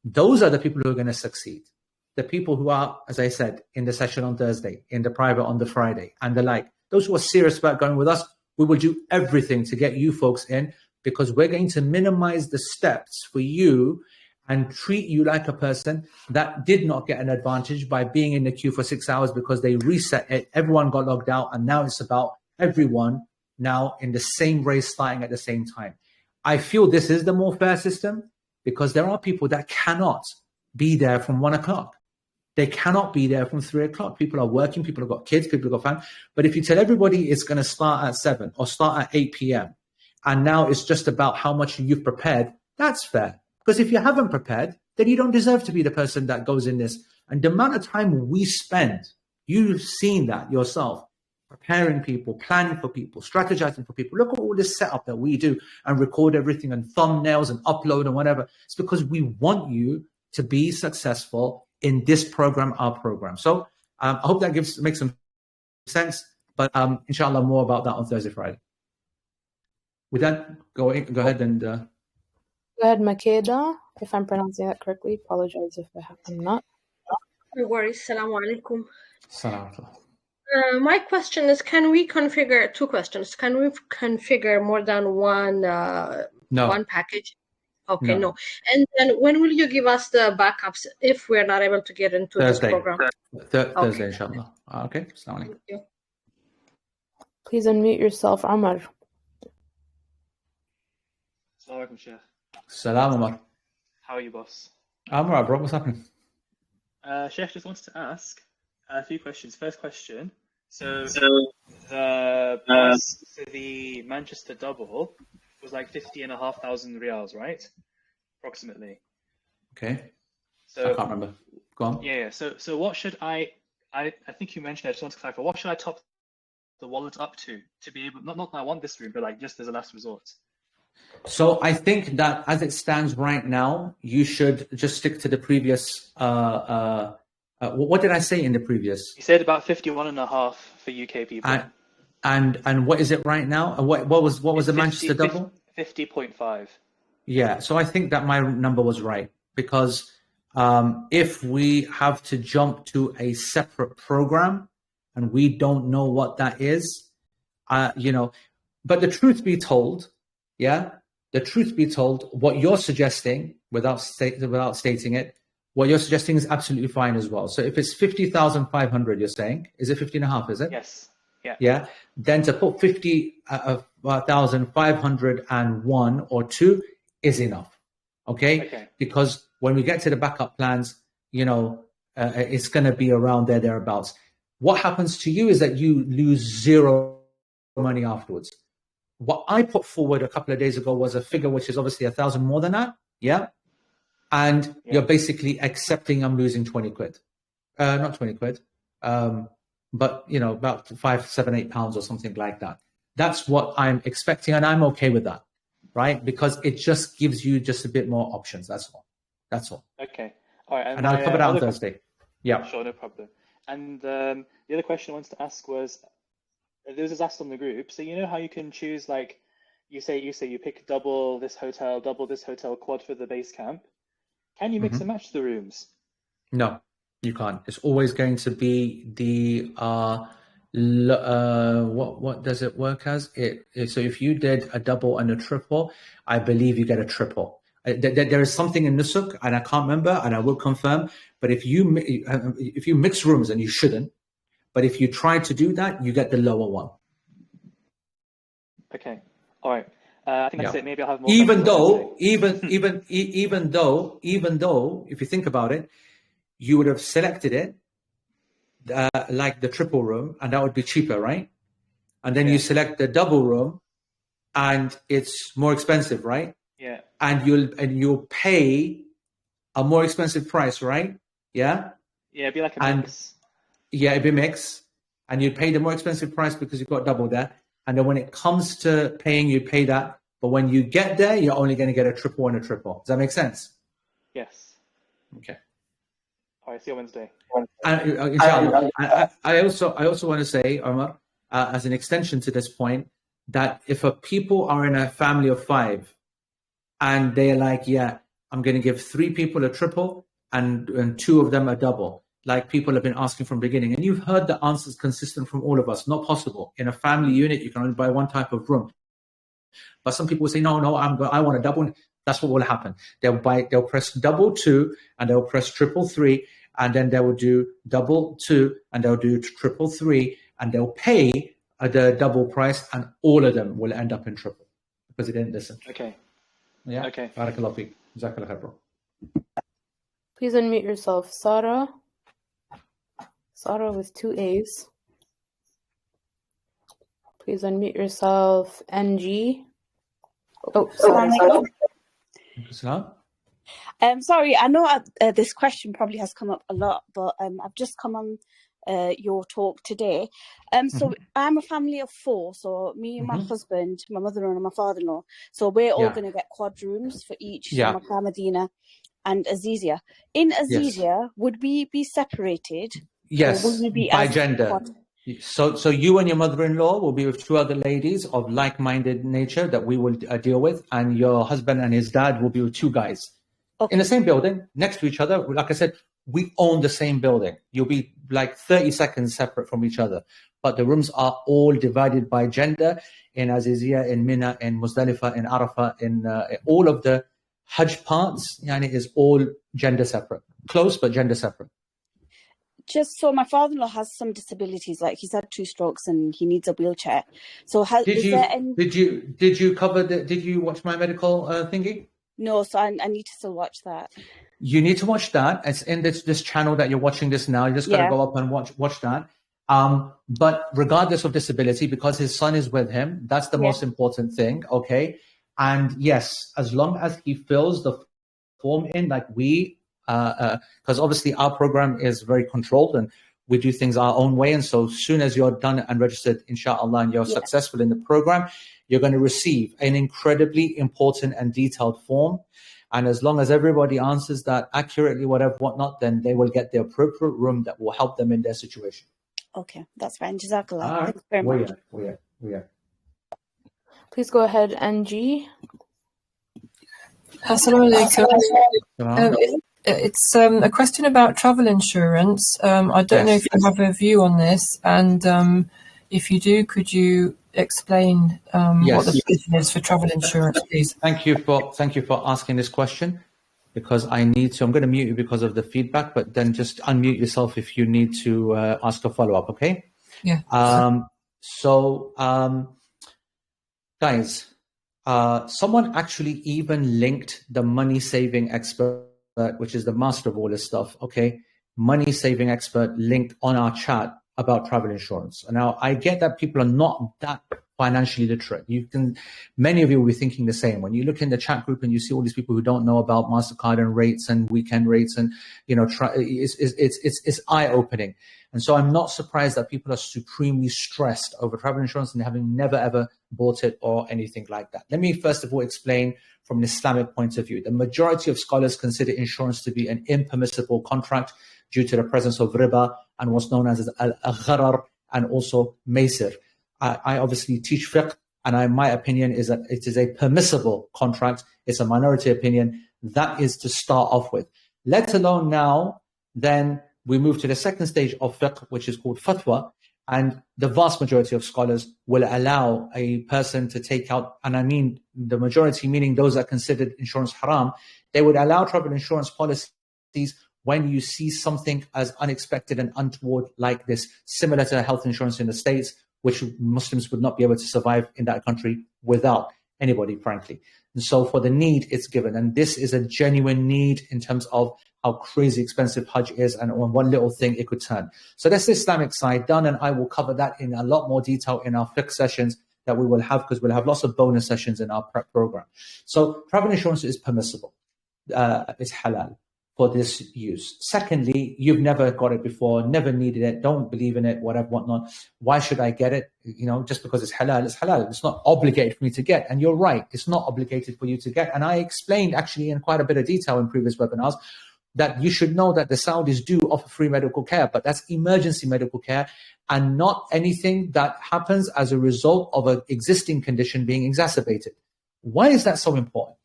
Those are the people who are going to succeed. The people who are, as I said, in the session on Thursday, in the private on the Friday, and the like. Those who are serious about going with us, we will do everything to get you folks in, because we're going to minimize the steps for you and treat you like a person that did not get an advantage by being in the queue for 6 hours because they reset it. Everyone got logged out, and now it's about everyone now in the same race starting at the same time. I feel this is the more fair system, because there are people that cannot be there from 1 o'clock. They cannot be there from 3 o'clock. People are working, people have got kids, people have got family. But if you tell everybody it's going to start at 7 or start at 8 p.m., and now it's just about how much you've prepared, that's fair. Because if you haven't prepared, then you don't deserve to be the person that goes in this. And the amount of time we spend, you've seen that yourself, preparing people, planning for people, strategizing for people. Look at all this setup that we do and record everything and thumbnails and upload and whatever. It's because we want you to be successful in this program, our program. So I hope that makes some sense, but inshallah, more about that on Thursday, Friday. With that, go ahead and... Go ahead, Makeda, if I'm pronouncing that correctly. Apologize if I'm not. No worries. Assalamu alaikum. Salam. My question is, can we configure, two questions. Can we configure more than one package? Okay, no. And then when will you give us the backups if we're not able to get into Thursday. this program? Thursday, inshallah. Okay, assalamu alaikum. Thank you. Please unmute yourself, Amar. Assalamu alaikum, Sheikh. Salam, Amar. How are you, boss? Amara, bro, what's happening? Sheikh just wanted to ask a few questions. First question. So the price for the Manchester double was like 50,500 riyals, right? Approximately. Okay. So I can't remember. Go on. Yeah. So what should I think you mentioned, I just want to clarify, what should I top the wallet up to be able, not I want this room, but like just as a last resort? So I think that as it stands right now, you should just stick to the previous. What did I say in the previous? You said about 51.5 for UK people. And what is it right now? What was the Manchester double? 50.5. Yeah. So I think that my number was right, because if we have to jump to a separate program and we don't know what that is, but the truth be told, what you're suggesting without stating it, what you're suggesting is absolutely fine as well. So if it's 50,500, you're saying, is it 50.5? Is it? Yes. Yeah. Yeah. Then to put 50,501 or 2 is enough. Okay. Because when we get to the backup plans, it's going to be around thereabouts. What happens to you is that you lose zero money afterwards. What I put forward a couple of days ago was a figure which is obviously 1,000 more than that. Yeah. And you're basically accepting I'm losing 20 quid. Not 20 quid. but you know, about £5, £7, £8 or something like that. That's what I'm expecting, and I'm okay with that, right? Because it just gives you just a bit more options. That's all. That's all. Okay. All right. And I'll cover that on Thursday. Yeah. Sure, no problem. And the other question I wanted to ask was, this was asked on the group. So you know how you can choose, like, you say you pick double this hotel, quad for the base camp. Can you mix and match the rooms? No, you can't. It's always going to be the what does it work as? So if you did a double and a triple, I believe you get a triple. There is something in Nusuk, and I can't remember, and I will confirm. But if you mix rooms, and you shouldn't, but if you try to do that, you get the lower one. Okay. All right. I think that's it. Maybe I'll have more. Even though, if you think about it, you would have selected it like the triple room, and that would be cheaper, right? And then you select the double room, and it's more expensive, right? Yeah. And you'll pay a more expensive price, right? Yeah. Yeah, it'd be like a mix. Yeah, it'd be a mix, and you'd pay the more expensive price because you've got double there. And then when it comes to paying, you pay that. But when you get there, you're only going to get a triple and a triple. Does that make sense? Yes. Okay. All right. See you Wednesday. Inshallah. I also want to say, Amar, as an extension to this point, that if people are in a family of 5 and they're like, yeah, I'm going to give 3 people a triple and 2 of them a double, like people have been asking from the beginning, and you've heard the answers consistent from all of us. Not possible. In a family unit, you can only buy one type of room. But some people will say, no, I want a double. That's what will happen. They'll press double 2, and they'll press triple 3, and then they will do double 2, and they'll do triple 3, and they'll pay the double price, and all of them will end up in triple because they didn't listen. Okay. Yeah. Okay. Barakallahu feek. Jazakallah khair, bro. Please unmute yourself, Sarah. Sarah with 2 A's. Please unmute yourself, NG. Oh, sorry. Sorry, I know this question probably has come up a lot, but I've just come on your talk today. So I'm a family of 4, so me and my husband, my mother-in-law and my father-in-law. So we're all going to get quad rooms for each, Makkah, Medina and Azizia. In Azizia, would we be separated? Yes, or would we be by gender. Quad? So you and your mother-in-law will be with 2 other ladies of like-minded nature that we will deal with, and your husband and his dad will be with 2 guys in the same building next to each other. Like I said, we own the same building. You'll be like 30 seconds separate from each other, but the rooms are all divided by gender in Azizia, in Mina, in Muzdalifah, in Arafah, in all of the Hajj parts. And it is all gender separate, close but gender separate. Just so my father-in-law has some disabilities, like he's had 2 strokes and he needs a wheelchair. So did you watch my medical thingy? No, so I need to still watch that. You need to watch that. It's in this channel that you're watching this now. You just got to go up and watch that. But regardless of disability, because his son is with him, that's the most important thing. Okay. And yes, as long as he fills the form in, like because obviously our program is very controlled and we do things our own way. And so as soon as you're done and registered, inshallah, and you're successful in the program, you're going to receive an incredibly important and detailed form. And as long as everybody answers that accurately, whatnot, then they will get the appropriate room that will help them in their situation. Okay, that's fine. Jazakallah. Thanks very much. Yeah. Please go ahead, NG. Assalamu alaikum. It's a question about travel insurance. I don't know if you have a view on this, and if you do, could you explain what the position is for travel insurance, please? Thank you for asking this question, because I'm going to mute you because of the feedback, but then just unmute yourself if you need to ask a follow-up, okay? Yeah. Guys, someone actually even linked the money saving expert, which is the master of all this stuff, okay? Money saving expert linked on our chat about travel insurance. Now, I get that people are not that financially literate. Many of you will be thinking the same. When you look in the chat group and you see all these people who don't know about MasterCard and rates and weekend rates, and it's eye-opening. And so I'm not surprised that people are supremely stressed over travel insurance and having never ever bought it or anything like that. Let me first of all explain from an Islamic point of view. The majority of scholars consider insurance to be an impermissible contract due to the presence of riba and what's known as al-gharar and also maysir. I obviously teach fiqh, and my opinion is that it is a permissible contract. It's a minority opinion. That is to start off with. Let alone now, then we move to the second stage of fiqh, which is called fatwa, and the vast majority of scholars will allow a person to take out, and I mean the majority, meaning those that considered insurance haram, they would allow travel insurance policies when you see something as unexpected and untoward like this, similar to health insurance in the States, which Muslims would not be able to survive in that country without anybody, frankly. And so for the need, it's given. And this is a genuine need in terms of how crazy expensive Hajj is and on one little thing it could turn. So that's the Islamic side done, and I will cover that in a lot more detail in our fiqh sessions that we will have, because we'll have lots of bonus sessions in our prep program. So travel insurance is permissible. It's halal for this use. Secondly, you've never got it before, never needed it, don't believe in it, whatever, whatnot. Why should I get it? Just because it's halal, it's halal. It's not obligated for me to get. And you're right, it's not obligated for you to get. And I explained actually in quite a bit of detail in previous webinars that you should know that the Saudis do offer free medical care, but that's emergency medical care and not anything that happens as a result of an existing condition being exacerbated. Why is that so important?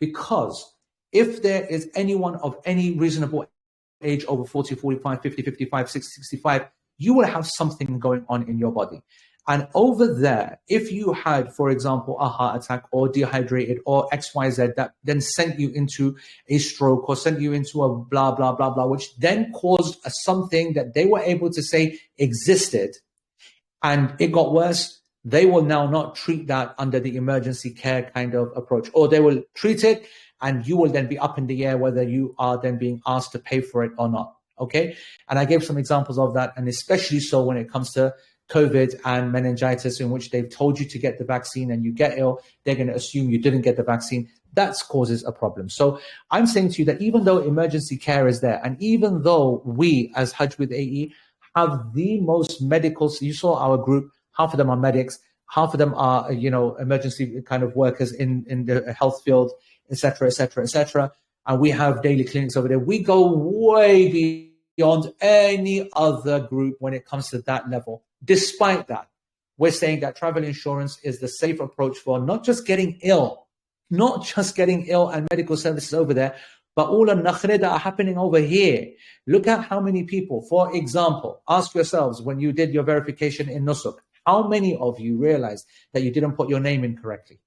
Because if there is anyone of any reasonable age over 40, 45, 50, 55, 60, 65, you will have something going on in your body. And over there, if you had, for example, a heart attack or dehydrated or XYZ that then sent you into a stroke or sent you into a blah, blah, blah, blah, which then caused something that they were able to say existed and it got worse, they will now not treat that under the emergency care kind of approach, or they will treat it and you will then be up in the air whether you are then being asked to pay for it or not. Okay. And I gave some examples of that, and especially so when it comes to COVID and meningitis, in which they've told you to get the vaccine and you get ill, they're going to assume you didn't get the vaccine. That causes a problem. So I'm saying to you that even though emergency care is there, and even though we as Hajj with AE have the most medical, you saw our group, half of them are medics, half of them are, emergency kind of workers in the health field, etc., etc., etc. And we have daily clinics over there. We go way beyond any other group when it comes to that level. Despite that, we're saying that travel insurance is the safe approach for not just getting ill and medical services over there, but all the nakhre that are happening over here. Look at how many people, for example, ask yourselves when you did your verification in Nusuk, how many of you realized that you didn't put your name in correctly?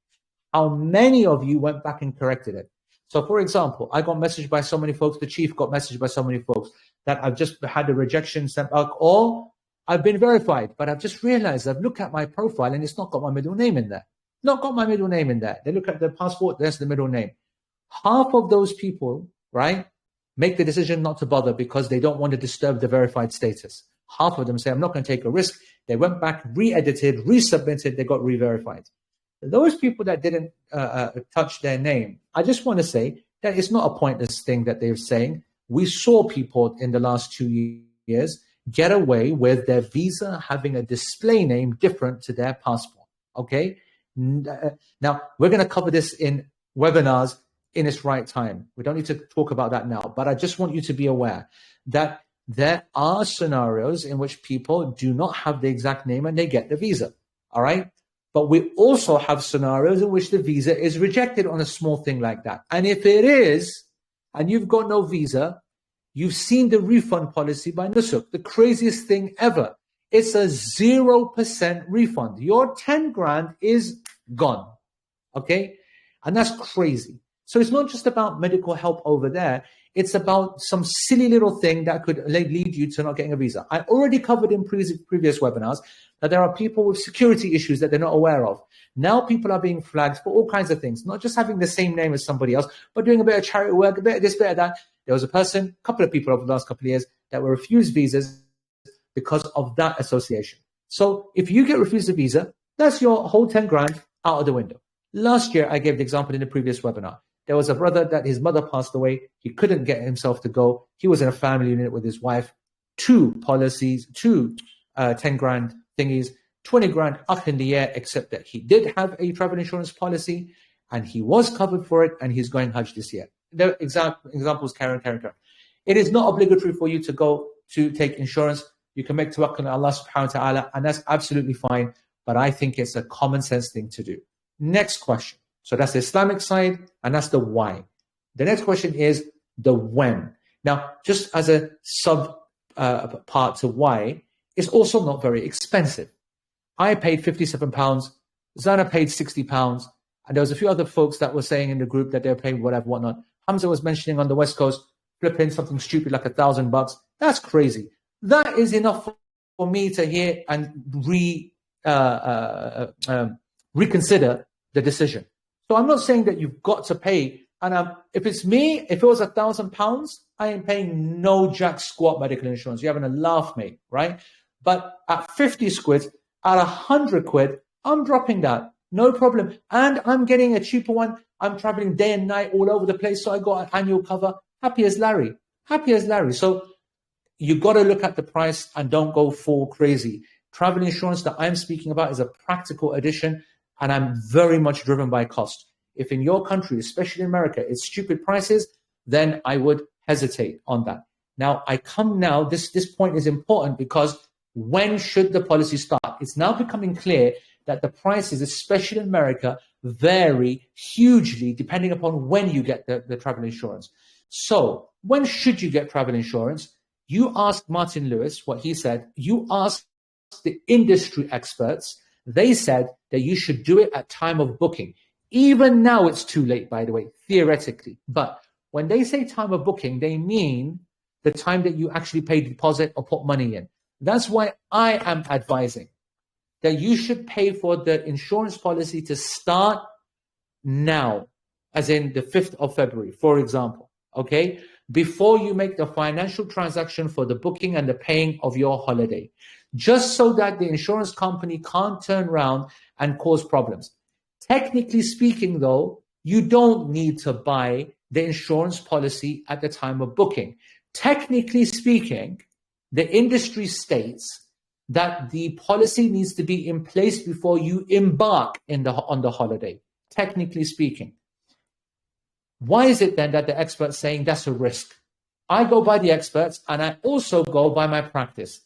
How many of you went back and corrected it? So, for example, I got messaged by so many folks, the chief got messaged by so many folks that I've just had a rejection sent out, or I've been verified, but I've just realized I've looked at my profile and it's not got my middle name in there. Not got my middle name in there. They look at the passport, there's the middle name. Half of those people, right, make the decision not to bother because they don't want to disturb the verified status. Half of them say, I'm not going to take a risk. They went back, re-edited, resubmitted, they got re-verified. Those people that didn't touch their name, I just want to say that it's not a pointless thing that they're saying. We saw people in the last 2 years get away with their visa having a display name different to their passport. Okay. Now we're going to cover this in webinars in its right time. We don't need to talk about that now, but I just want you to be aware that there are scenarios in which people do not have the exact name and they get the visa. All right. But we also have scenarios in which the visa is rejected on a small thing like that. And if it is, and you've got no visa, you've seen the refund policy by Nusuk, the craziest thing ever. It's a 0% refund. Your 10 grand is gone. Okay. And that's crazy. So it's not just about medical help over there. It's about some silly little thing that could lead you to not getting a visa. I already covered in previous webinars that there are people with security issues that they're not aware of. Now people are being flagged for all kinds of things, not just having the same name as somebody else, but doing a bit of charity work, a bit of this, bit of that. There was a couple of people over the last couple of years that were refused visas because of that association. So if you get refused a visa, That's your whole 10 grand out of the window. Last year, I gave the example in the previous webinar. There was a brother that his mother passed away. He couldn't get himself to go. He was in a family unit with his wife. 2 policies, 2 10 grand thingies, 20 grand up in the air, except that he did have a travel insurance policy and he was covered for it, and he's going Hajj this year. The examples, Karen. It is not obligatory for you to go to take insurance. You can make tawakkul on Allah subhanahu wa ta'ala, and that's absolutely fine. But I think it's a common sense thing to do. Next question. So that's the Islamic side, and that's the why. The next question is the when. Now, just as a sub part to why, it's also not very expensive. I paid £57, Zana paid £60, and there was a few other folks that were saying in the group that they were paying whatever, whatnot. Hamza was mentioning on the West Coast, flipping something stupid like $1,000. That's crazy. That is enough for me to hear and reconsider the decision. So I'm not saying that you've got to pay. And if it's me, if it was £1,000, I ain't paying no jack squat medical insurance. You're having a laugh, mate, right? But at 50 quid, at 100 quid, I'm dropping that. No problem. And I'm getting a cheaper one. I'm traveling day and night all over the place. So I got an annual cover. Happy as Larry. Happy as Larry. So you got to look at the price and don't go full crazy. Travel insurance that I'm speaking about is a practical addition, and I'm very much driven by cost. If in your country, especially in America, it's stupid prices, then I would hesitate on that. Now, this point is important because when should the policy start? It's now becoming clear that the prices, especially in America, vary hugely depending upon when you get the travel insurance. So when should you get travel insurance? You asked Martin Lewis what he said. You asked the industry experts. They said that you should do it at time of booking. Even now it's too late, by the way, theoretically. But when they say time of booking, they mean the time that you actually pay deposit or put money in. That's why I am advising that you should pay for the insurance policy to start now, as in the 5th of February, for example, okay? Before you make the financial transaction for the booking and the paying of your holiday, just so that the insurance company can't turn around and cause problems. Technically speaking, though, you don't need to buy the insurance policy at the time of booking. Technically speaking, the industry states that the policy needs to be in place before you embark on the holiday, technically speaking. Why is it then that the experts saying that's a risk? I go by the experts, and I also go by my practice.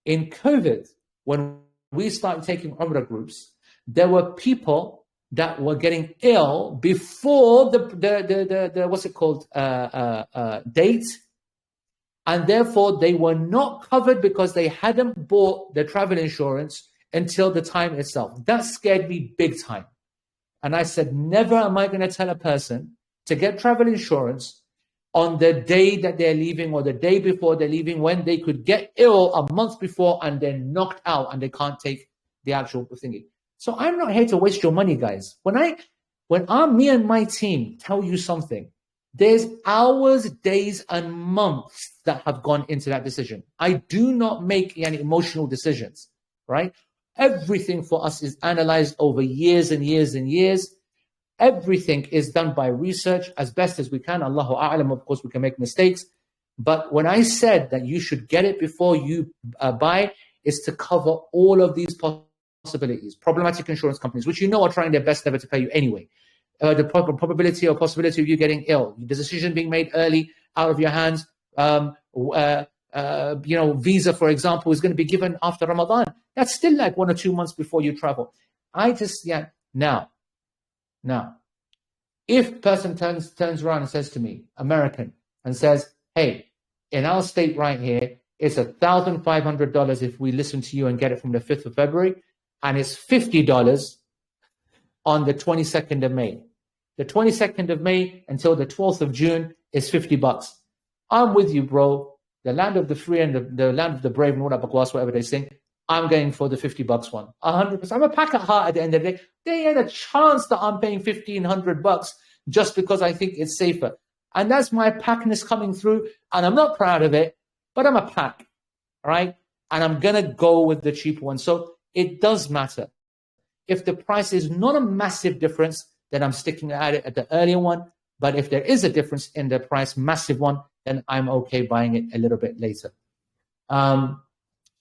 In COVID, when we started taking Umrah groups, there were people that were getting ill before the what's it called date, and therefore they were not covered because they hadn't bought the travel insurance until the time itself. That scared me big time. And I said, never am I going to tell a person to get travel insurance on the day that they're leaving or the day before they're leaving, when they could get ill a month before and then knocked out and they can't take the actual thingy. So I'm not here to waste your money, guys. When me and my team tell you something, there's hours, days, and months that have gone into that decision. I do not make any emotional decisions, right? Everything for us is analyzed over years and years and years. Everything is done by research as best as we can. Allahu A'lam, of course, we can make mistakes. But when I said that you should get it before you buy, is to cover all of these possibilities. Problematic insurance companies, which you know are trying their best never to pay you anyway. The probability or possibility of you getting ill, the decision being made early, out of your hands. Visa, for example, is going to be given after Ramadan. That's still like 1 or 2 months before you travel. Now, if person turns around and says to me, American, and says, hey, in our state right here, it's $1,500 if we listen to you and get it from the 5th of February, and it's $50 on the 22nd of May. The 22nd of May until the 12th of June is $50. I'm with you, bro. The land of the free and the land of the brave, and whatever they sing. I'm going for the $50 one. 100%. I'm a pack of heart at the end of the day. There ain't a chance that I'm paying $1,500 just because I think it's safer. And that's my packness coming through. And I'm not proud of it, but I'm a pack. All right. And I'm going to go with the cheaper one. So it does matter. If the price is not a massive difference, then I'm sticking at it at the earlier one. But if there is a difference in the price, massive one, then I'm okay buying it a little bit later.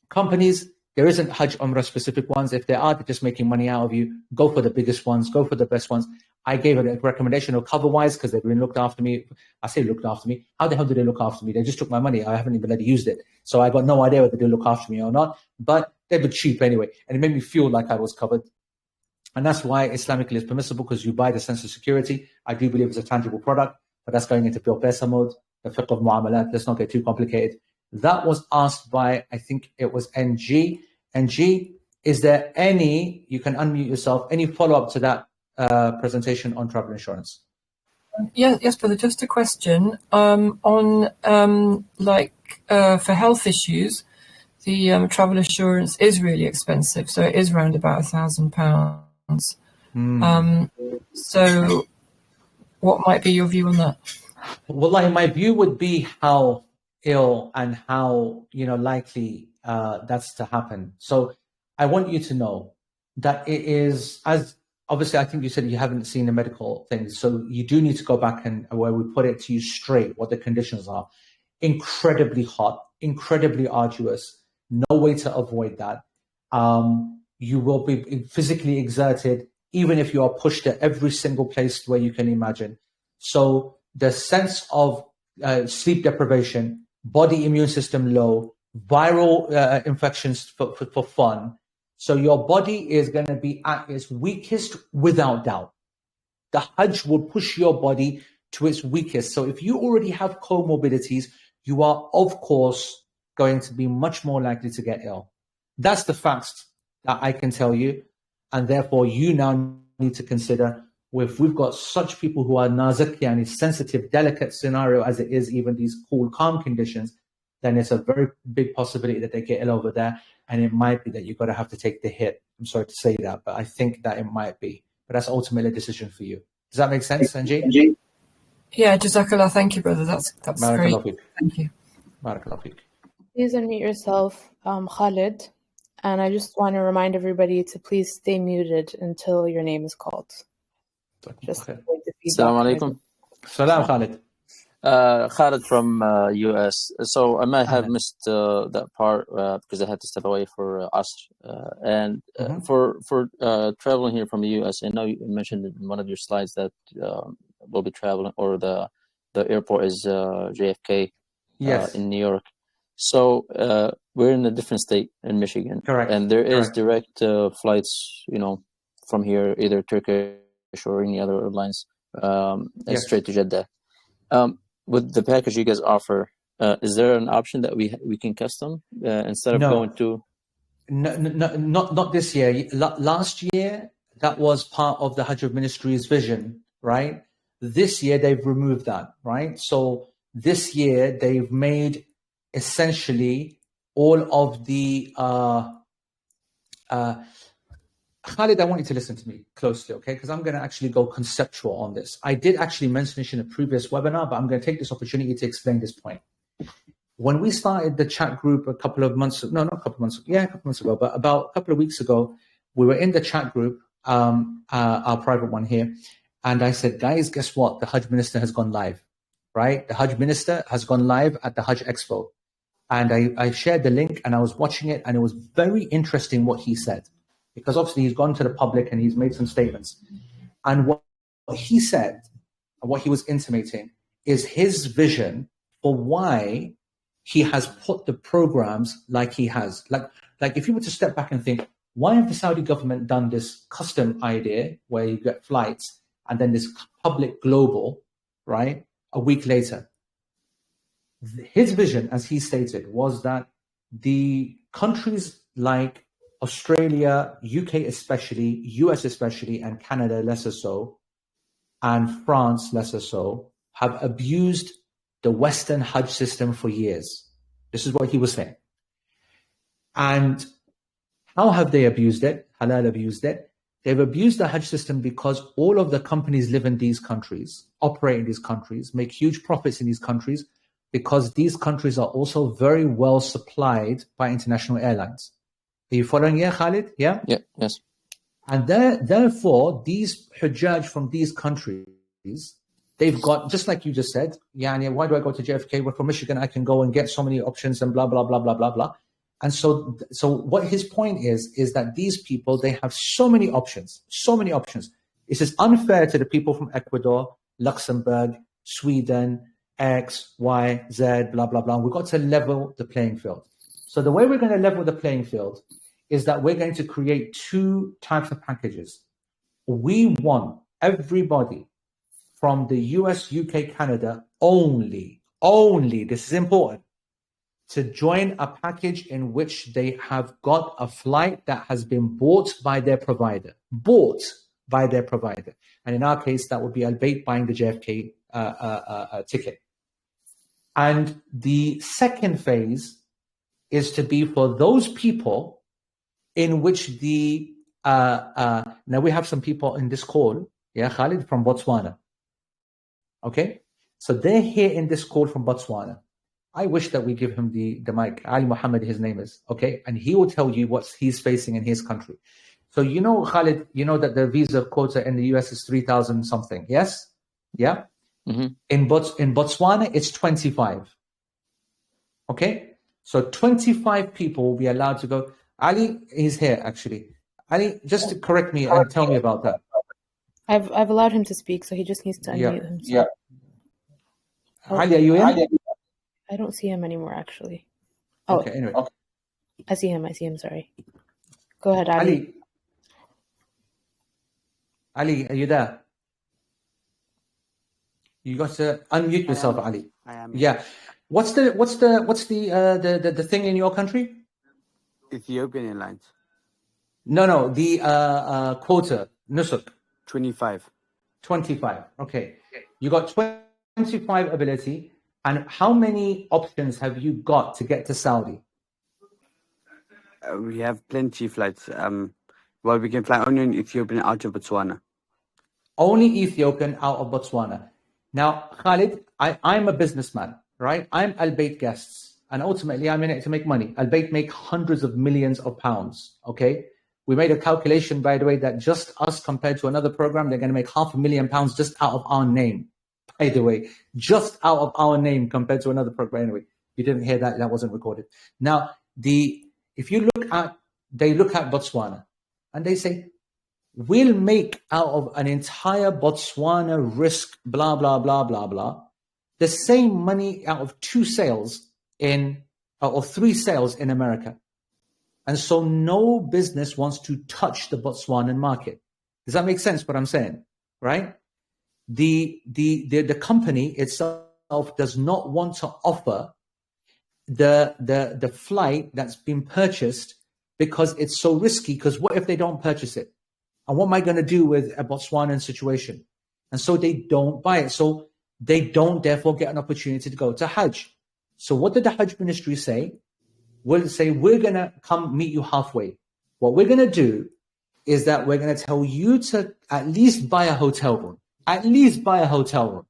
Companies, there isn't Hajj Umrah specific ones. If there are, they're just making money out of you. Go for the biggest ones. Go for the best ones. I gave a recommendation of cover-wise because they've been looked after me. I say looked after me. How the hell did they look after me? They just took my money. I haven't even really used it. So I got no idea whether they look after me or not. But they were cheap anyway. And it made me feel like I was covered. And that's why Islamically is permissible, because you buy the sense of security. I do believe it's a tangible product, but that's going into pure pesa mode, the fiqh of mu'amalat. Let's not get too complicated. That was asked by, I think it was NG. NG, is there any, you can unmute yourself, any follow-up to that presentation on travel insurance? Yes, brother. Just a question on for health issues, the travel insurance is really expensive, so it is around about £1,000. So, what might be your view on that? Well, my view would be how ill and how likely that's to happen. So, I want you to know that it is, as obviously I think you said you haven't seen the medical things, so you do need to go back and where we put it to you straight what the conditions are. Incredibly hot, incredibly arduous. No way to avoid that. You will be physically exerted, even if you are pushed at every single place where you can imagine. So the sense of sleep deprivation, body immune system low, viral infections for fun. So your body is going to be at its weakest without doubt. The Hajj will push your body to its weakest. So if you already have comorbidities, you are, of course, going to be much more likely to get ill. That's the facts that I can tell you. And therefore, you now need to consider, if we've got such people who are nazik, yani sensitive, delicate scenario as it is, even these cool, calm conditions, then it's a very big possibility that they get ill over there. And it might be that you're going to have to take the hit. I'm sorry to say that, but I think that it might be. But that's ultimately a decision for you. Does that make sense, Sanjay? Yeah, Jazakallah. Thank you, brother. That's great. Thank you. Barakallah feek. Please unmute yourself, Khalid. And I just want to remind everybody to please stay muted until your name is called. Just avoid the feedback. Assalamu alaikum. Salam, Khalid. Khalid from US. So I might have missed that part because I had to step away for Asr. For traveling here from the US, I know you mentioned in one of your slides that we'll be traveling, or the airport is JFK in New York. So we're in a different state in Michigan. Correct. And there is direct flights, from here, either Turkish or any other airlines, straight to Jeddah. With the package you guys offer, is there an option that we can custom instead of going to? No, not this year. Last year, that was part of the Hajj Ministry's vision, right? This year, they've removed that, right? So this year, they've made essentially all of the Khalid, I want you to listen to me closely, okay? Because I'm going to actually go conceptual on this. I did actually mention this in a previous webinar, but I'm going to take this opportunity to explain this point. When we started the chat group a couple of months ago, but about a couple of weeks ago, we were in the chat group, our private one here, and I said, guys, guess what? The Hajj Minister has gone live, right? The Hajj Minister has gone live at the Hajj Expo. And I shared the link and I was watching it, and it was very interesting what he said. Because obviously he's gone to the public and he's made some statements. And what he said, what he was intimating, is his vision for why he has put the programs like he has. Like if you were to step back and think, why have the Saudi government done this custom idea where you get flights and then this public global, right, a week later? His vision, as he stated, was that the countries like Australia, UK especially, US especially, and Canada lesser so, and France lesser so, have abused the Western Hajj system for years. This is what he was saying. And how have they abused it? Halal abused it. They've abused the Hajj system because all of the companies live in these countries, operate in these countries, make huge profits in these countries, because these countries are also very well supplied by international airlines. Are you following here, Khalid? Yeah? Yeah, yes. And therefore, these Hujjaj from these countries, they've got, just like you just said, yani, why do I go to JFK? We're from Michigan, I can go and get so many options and blah, blah, blah, blah, blah, blah. And so what his point is that these people, they have so many options, so many options. It's just unfair to the people from Ecuador, Luxembourg, Sweden, X, Y, Z, blah, blah, blah. We've got to level the playing field. So the way we're going to level the playing field is that we're going to create two types of packages. We want everybody from the US, UK, Canada only, this is important, to join a package in which they have got a flight that has been bought by their provider. And in our case, that would be Al-Bayt buying the JFK ticket. And the second phase is to be for those people in which now we have some people in this call, Khalid from Botswana. Okay, so they're here in this call from Botswana. I wish that we give him the mic. Ali Muhammad, his name is, okay? And he will tell you what he's facing in his country. So you know, Khalid, you know that the visa quota in the US is 3,000 something, yes? Yeah? Mm-hmm. In Botswana, it's 25. Okay? So 25 people will be allowed to go. Ali is here, actually. Ali, just to correct me and tell me about that. I've allowed him to speak, so he just needs to unmute himself. Yeah. Oh, Ali, are you in? I don't see him anymore, actually. Oh, okay, anyway. I see him, sorry. Go ahead, Ali. Ali, are you there? You got to unmute yourself, Ali. I am. Yeah. What's the thing in your country? Ethiopian Airlines. No, the quota, Nusuk. 25. 25. Okay. You got 25 ability. And how many options have you got to get to Saudi? We have plenty of flights. Well, we can fly only in Ethiopian out of Botswana. Only Ethiopian out of Botswana. Now, Khalid, I'm a businessman, right? I'm Al-Bayt guests. And ultimately, I'm in it to make money. Al-Bayt make hundreds of millions of pounds, okay? We made a calculation, by the way, that just us compared to another program, they're going to make £500,000 just out of our name. By the way, just out of our name compared to another program. Anyway, you didn't hear that. That wasn't recorded. Now, if you look at Botswana and they say, we'll make out of an entire Botswana risk, blah, blah, blah, blah, blah, the same money out of 2 sales or 3 sales in America. And so no business wants to touch the Botswanan market. Does that make sense what I'm saying? Right? The company itself does not want to offer the flight that's been purchased because it's so risky. Because what if they don't purchase it? And what am I going to do with a Botswanan situation? And so they don't buy it. So they don't therefore get an opportunity to go to Hajj. So what did the Hajj ministry say? We'll say, we're going to come meet you halfway. What we're going to do is that we're going to tell you to at least buy a hotel room. At least buy a hotel room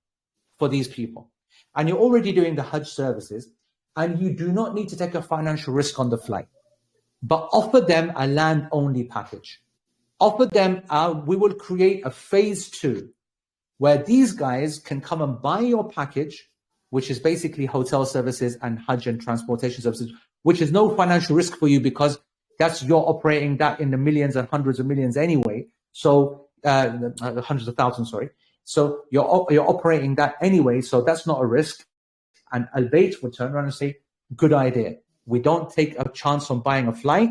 for these people. And you're already doing the Hajj services, and you do not need to take a financial risk on the flight. But offer them a land-only package. Offer them, we will create a phase 2, where these guys can come and buy your package, which is basically hotel services and Hajj and transportation services, which is no financial risk for you because you're operating that in the millions and hundreds of millions anyway. So hundreds of thousands, sorry. So you're operating that anyway, so that's not a risk. And Al-Bayt would turn around and say, good idea. We don't take a chance on buying a flight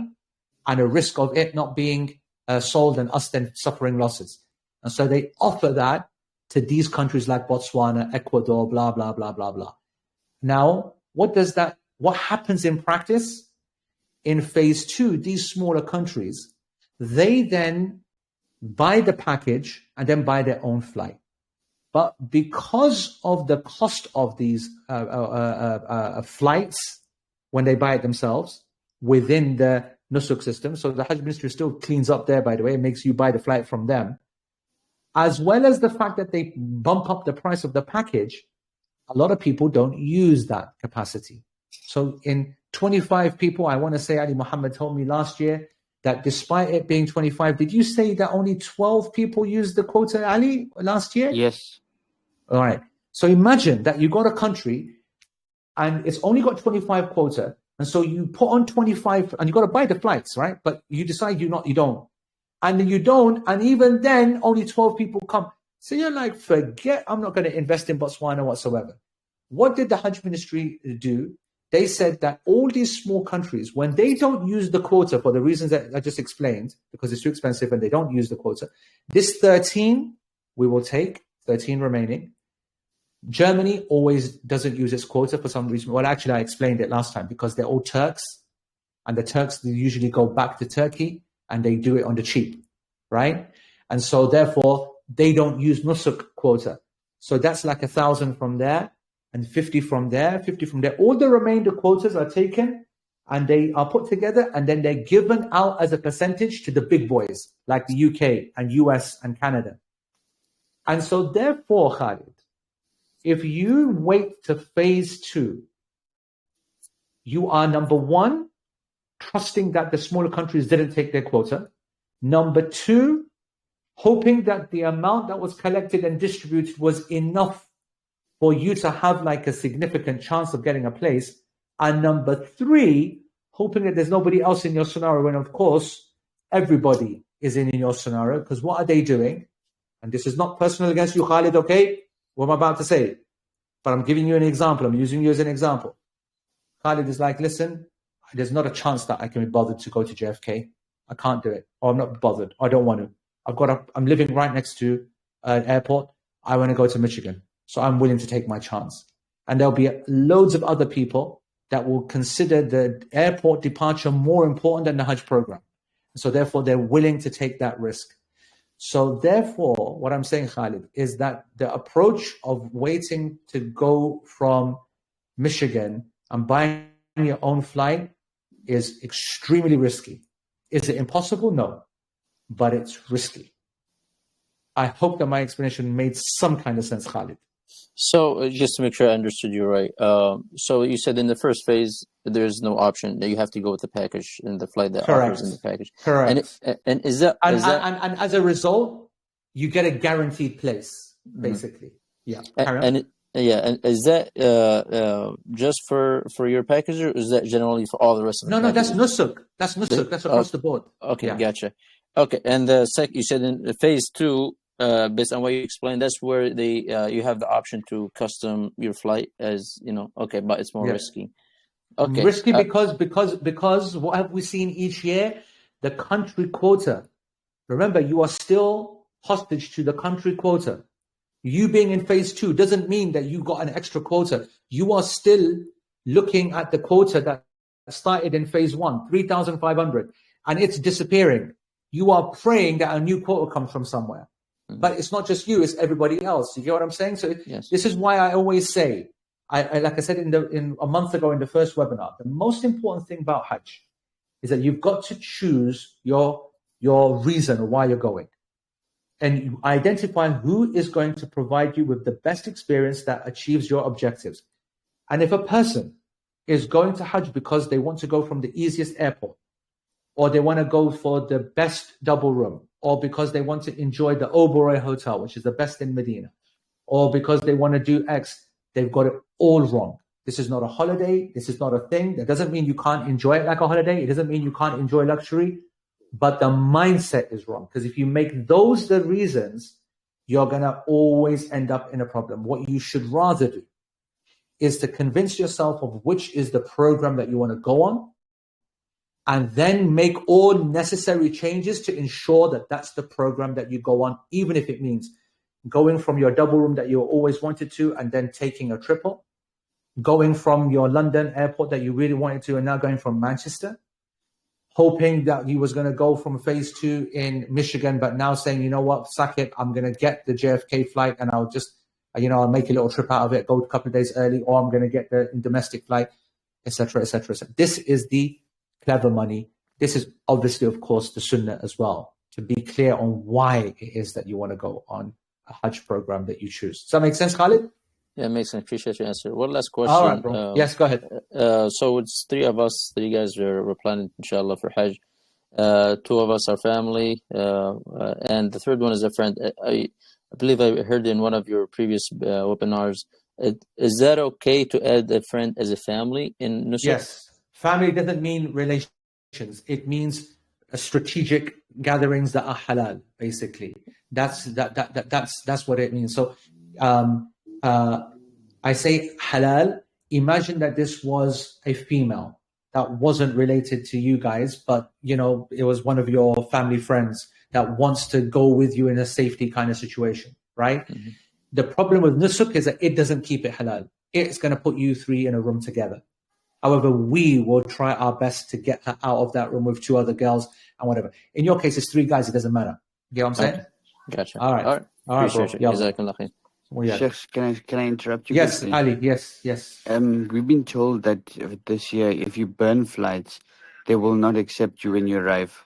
and a risk of it not being sold and us then suffering losses. And so they offer that to these countries like Botswana, Ecuador, blah, blah, blah, blah, blah. Now, what happens in practice? In phase 2, these smaller countries, they then buy the package and then buy their own flight. But because of the cost of these flights, when they buy it themselves within the Nusuk system, so the Hajj ministry still cleans up there, by the way, it makes you buy the flight from them, as well as the fact that they bump up the price of the package, a lot of people don't use that capacity. So in 25 people, I want to say Ali Muhammad told me last year, that despite it being 25, did you say that only 12 people used the quota, Ali, last year? Yes. All right. So imagine that you got a country and it's only got 25 quota. And so you put on 25 and you got to buy the flights, right? But you decide you don't. And then you don't. And even then, only 12 people come. So you're like, forget, I'm not going to invest in Botswana whatsoever. What did the Hajj ministry do? They said that all these small countries, when they don't use the quota for the reasons that I just explained, because it's too expensive and they don't use the quota, this 13 we will take, 13 remaining. Germany always doesn't use its quota for some reason. Well, actually, I explained it last time because they're all Turks, and the Turks, they usually go back to Turkey and they do it on the cheap, right? And so therefore, they don't use Nusuk quota. So that's like 1,000 from there and 50 from there, 50 from there. All the remainder quotas are taken and they are put together and then they're given out as a percentage to the big boys like the UK and US and Canada. And so therefore, Khalid, if you wait to phase 2, you are, number one, trusting that the smaller countries didn't take their quota. Number two, hoping that the amount that was collected and distributed was enough for you to have like a significant chance of getting a place. And number three, hoping that there's nobody else in your scenario when, of course, everybody is in your scenario. Because what are they doing? And this is not personal against you, Khalid, okay? What I'm about to say. But I'm giving you an example. I'm using you as an example. Khalid is like, listen, there's not a chance that I can be bothered to go to JFK. I can't do it. Or I'm not bothered. I don't want to. I'm living right next to an airport. I want to go to Michigan. So I'm willing to take my chance. And there'll be loads of other people that will consider the airport departure more important than the Hajj program. So therefore, they're willing to take that risk. So therefore, what I'm saying, Khalid, is that the approach of waiting to go from Michigan and buying your own flight is extremely risky. Is it impossible? No, but it's risky. I hope that my explanation made some kind of sense, Khalid. So just to make sure I understood you right, so you said in the first phase there's no option that you have to go with the package and the flight that Correct. offers in the package. Correct. And is that and as a result, you get a guaranteed place, basically. Yeah. And is that just for your package, or is that generally for all the rest of the packages? No, that's Nusuk. That's Nusuk. That's across the board. Okay, gotcha. Okay, and you said in phase 2. Based on what you explained, that's where you have the option to custom your flight as okay, but it's more risky. Okay, risky because what have we seen each year? The country quota. Remember, you are still hostage to the country quota. You being in phase 2 doesn't mean that you got an extra quota. You are still looking at the quota that started in phase 1, 3,500, and it's disappearing. You are praying that a new quota comes from somewhere. But it's not just you; it's everybody else. You get what I'm saying? So This is why I always say, I like I said in a month ago in the first webinar, the most important thing about Hajj is that you've got to choose your reason why you're going, and you identify who is going to provide you with the best experience that achieves your objectives. And if a person is going to Hajj because they want to go from the easiest airport, or they want to go for the best double room, or because they want to enjoy the Oberoi Hotel, which is the best in Medina, or because they want to do X, they've got it all wrong. This is not a holiday. This is not a thing. That doesn't mean you can't enjoy it like a holiday. It doesn't mean you can't enjoy luxury, but the mindset is wrong. Because if you make those the reasons, you're going to always end up in a problem. What you should rather do is to convince yourself of which is the program that you want to go on, and then make all necessary changes to ensure that that's the program that you go on, even if it means going from your double room that you always wanted to and then taking a triple, going from your London airport that you really wanted to and now going from Manchester, hoping that you was going to go from phase 2 in Michigan, but now saying, you know what, sack it, I'm going to get the JFK flight and I'll just, I'll make a little trip out of it, go a couple of days early, or I'm going to get the domestic flight, etc., etc., etc. This is the clever money. This is obviously, of course, the Sunnah as well, to be clear on why it is that you want to go on a Hajj program that you choose. Does that make sense, Khalid? Yeah, it makes sense. Appreciate your answer. One last question. All right, bro. Yes, go ahead. So it's 3 of us, 3 guys. We're planning, inshallah, for Hajj. Two of us are family, and the third one is a friend. I believe I heard in one of your previous webinars. Is that okay to add a friend as a family in Nusuk? Yes. Family doesn't mean relations. It means strategic gatherings that are halal, basically. That's what it means. So I say halal. Imagine that this was a female that wasn't related to you guys, but it was one of your family friends that wants to go with you in a safety kind of situation, right? Mm-hmm. The problem with Nusuk is that it doesn't keep it halal. It's going to put you three in a room together. However, we will try our best to get her out of that room with two other girls and whatever. In your case, it's three guys. It doesn't matter. You know what I'm saying? Okay. Gotcha. All right. Appreciate bro. it. Sheikh, can I interrupt you? Yes, Ali. Yes. We've been told that this year, if you burn flights, they will not accept you when you arrive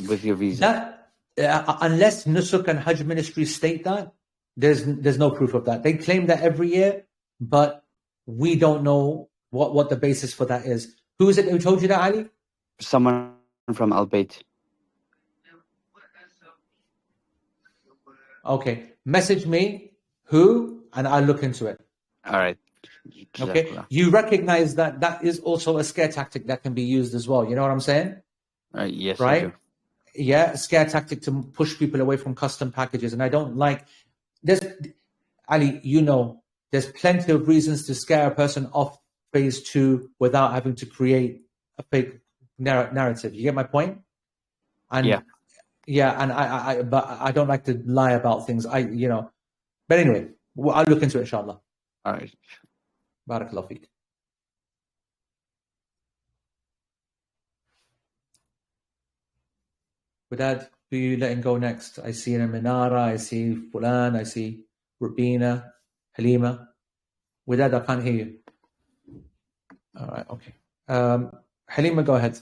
with your visa. Unless Nusuk and Hajj Ministry state that, there's no proof of that. They claim that every year, but we don't know what the basis for that is. Who is it who told you that, Ali? Someone from Al Bayt. Okay. Message me who, and I'll look into it. All right. Okay. You recognize that is also a scare tactic that can be used as well. You know what I'm saying? Yes. Right? I do. Yeah, a scare tactic to push people away from custom packages. And I don't like Ali, there's plenty of reasons to scare a person off phase 2 without having to create a fake narrative. You get my point? And but I don't like to lie about things. But anyway, I'll look into it, inshallah. All right. Barakallahu feek. With that, who are you letting go next? I see Amara, I see Fulan, I see Rubina, Halima. With that, I can't hear you. All right, okay. Halima, go ahead.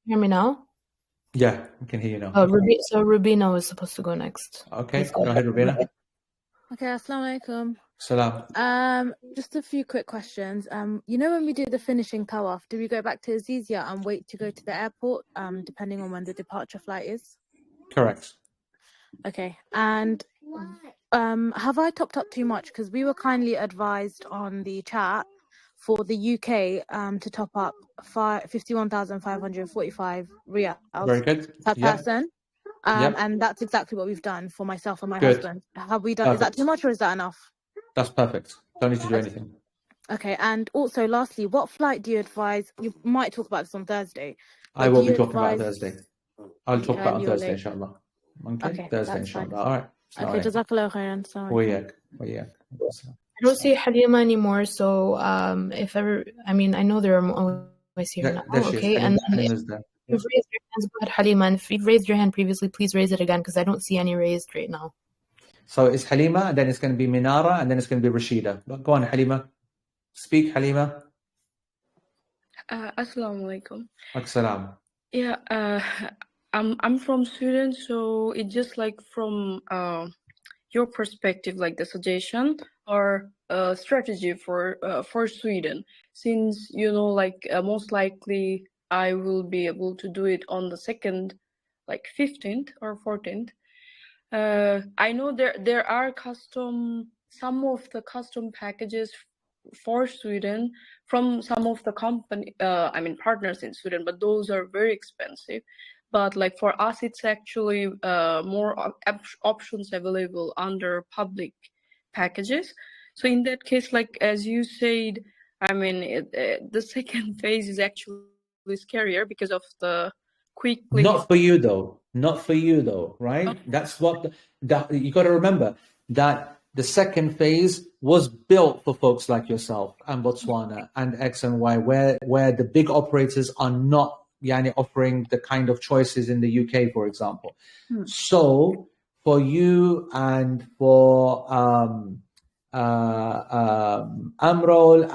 Hear me now? Yeah, I can hear you now. So Rubina was supposed to go next. Okay, go ahead, Rubina. Okay, assalamu alaikum. Salam. Just a few quick questions. When we do the finishing tawaf, do we go back to Azizia and wait to go to the airport, depending on when the departure flight is? Correct. Okay, and have I topped up too much? Because we were kindly advised on the chat for the UK to top up 51,545 riyals Very good. per person. And that's exactly what we've done for myself and my husband. Have we done? Perfect. Is that too much or is that enough? That's perfect. Don't need to do anything. Okay, and also lastly, what flight do you advise? You might talk about this on Thursday. I will be talking about Thursday. I'll talk about Thursday, inshallah. Okay, Thursday, inshallah. All right. Okay, jazakallah khairan. I don't see Halima anymore, so if ever, I know they're always here now. Okay, and then if you've raised your hands, go ahead, Halima, and if you've raised your hand previously, please raise it again, because I don't see any raised right now. So it's Halima, and then it's going to be Minara, and then it's going to be Rashida. Go on, Halima. Speak, Halima. Assalamu alaikum. Assalam. Yeah, I'm from Sweden, so it's just like from your perspective, like the suggestion or strategy for Sweden, since most likely I will be able to do it on the 2nd, like 15th or 14th. I know there are some of the custom packages for Sweden from some of the partners in Sweden, but those are very expensive. But like for us, it's actually more options available under public packages. So in that case, like as you said, the second phase is actually scarier because of the quickly. Not for you though, right? Okay. That's what you got to remember, that the second phase was built for folks like yourself and Botswana and X and Y, where the big operators are not offering the kind of choices in the UK, for example. So for you and for Amrol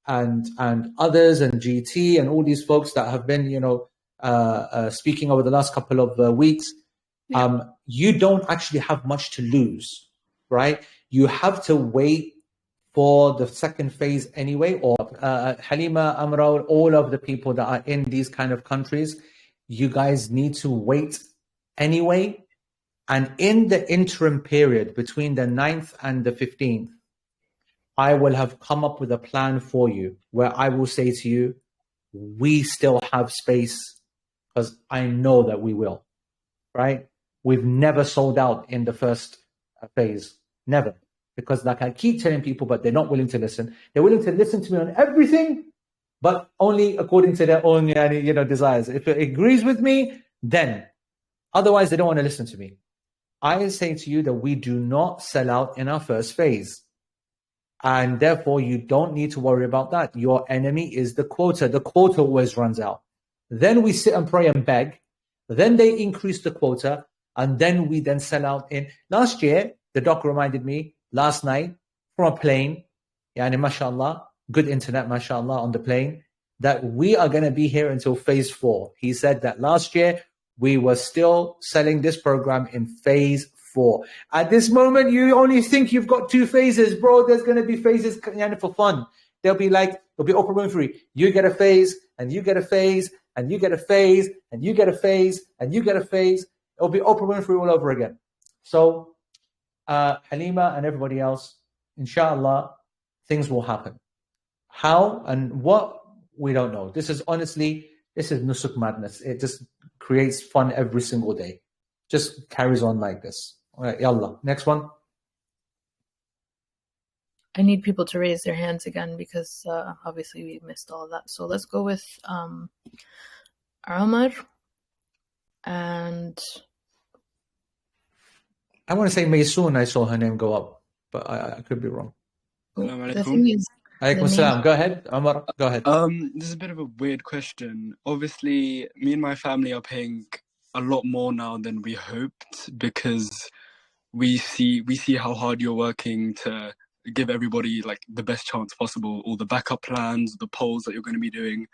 and others and GT and all these folks that have been speaking over the last couple of weeks, you don't actually have much to lose, right? You have to wait for the second phase anyway, or Halima, Amara, all of the people that are in these kind of countries, you guys need to wait anyway. And in the interim period between the 9th and the 15th, I will have come up with a plan for you where I will say to you, we still have space, because I know that we will, right? We've never sold out in the first phase, never. Because like I keep telling people, but they're not willing to listen. They're willing to listen to me on everything, but only according to their own desires. If it agrees with me, then. Otherwise, they don't want to listen to me. I say to you that we do not sell out in our first phase. And therefore, you don't need to worry about that. Your enemy is the quota. The quota always runs out. Then we sit and pray and beg. Then they increase the quota. And then we then sell out in. Last year, the doc reminded me, last night, from a plane, yani mashallah, good internet, mashallah, on the plane, that we are going to be here until phase 4. He said that last year, we were still selling this program in phase 4. At this moment, you only think you've got 2 phases, bro. There's going to be phases for fun. They'll be like, it'll be Oprah Winfrey. You get a phase, and you get a phase, and you get a phase, and you get a phase, and you get a phase. It'll be Oprah Winfrey all over again. So, Halima and everybody else, inshallah, things will happen. How and what, we don't know. This is Nusuk madness. It just creates fun every single day. Just carries on like this. All right, yallah. Next one. I need people to raise their hands again because obviously we missed all of that. So let's go with Amar. And I want to say Maysoon. I saw her name go up, but I could be wrong. The thing is, Alaikum salam. Go ahead, Amara. Go ahead. This is a bit of a weird question. Obviously, me and my family are paying a lot more now than we hoped because we see how hard you're working to give everybody like the best chance possible, all the backup plans, the polls that you're going to be doing.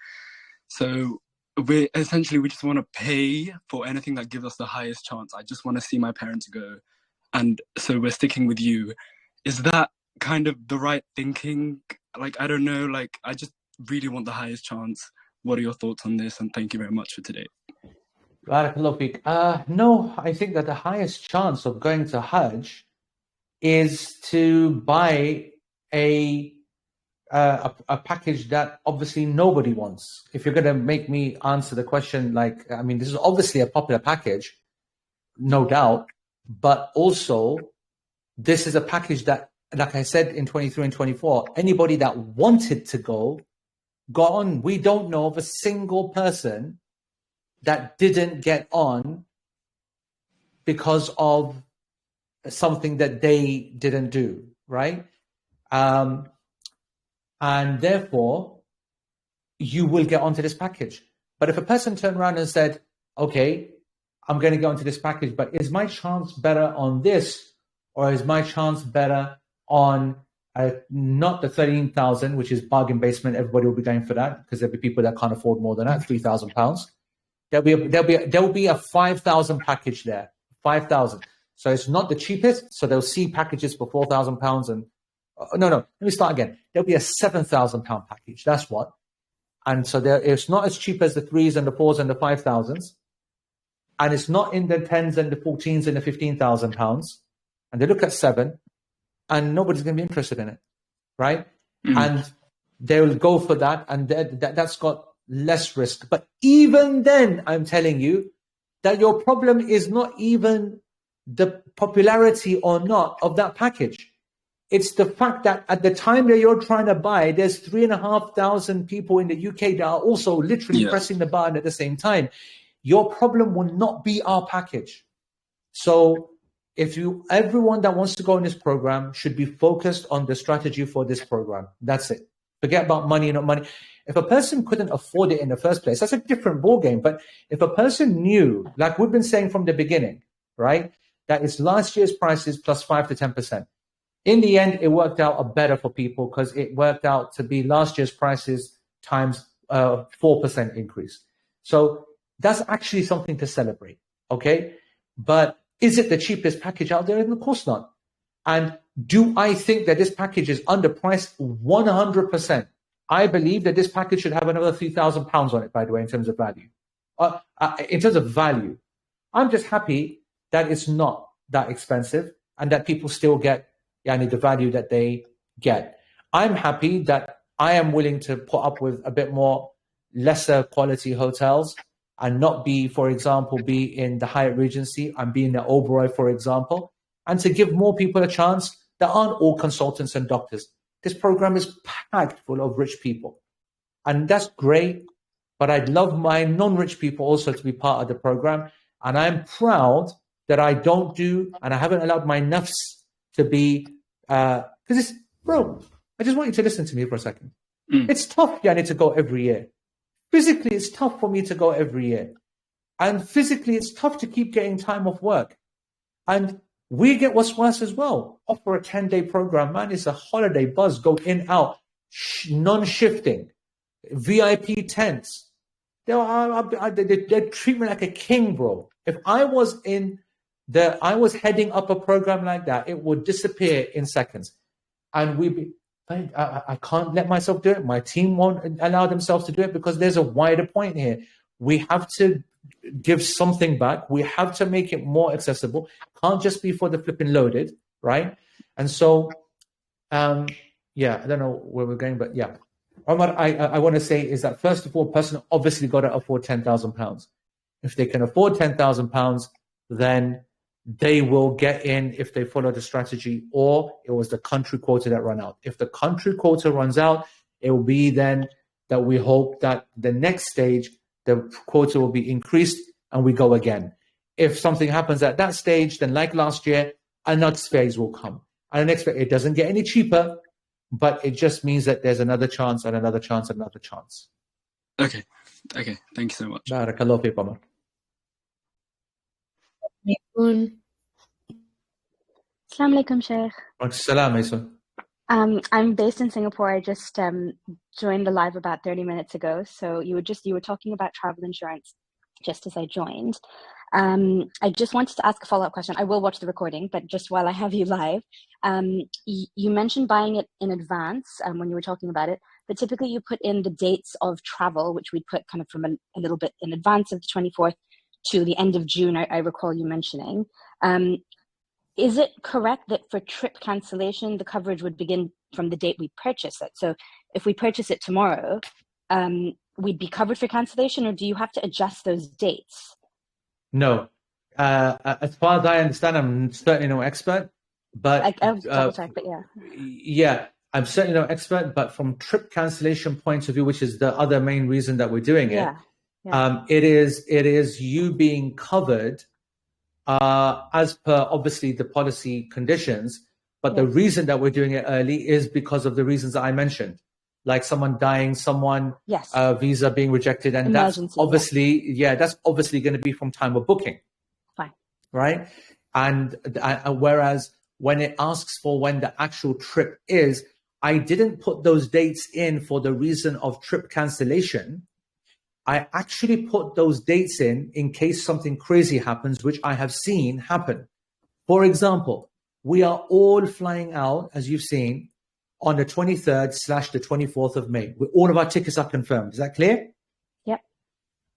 So we just want to pay for anything that gives us the highest chance. I just want to see my parents go. And so we're sticking with you. Is that kind of the right thinking? Like, I don't know, like, I just really want the highest chance. What are your thoughts on this? And thank you very much for today. Barakallahu feek. No, I think that the highest chance of going to Hajj is to buy a package that obviously nobody wants. If you're going to make me answer the question, like, I mean, this is obviously a popular package, no doubt, but also this is a package that, like I said in 23 and 24, anybody that wanted to go, got on. We don't know of a single person that didn't get on because of something that they didn't do, right? And therefore, you will get onto this package. But if a person turned around and said, okay, I'm going to go onto this package, but is my chance better on this, or is my chance better on not the 13,000, which is bargain basement? Everybody will be going for that because there'll be people that can't afford more than that, £3,000. There'll be a 5,000 package there, 5,000. So it's not the cheapest. So they'll see packages for £4,000 and no. Let me start again. There'll be a £7,000 package. That's what. And so it's not as cheap as the 3s and the 4s and the 5,000s, and it's not in the 10s and the 14s and the £15,000. And they look at 7, and nobody's going to be interested in it, right? Mm-hmm. And they will go for that, and that's got less risk. But even then, I'm telling you that your problem is not even the popularity or not of that package. It's the fact that at the time that you're trying to buy, there's 3,500 people in the UK that are also literally pressing the button at the same time. Your problem will not be our package. So everyone that wants to go in this program should be focused on the strategy for this program. That's it. Forget about money, not money. If a person couldn't afford it in the first place, that's a different ballgame. But if a person knew, like we've been saying from the beginning, right, that it's last year's prices plus 5 to 10%. In the end, it worked out better for people because it worked out to be last year's prices times 4% increase. So that's actually something to celebrate, okay? But is it the cheapest package out there? Of course not. And Do I think that this package is underpriced? 100%. I believe that this package should have another £3,000 on it, by the way, in terms of value. In terms of value, I'm just happy that it's not that expensive and that people still get the value that they get. I'm happy that I am willing to put up with a bit more lesser quality hotels and not be, for example, be in the Hyatt Regency and be in the Oberoi, for example, and to give more people a chance that aren't all consultants and doctors. This program is packed full of rich people. And that's great, but I'd love my non-rich people also to be part of the program. And I'm proud that I don't do, and I haven't allowed my nafs to be, because it's, bro, I just want you to listen to me for a second. It's tough, Yanni, to go every year. Physically, it's tough for me to go every year. And physically, it's tough to keep getting time off work. And we get what's worse as well. Offer a 10-day program, man. It's a holiday buzz. Go in, out, non-shifting, VIP tents. They treat me like a king, bro. If I was heading up a program like that, it would disappear in seconds. And I can't let myself do it. My team won't allow themselves to do it because there's a wider point here. We have to give something back. We have to make it more accessible. Can't just be for the flipping loaded, right? And so, I don't know where we're going, but yeah. Omar, I want to say is that first of all, person obviously got to afford £10,000. If they can afford £10,000, then they will get in if they follow the strategy, or it was the country quota that ran out. If the country quota runs out, it will be then that we hope that the next stage, the quota will be increased and we go again. If something happens at that stage, then like last year, another phase will come. And the next phase, it doesn't get any cheaper, but it just means that there's another chance and another chance and another chance. Okay. Thank you so much. Barakallahu feek, Amar. Assalamu alaikum, Shaykh. Assalamu alaikum. I'm based in Singapore. I just joined the live about 30 minutes ago. So you were talking about travel insurance just as I joined. I just wanted to ask a follow-up question. I will watch the recording, but just while I have you live, you mentioned buying it in advance when you were talking about it, but typically you put in the dates of travel, which we'd put kind of from a little bit in advance of the 24th to the end of June, I recall you mentioning. Is it correct that for trip cancellation, the coverage would begin from the date we purchase it? So if we purchase it tomorrow, we'd be covered for cancellation, or do you have to adjust those dates? No. As far as I understand, I'm certainly no expert, but I'll double check, but yeah. Yeah, I'm certainly no expert, but from trip cancellation point of view, which is the other main reason that we're doing it, it is you being covered as per obviously the policy conditions, but the reason that we're doing it early is because of the reasons that I mentioned, like someone dying, someone visa being rejected, and emergency, that's obviously that's obviously going to be from time of booking. Fine. Right? And whereas when it asks for when the actual trip is, I didn't put those dates in for the reason of trip cancellation. I actually put those dates in case something crazy happens, which I have seen happen. For example, we are all flying out, as you've seen, on the 23rd / the 24th of May. All of our tickets are confirmed. Is that clear? Yep.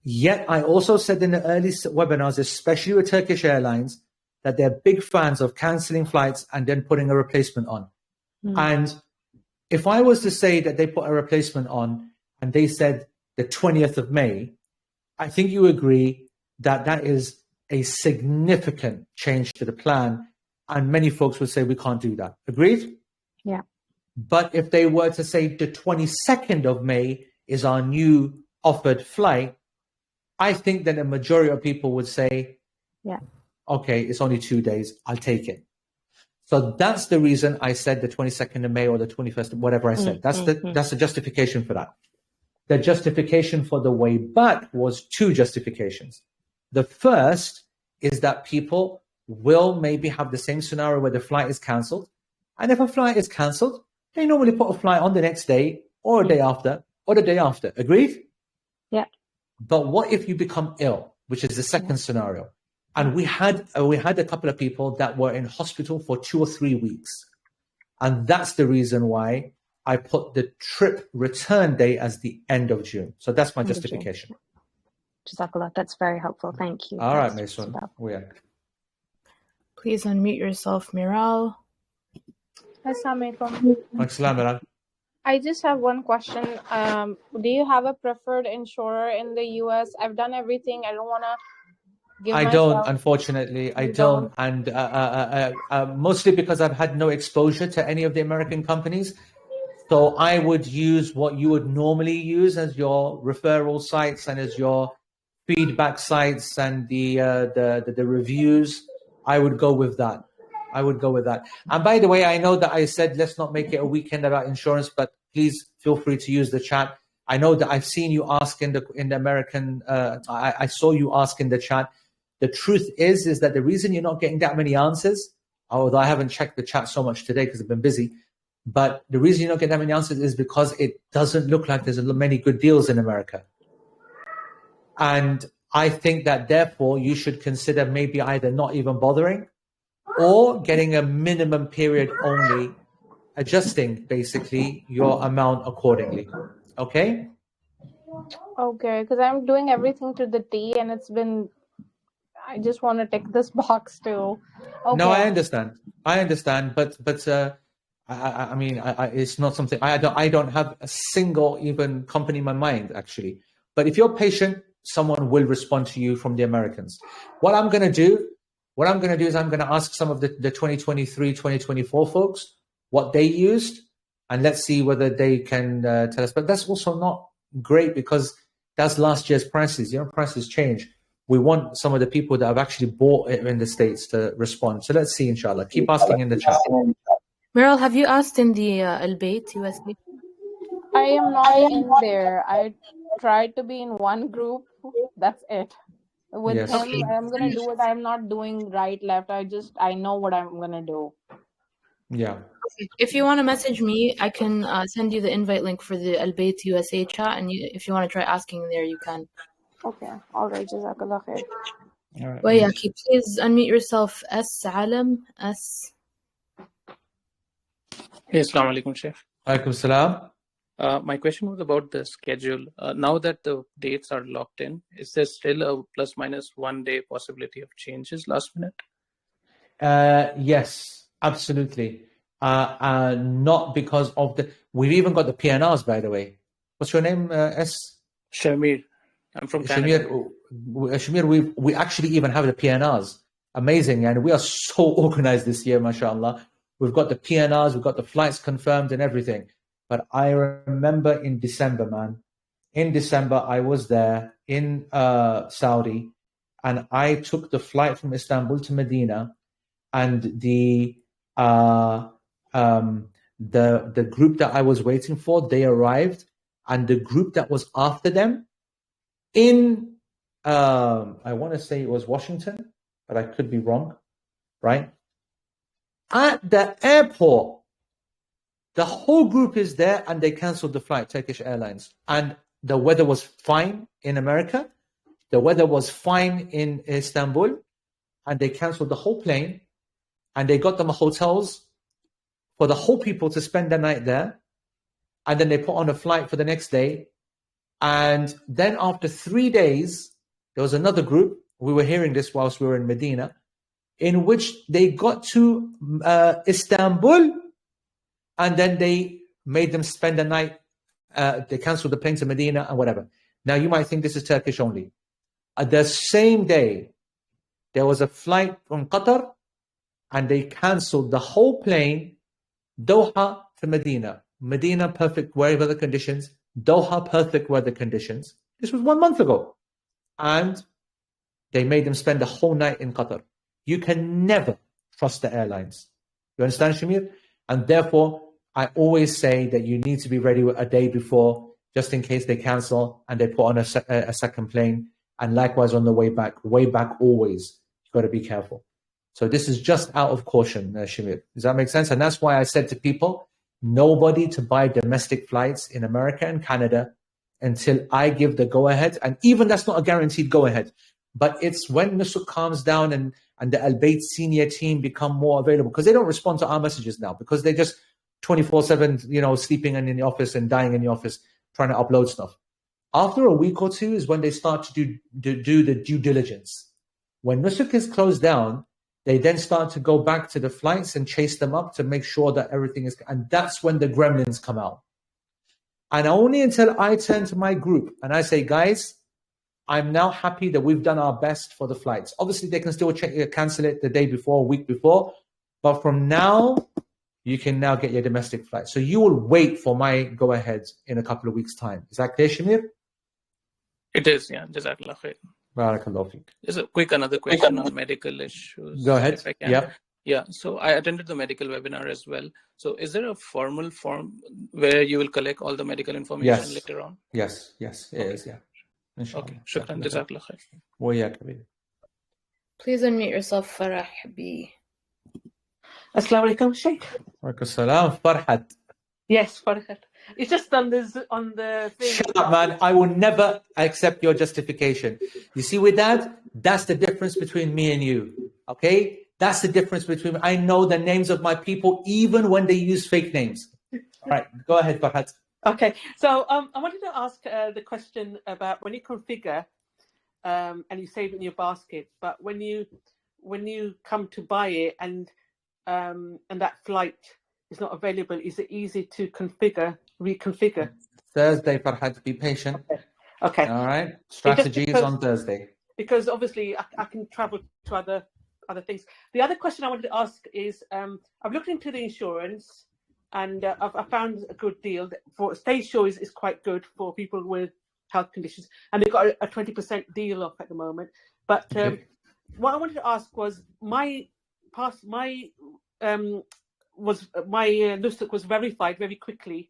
Yet I also said in the early webinars, especially with Turkish Airlines, that they're big fans of cancelling flights and then putting a replacement on. And if I was to say that they put a replacement on and they said the 20th of May, I think you agree that that is a significant change to the plan. And many folks would say we can't do that. Agreed? Yeah. But if they were to say the 22nd of May is our new offered flight, I think that a majority of people would say, okay, it's only 2 days, I'll take it. So that's the reason I said the 22nd of May or the 21st, whatever I said. That's the justification for that. The justification for the way back was two justifications. The first is that people will maybe have the same scenario where the flight is cancelled. And if a flight is cancelled, they normally put a flight on the next day or a day after or the day after. Agreed? Yeah. But what if you become ill, which is the second scenario? And we had a couple of people that were in hospital for 2 or 3 weeks. And that's the reason why I put the trip return date as the end of June. So that's my justification. Jazakallah. That's very helpful. Thank you. All right, Maysoon. Please unmute yourself, Miral. Assalamualaikum. I just have one question. Do you have a preferred insurer in the US? I've done everything. I don't want to give I myself... don't, unfortunately. I don't. And mostly because I've had no exposure to any of the American companies. So I would use what you would normally use as your referral sites and as your feedback sites and the reviews. I would go with that. And by the way, I know that I said let's not make it a weekend about insurance, but please feel free to use the chat. I know that I've seen you ask in the American. I saw you ask in the chat. The truth is that the reason you're not getting that many answers, although I haven't checked the chat so much today because I've been busy, but the reason you're not getting that many answers is because it doesn't look like there's many good deals in America. And I think that therefore you should consider maybe either not even bothering or getting a minimum period only, adjusting basically your amount accordingly. Okay? Okay, because I'm doing everything to the T and it's been... I just want to tick this box too. Okay. No, I understand, but I mean, it's not something I don't have a single even company in my mind actually. But if you're patient, someone will respond to you from the Americans. What I'm going to do is I'm going to ask some of the 2023, 2024 folks what they used, and let's see whether they can tell us. But that's also not great because that's last year's prices. Prices change. We want some of the people that have actually bought it in the States to respond. So let's see, inshallah. Keep asking in the chat. Miral, have you asked in the Al-Bayt USA? I am not in there. I tried to be in one group. That's it. With him, I'm going to do what I'm not doing right, left. I know what I'm going to do. Yeah. If you want to message me, I can send you the invite link for the Al-Bayt USA chat. And if you want to try asking there, you can. Okay. All right. Jazakallah khair. All right. Wayaki, please unmute yourself. Alam. Yes, Assalamu alaikum, Sheikh. Alaikum salam. My question was about the schedule. Now that the dates are locked in, is there still a plus minus 1 day possibility of changes last minute? Yes, absolutely. Not because of we've even got the PNRs, by the way. What's your name, S? Shamir. I'm from Canada. Shamir, we actually even have the PNRs. Amazing. And we are so organized this year, mashallah. We've got the PNRs, we've got the flights confirmed and everything. But I remember in December, man. In December, I was there in Saudi, and I took the flight from Istanbul to Medina, and the group that I was waiting for, they arrived, and the group that was after them in I want to say it was Washington, but I could be wrong, right? At the airport, the whole group is there and they canceled the flight, Turkish Airlines. And the weather was fine in America. The weather was fine in Istanbul. And they canceled the whole plane. And they got them hotels for the whole people to spend the night there. And then they put on a flight for the next day. And then after 3 days, there was another group. We were hearing this whilst we were in Medina, in which they got to Istanbul, and then they made them spend the night. They canceled the plane to Medina and whatever. Now, you might think this is Turkish only. The same day, there was a flight from Qatar, and they canceled the whole plane, Doha to Medina. Medina, perfect weather conditions. Doha, perfect weather conditions. This was 1 month ago. And they made them spend the whole night in Qatar. You can never trust the airlines. You understand, Shamir? And therefore, I always say that you need to be ready a day before, just in case they cancel and they put on a second plane. And likewise on the way back always, you've got to be careful. So this is just out of caution, Shamir. Does that make sense? And that's why I said to people, nobody to buy domestic flights in America and Canada until I give the go-ahead. And even that's not a guaranteed go-ahead. But it's when Nusuk calms down and the Al-Bayt senior team become more available, because they don't respond to our messages now, because they just 24/7, you know, sleeping in the office and dying in the office, trying to upload stuff. After a week or two is when they start to do the due diligence. When Nusuk is closed down, they then start to go back to the flights and chase them up to make sure that everything is, and that's when the gremlins come out. And only until I turn to my group and I say, guys, I'm now happy that we've done our best for the flights. Obviously, they can still cancel it the day before, a week before, but from now, you can now get your domestic flight. So you will wait for my go-ahead in a couple of weeks' time. Is that clear, Shamir? It is, yeah. Jazakallah khair. Barakallahu feek. Just another question on medical issues. Go ahead. If I can. Yep. Yeah, so I attended the medical webinar as well. So is there a formal form where you will collect all the medical information later on? Yes, it is, yeah. Inshallah. Okay, shukran, jazakallah khair. Please unmute yourself, Farah B. Assalamu alaikum, Sheikh. Walaikum salam, Farhat. Yes, Farhat. It's just on the thing. Shut up, man. I will never accept your justification. You see with that, that's the difference between me and you. Okay? That's the difference between, I know the names of my people even when they use fake names. All right, go ahead, Farhat. Okay, so I wanted to ask the question about when you configure and you save it in your basket, but when you come to buy it and that flight is not available, is it easy to reconfigure? Thursday, Farhat, be patient. Okay. All right. Strategies on Thursday. Because obviously I can travel to other things. The other question I wanted to ask is, I've looked into the insurance and I've found a good deal. For Stage Show is quite good for people with health conditions, and they've got a 20% deal off at the moment. But what I wanted to ask was my Nusuk was verified very quickly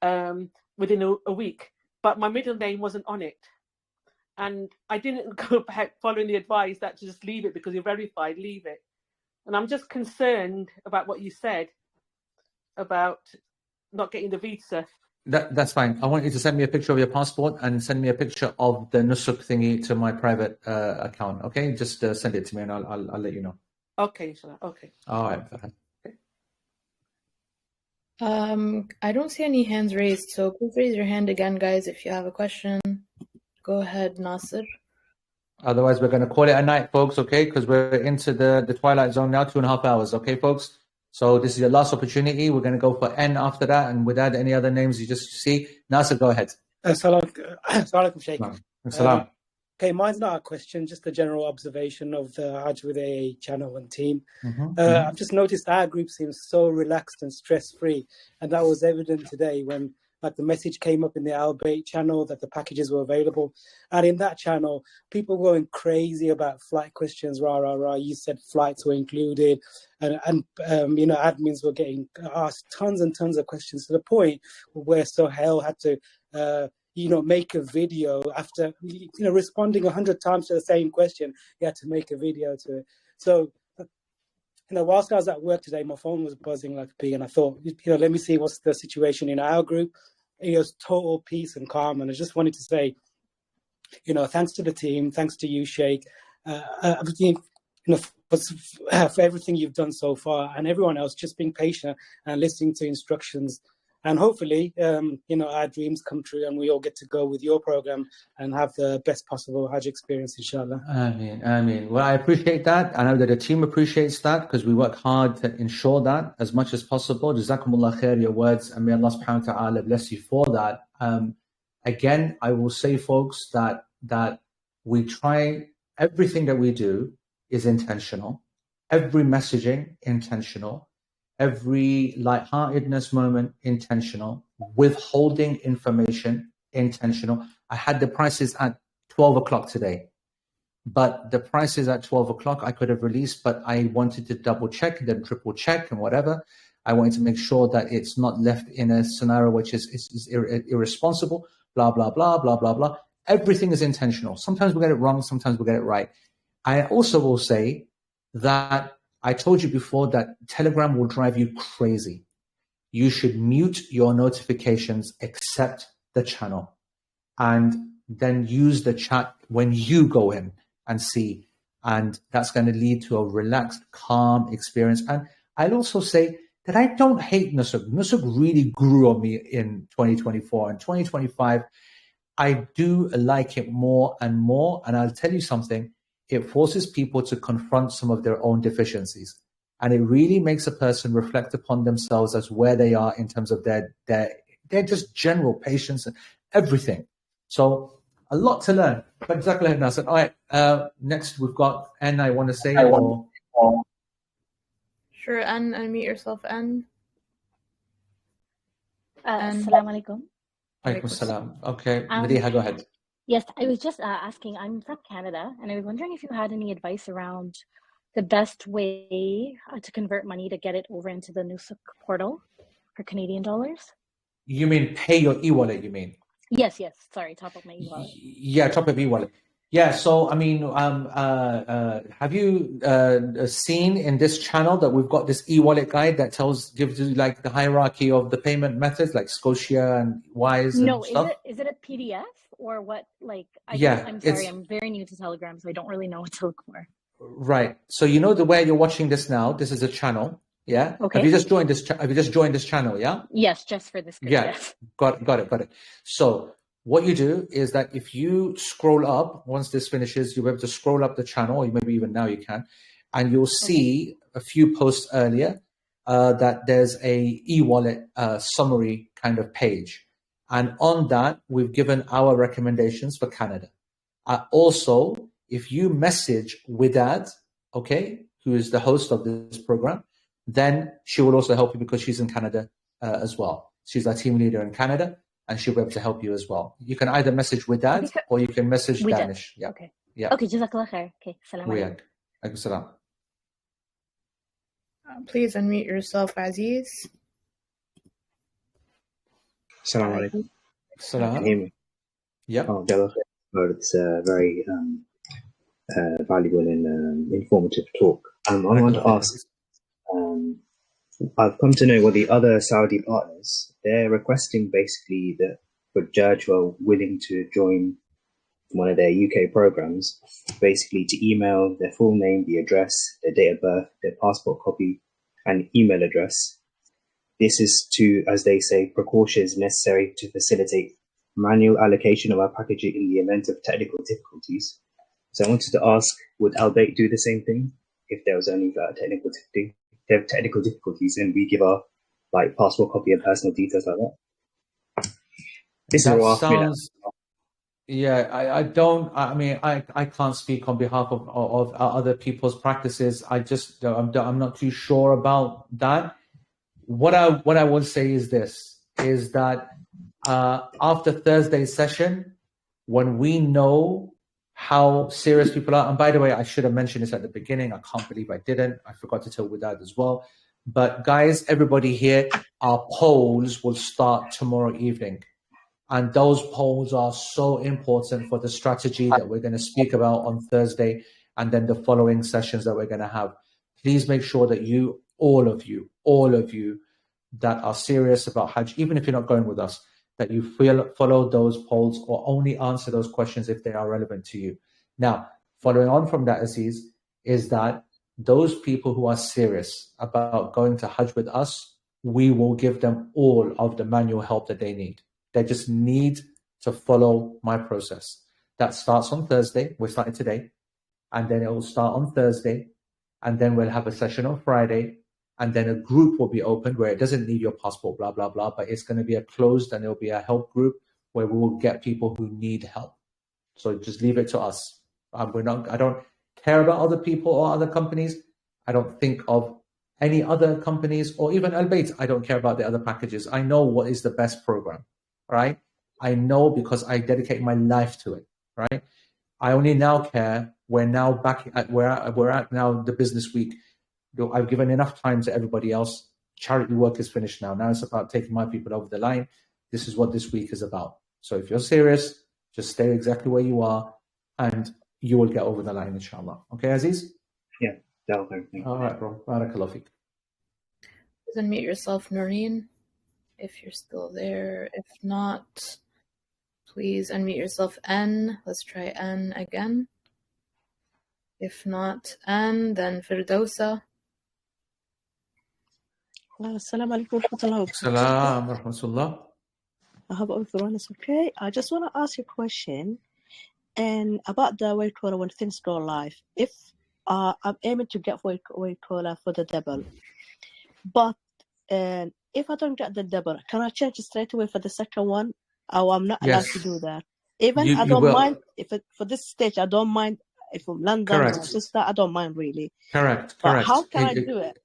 within a week, but my middle name wasn't on it. And I didn't go back following the advice that to just leave it because you're verified, leave it. And I'm just concerned about what you said about not getting the visa. That's fine. I want you to send me a picture of your passport and send me a picture of the Nusuk thingy to my private account. Okay, just send it to me and I'll let you know. Okay, inshallah. Okay. All right. I don't see any hands raised, so please raise your hand again, guys, if you have a question. Go ahead, Nasir. Otherwise, we're going to call it a night, folks, okay? Because we're into the twilight zone now, 2.5 hours, okay, folks? So this is your last opportunity. We're going to go for N after that, and without any other names you just see. Nasir, go ahead. Assalamu alaikum, Sheikh. Salam. Okay, mine's not a question, just a general observation of the Hajj with AA channel and team. I've just noticed our group seems so relaxed and stress-free, and that was evident today when the message came up in the Al-Bayt channel that the packages were available. And in that channel, people were going crazy about flight questions, rah. You said flights were included. And admins were getting asked tons and tons of questions to the point where Sohail had to, make a video after, responding 100 times to the same question. He had to make a video to it. So, whilst I was at work today, my phone was buzzing like a bee, and I thought, let me see what's the situation in our group. It was total peace and calm, and I just wanted to say, thanks to the team, thanks to you, Sheikh, for everything you've done so far, and everyone else just being patient and listening to instructions. And hopefully, our dreams come true and we all get to go with your program and have the best possible Hajj experience, inshallah. Ameen. Well, I appreciate that. I know that the team appreciates that because we work hard to ensure that as much as possible. Jazakumullah khair, your words, and may Allah subhanahu wa ta'ala bless you for that. Again, I will say, folks, that we try, everything that we do is intentional. Every messaging, intentional. Every lightheartedness moment, intentional. Withholding information, intentional. I had the prices at 12 o'clock today, but the prices at 12 o'clock I could have released, but I wanted to double check, then triple check and whatever. I wanted to make sure that it's not left in a scenario which is irresponsible, blah, blah, blah, blah, blah, blah. Everything is intentional. Sometimes we get it wrong, sometimes we get it right. I also will say that I told you before that Telegram will drive you crazy. You should mute your notifications except the channel and then use the chat when you go in and see. And that's going to lead to a relaxed, calm experience. And I'll also say that I don't hate Nusuk. Nusuk really grew on me in 2024 and 2025. I do like it more and more. And I'll tell you something, it forces people to confront some of their own deficiencies. And it really makes a person reflect upon themselves as where they are in terms of their just general patience and everything. So a lot to learn. But exactly like Nasuk. All right, next we've got N, I want to say, or... Sure, N, unmute yourself, N. Assalamu alaikum. Alaikum salam. Okay, Madiha, go ahead. Yes, I was just asking, I'm from Canada, and I was wondering if you had any advice around the best way to convert money to get it over into the Nusuk portal for Canadian dollars. You mean pay your e-wallet, you mean? Yes, sorry, top up my e-wallet. Yeah, top up e-wallet. Yeah, so I mean, have you seen in this channel that we've got this e-wallet guide that gives you like the hierarchy of the payment methods, like Scotia and Wise and stuff? No, is it a PDF or what? Like, I'm sorry, I'm very new to Telegram, so I don't really know what to look for. Right. So you know the way you're watching this now. This is a channel. Yeah. Okay. Have you just joined this? Have you just joined this channel? Yeah. Yes, just for this group. Yeah. Yes. Got it. So what you do is that if you scroll up, once this finishes, you'll be able to scroll up the channel, or maybe even now you can, and you'll see a few posts earlier that there's a e-wallet summary kind of page. And on that, we've given our recommendations for Canada. Also, if you message Widad, okay, who is the host of this program, then she will also help you because she's in Canada as well. She's our team leader in Canada, and she'll be able to help you as well. You can either message Widad or you can message Danish. Yeah. Okay. Yeah. Okay, Jazakallah khair. Okay, salam alaikum. Alaikum salam. Please unmute yourself, Aziz. Salam alaikum. Salam. Can you hear me? Yeah. Oh, it's very valuable and informative talk. I want to ask, I've come to know what the other Saudi partners, they're requesting basically that for Judge who are willing to join one of their UK programs, basically to email their full name, the address, their date of birth, their passport copy, and email address. This is to, as they say, precautions necessary to facilitate manual allocation of our packaging in the event of technical difficulties. So I wanted to ask, would Al Bayt do the same thing if there was only technical difficulties and we give our like passport copy and personal details like that? This is what sounds. Yeah, I can't speak on behalf of other people's practices. I'm not too sure about that. What I will say is this, is that after Thursday's session, when we know how serious people are, and by the way, I should have mentioned this at the beginning. I can't believe I didn't. I forgot to tell Widad as well. But guys, everybody here, our polls will start tomorrow evening. And those polls are so important for the strategy that we're going to speak about on Thursday and then the following sessions that we're going to have. Please make sure that you, all of you that are serious about Hajj, even if you're not going with us, that you follow those polls or only answer those questions if they are relevant to you. Now, following on from that, Aziz, is that those people who are serious about going to Hajj with us, we will give them all of the manual help that they need. They just need to follow my process. That starts on Thursday. We're starting today. And then it will start on Thursday. And then we'll have a session on Friday. And then a group will be opened where it doesn't need your passport, blah, blah, blah. But it's going to be a closed and it'll be a help group where we will get people who need help. So just leave it to us. I don't care about other people or other companies. I don't think of any other companies or even Al Bayt. I don't care about the other packages. I know what is the best program, right? I know because I dedicate my life to it, right? I only now care. We're now back at where we're at now, the business week. I've given enough time to everybody else. Charity work is finished now. Now it's about taking my people over the line. This is what this week is about. So if you're serious, just stay exactly where you are and you will get over the line, inshallah. Okay, Aziz? Yeah, definitely. All right, bro. Barakallah feek. Please unmute yourself, Noreen, if you're still there. If not, please unmute yourself, N. Let's try N again. If not N, then Firdausa. Assalamu alaikum warahmatullahi wabarakatuh. Salam rahmatullah. I hope everyone is okay. I just want to ask you a question and about the weight caller when things go live. If I'm aiming to get weight caller for the double, but if I don't get the double, can I change straight away for the second one? Or I'm not allowed to do that. Even I don't mind if for this stage I don't mind if from London or sister, I don't mind really. Correct. But how can I do it?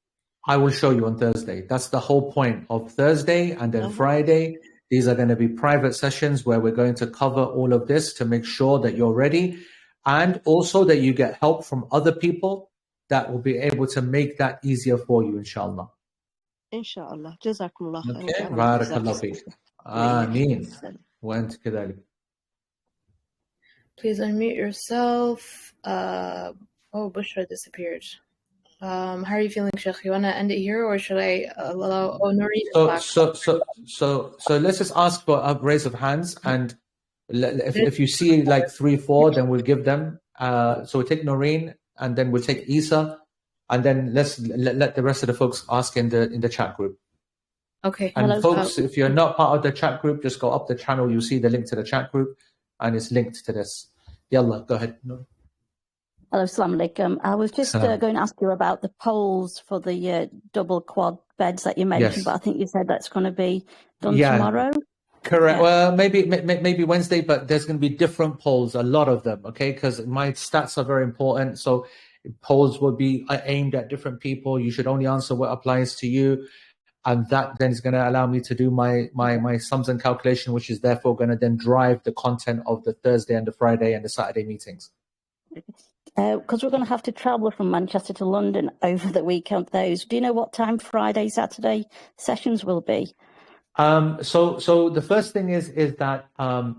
I will show you on Thursday. That's the whole point of Thursday and then Friday. These are going to be private sessions where we're going to cover all of this to make sure that you're ready and also that you get help from other people that will be able to make that easier for you, inshallah. Inshallah. Jazakumullah khair. Okay. Barakallah feek. Ameen. Wa anta kadhalik. Please unmute yourself. Bushra disappeared. How are you feeling, Sheikh? You want to end it here, or should I allow? Noreen is back. So let's just ask for a raise of hands, and if you see like 3, 4, then we'll give them. So we'll take Noreen, and then we'll take Isa, and then let the rest of the folks ask in the chat group. Okay. And folks, if you're not part of the chat group, just go up the channel. You'll see the link to the chat group, and it's linked to this. Yallah, go ahead. Hello, Assalamu alaikum. I was just going to ask you about the polls for the double quad beds that you mentioned, but I think you said that's going to be done tomorrow. Correct. Yeah. Well, maybe Wednesday, but there's going to be different polls, a lot of them, okay? Because my stats are very important. So polls will be aimed at different people. You should only answer what applies to you. And that then is going to allow me to do my sums and calculation, which is therefore going to then drive the content of the Thursday and the Friday and the Saturday meetings. Because we're going to have to travel from Manchester to London over the weekend. Do you know what time Friday, Saturday sessions will be? So the first thing is that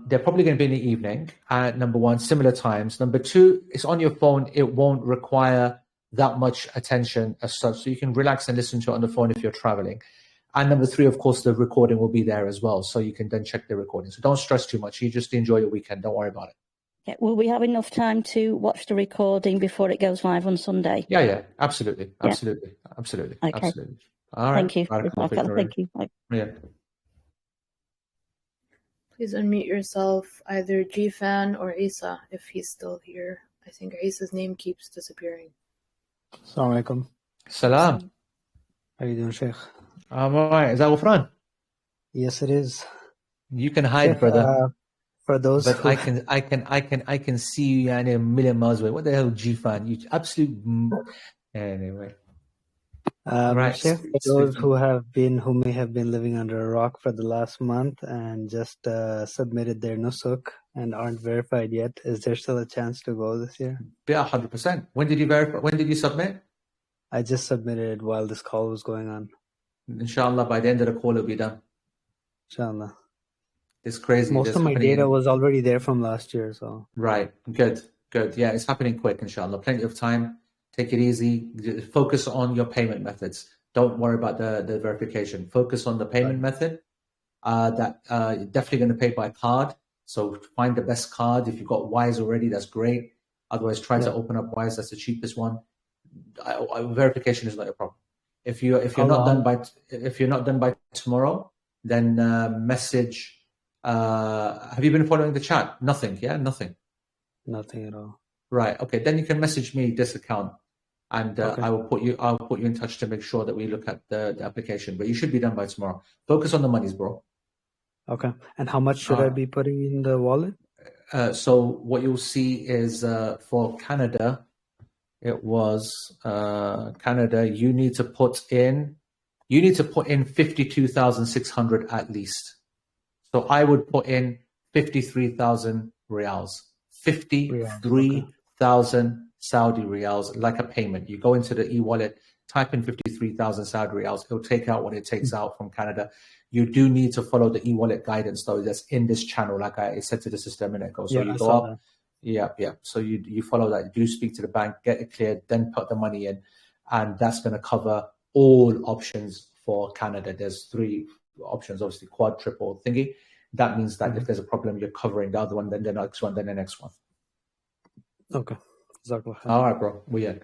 they're probably going to be in the evening. Number one, similar times. Number two, it's on your phone. It won't require that much attention as such, so you can relax and listen to it on the phone if you're traveling. And number three, of course, the recording will be there as well, so you can then check the recording. So don't stress too much. You just enjoy your weekend. Don't worry about it. Yeah, will we have enough time to watch the recording before it goes live on Sunday? Yeah, absolutely. Okay. Absolutely. All right. Thank you. Thank you. Yeah. Please unmute yourself, either G-Fan or Isa, if he's still here. I think Isa's name keeps disappearing. Assalamu alaikum. Salam. How are you doing, Sheikh? I'm all right. Is that Ghufran? Yes, it is. You can hide, Sheikh, brother. For those, but I can see you a million miles away. What the hell, G-Fan? You absolute. Anyway. Right. Sheikh, for those who may have been living under a rock for the last month and just submitted their Nusuk and aren't verified yet, is there still a chance to go this year? Yeah, 100%. When did you verify? When did you submit? I just submitted while this call was going on. Inshallah, by the end of the call, it'll be done. Inshallah. It's crazy. Most of my data was already there from last year, so. Right. Good. Yeah, it's happening quick, inshallah. Plenty of time. Take it easy. Focus on your payment methods. Don't worry about the verification. Focus on the payment method. That you're definitely going to pay by card. So find the best card. If you've got Wise already, that's great. Otherwise, try to open up Wise. That's the cheapest one. Verification is not a problem. If you're not done by tomorrow, then message. Have you been following the chat? Nothing. Yeah, nothing. Nothing at all. Right. Okay. Then you can message me this account, and Okay. I'll put you in touch to make sure that we look at the application. But you should be done by tomorrow. Focus on the monies, bro. Okay. And how much should I be putting in the wallet? So what you'll see is for Canada, it was Canada. You need to put in 52,600 at least. So I would put in 53,000 riyals. 53,000 Saudi riyals, like a payment. You go into the e-wallet, type in 53,000 Saudi riyals. It'll take out what it takes out from Canada. You do need to follow the e-wallet guidance, though, that's in this channel, like I said to the system a minute ago. So you go up. Yeah. So you follow that. You do speak to the bank, get it cleared, then put the money in. And that's going to cover all options for Canada. There's 3 options, obviously, quad, triple, thingy. That means that if there's a problem, you're covering the other one, then the next one, then the next one. Okay. All right, bro. We end.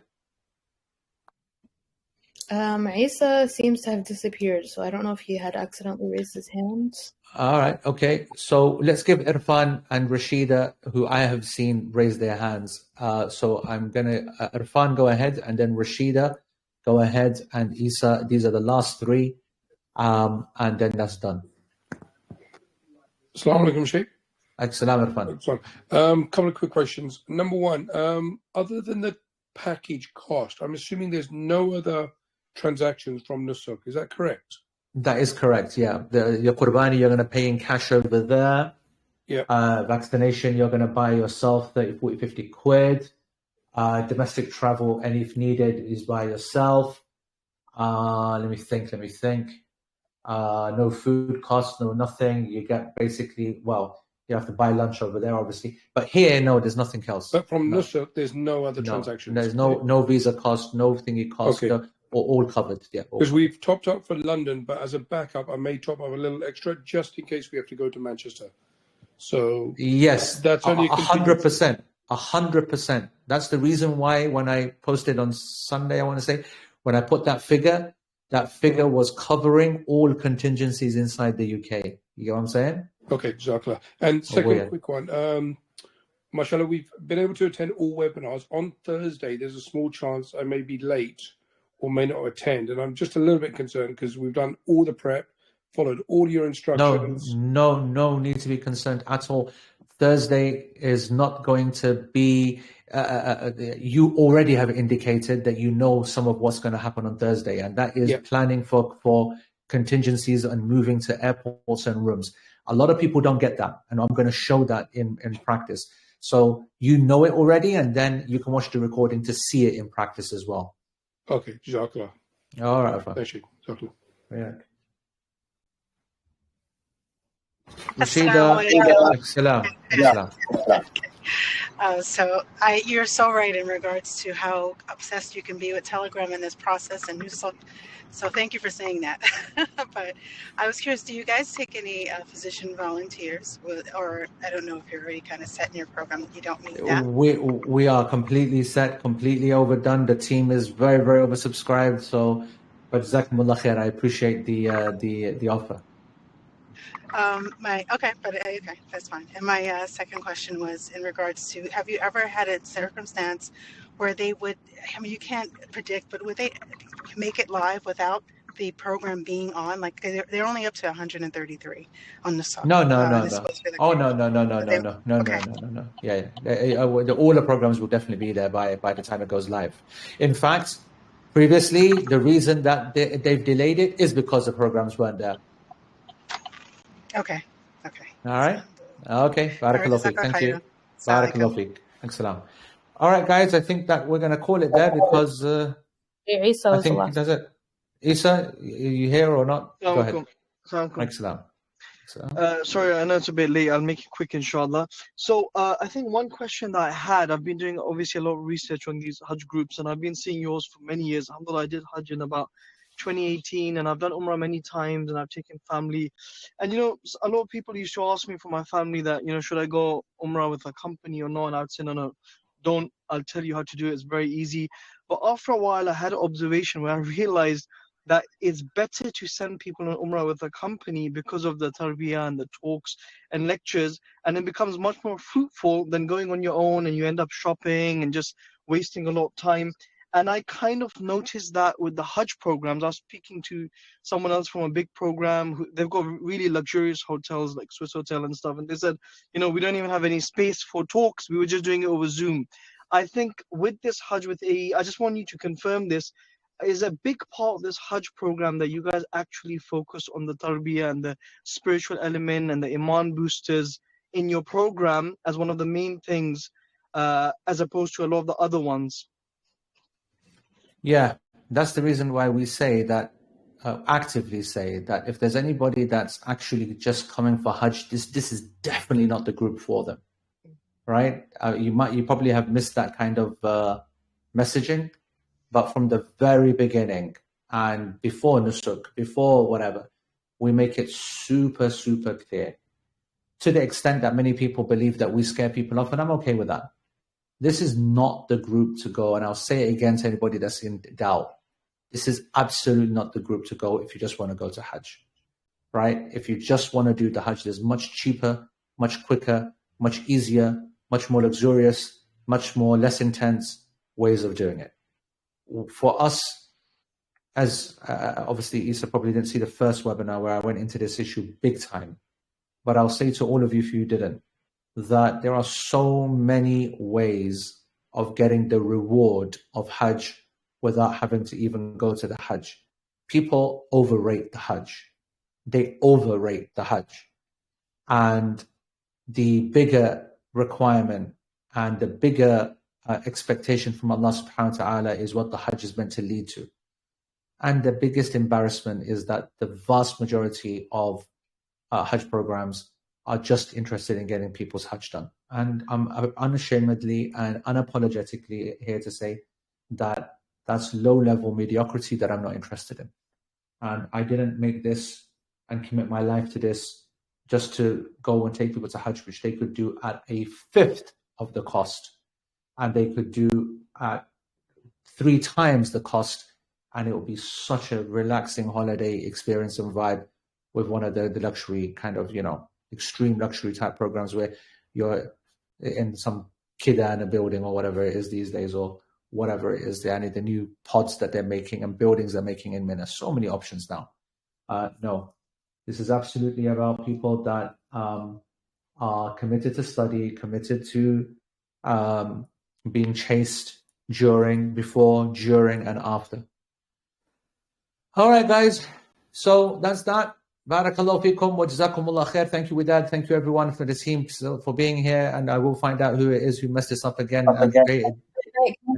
Isa seems to have disappeared, so I don't know if he had accidentally raised his hand. All right, okay. So let's give Irfan and Rashida, who I have seen, raise their hands. So I'm going to, Irfan, go ahead, and then Rashida, go ahead, and Isa. These are the last three, and then that's done. Assalamu alaikum, Sheikh. Assalamu Irfan. Couple of quick questions. Number one, other than the package cost, I'm assuming there's no other transactions from Nusuk. Is that correct? That is correct, yeah. Your Qurbani, you're going to pay in cash over there. Yeah. Vaccination, you're going to buy yourself 30, 40, 50 quid. Domestic travel, and if needed, is by yourself. Let me think. No food costs, no nothing. You get basically, well, you have to buy lunch over there, obviously. But here, no, there's nothing else. But from Nusuk, there's no other transactions. There's no visa cost, no thingy cost. Okay. All covered, yeah. Because we've topped up for London, but as a backup, I may top up a little extra just in case we have to go to Manchester. So yes, that's only 100%. 100%. That's the reason why when I posted on Sunday, I want to say, when I put that figure was covering all contingencies inside the UK. You get what I'm saying? Okay, Jazakallah. And second quick one. Mashallah, we've been able to attend all webinars. On Thursday, there's a small chance I may be late or may not attend. And I'm just a little bit concerned because we've done all the prep, followed all your instructions. No need to be concerned at all. Thursday is not going to be, you already have indicated that you know some of what's going to happen on Thursday, and that is planning for contingencies and moving to airports and rooms. A lot of people don't get that, and I'm going to show that in practice. So you know it already, and then you can watch the recording to see it in practice as well. Okay, Jazakallah. All right, thank you. Jazakallah. Yeah. You're so right in regards to how obsessed you can be with Telegram in this process and Nusuk. So thank you for saying that. But I was curious, do you guys take any physician volunteers? Or I don't know if you're already kind of set in your program that you don't need that. We are completely set, completely overdone. The team is very, very oversubscribed. So, but Jazakumullah khair, I appreciate the offer. Okay, that's fine. And my second question was in regards to, have you ever had a circumstance where they would, I mean, you can't predict, but would they make it live without the program being on? Like they're only up to 133 on the site. No. Oh, no. Yeah. All the programs will definitely be there by the time it goes live. In fact, previously, the reason that they've delayed it is because the programs weren't there. Okay. All right. Okay. Barakallahu feek. Thank you. Barakallahu feek. Excellent. All right, guys. I think that we're going to call it there because Isa I think that's it. Isa, you here or not? Go ahead. Excellent. Sorry, I know it's a bit late. I'll make it quick, inshallah. So I think one question that I had, I've been doing obviously a lot of research on these Hajj groups, and I've been seeing yours for many years. Alhamdulillah, I did Hajj in about 2018, and I've done Umrah many times, and I've taken family. And a lot of people used to ask me from my family that, should I go Umrah with a company or not? And I would say, no, don't. I'll tell you how to do it. It's very easy. But after a while, I had an observation where I realized that it's better to send people on Umrah with a company because of the tarbiyah and the talks and lectures, and it becomes much more fruitful than going on your own, and you end up shopping and just wasting a lot of time. And I kind of noticed that with the Hajj programs. I was speaking to someone else from a big program. They've got really luxurious hotels like Swiss Hotel and stuff. And they said, we don't even have any space for talks. We were just doing it over Zoom. I think with this Hajj with AE, I just want you to confirm this. Is a big part of this Hajj program that you guys actually focus on the tarbiyah and the spiritual element and the iman boosters in your program as one of the main things, as opposed to a lot of the other ones? Yeah, that's the reason why we say that, actively say that if there's anybody that's actually just coming for Hajj, this is definitely not the group for them, right? You probably have missed that kind of messaging, but from the very beginning and before Nusuk, before whatever, we make it super, super clear, to the extent that many people believe that we scare people off, and I'm okay with that. This is not the group to go, and I'll say it again to anybody that's in doubt. this is absolutely not the group to go if you just want to go to Hajj, right? If you just want to do the Hajj, there's much cheaper, much quicker, much easier, much more luxurious, much more less intense ways of doing it. For us, as obviously Isa probably didn't see the first webinar where I went into this issue big time, but I'll say to all of you, if you didn't, that there are so many ways of getting the reward of Hajj without having to even go to the Hajj. People overrate the Hajj. They overrate the Hajj. And the bigger requirement and the bigger expectation from Allah subhanahu wa ta'ala is what the Hajj is meant to lead to. And the biggest embarrassment is that the vast majority of Hajj programs are just interested in getting people's Hajj done. And I'm unashamedly and unapologetically here to say that that's low-level mediocrity that I'm not interested in. And I didn't make this and commit my life to this just to go and take people to Hajj, which they could do at a fifth of the cost. And they could do at 3 times the cost. And it will be such a relaxing holiday experience and vibe with one of the luxury kind of, extreme luxury type programs where you're in some kidda in a building or whatever it is these days, or whatever it is. And the new pods that they're making and buildings they're making in Mina. So many options now. No, this is absolutely about people that are committed to study, committed to being chaste during, before, during, and after. All right, guys. So that's that. Barakallahu fikum wa jazakumullah khair. Thank you, Widad. Thank you, everyone, for the team for being here. And I will find out who it is who messed this up again and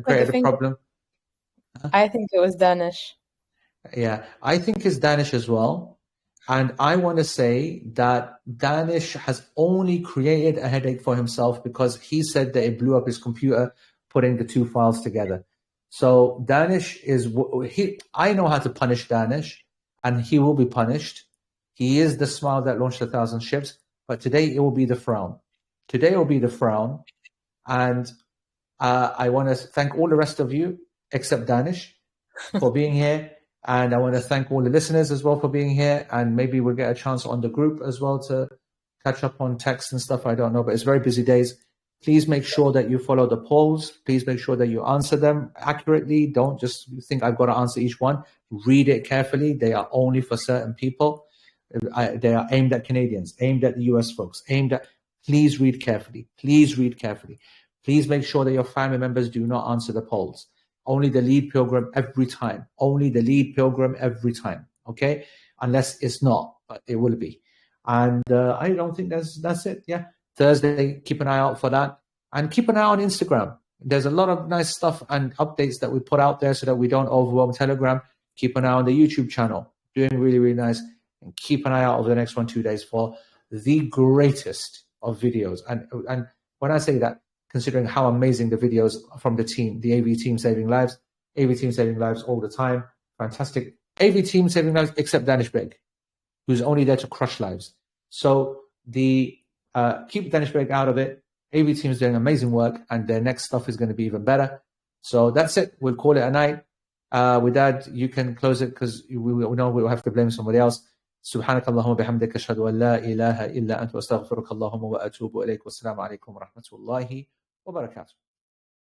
created a problem. I think it was Danish. Yeah, I think it's Danish as well. And I want to say that Danish has only created a headache for himself because he said that it blew up his computer putting the 2 files together. So Danish I know how to punish Danish, and he will be punished. He is the smile that launched 1,000 ships, but today it will be the frown. Today will be the frown. And I want to thank all the rest of you, except Danish, for being here. And I want to thank all the listeners as well for being here. And maybe we'll get a chance on the group as well to catch up on texts and stuff. I don't know, but it's very busy days. Please make sure that you follow the polls. Please make sure that you answer them accurately. Don't just think I've got to answer each one. Read it carefully. They are only for certain people. They are aimed at Canadians, aimed at the US folks, please read carefully. Please read carefully. Please make sure that your family members do not answer the polls. Only the lead pilgrim every time. Only the lead pilgrim every time. Okay? Unless it's not, but it will be. And I don't think that's it. Yeah. Thursday, keep an eye out for that. And keep an eye on Instagram. There's a lot of nice stuff and updates that we put out there so that we don't overwhelm Telegram. Keep an eye on the YouTube channel. Doing really, really nice. And keep an eye out over the next 1-2 days for the greatest of videos. And when I say that, considering how amazing the videos from the team, the AV team saving lives all the time. Fantastic. AV team saving lives, except Danish Beg, who's only there to crush lives. So keep Danish Beg out of it. AV team is doing amazing work, and their next stuff is going to be even better. So that's it. We'll call it a night. With that, you can close it because we know we'll have to blame somebody else. سبحانك اللهم وبحمدك أشهد أن لا إله إلا أنت وأستغفرك اللهم وأتوب إليك والسلام عليكم ورحمة الله وبركاته.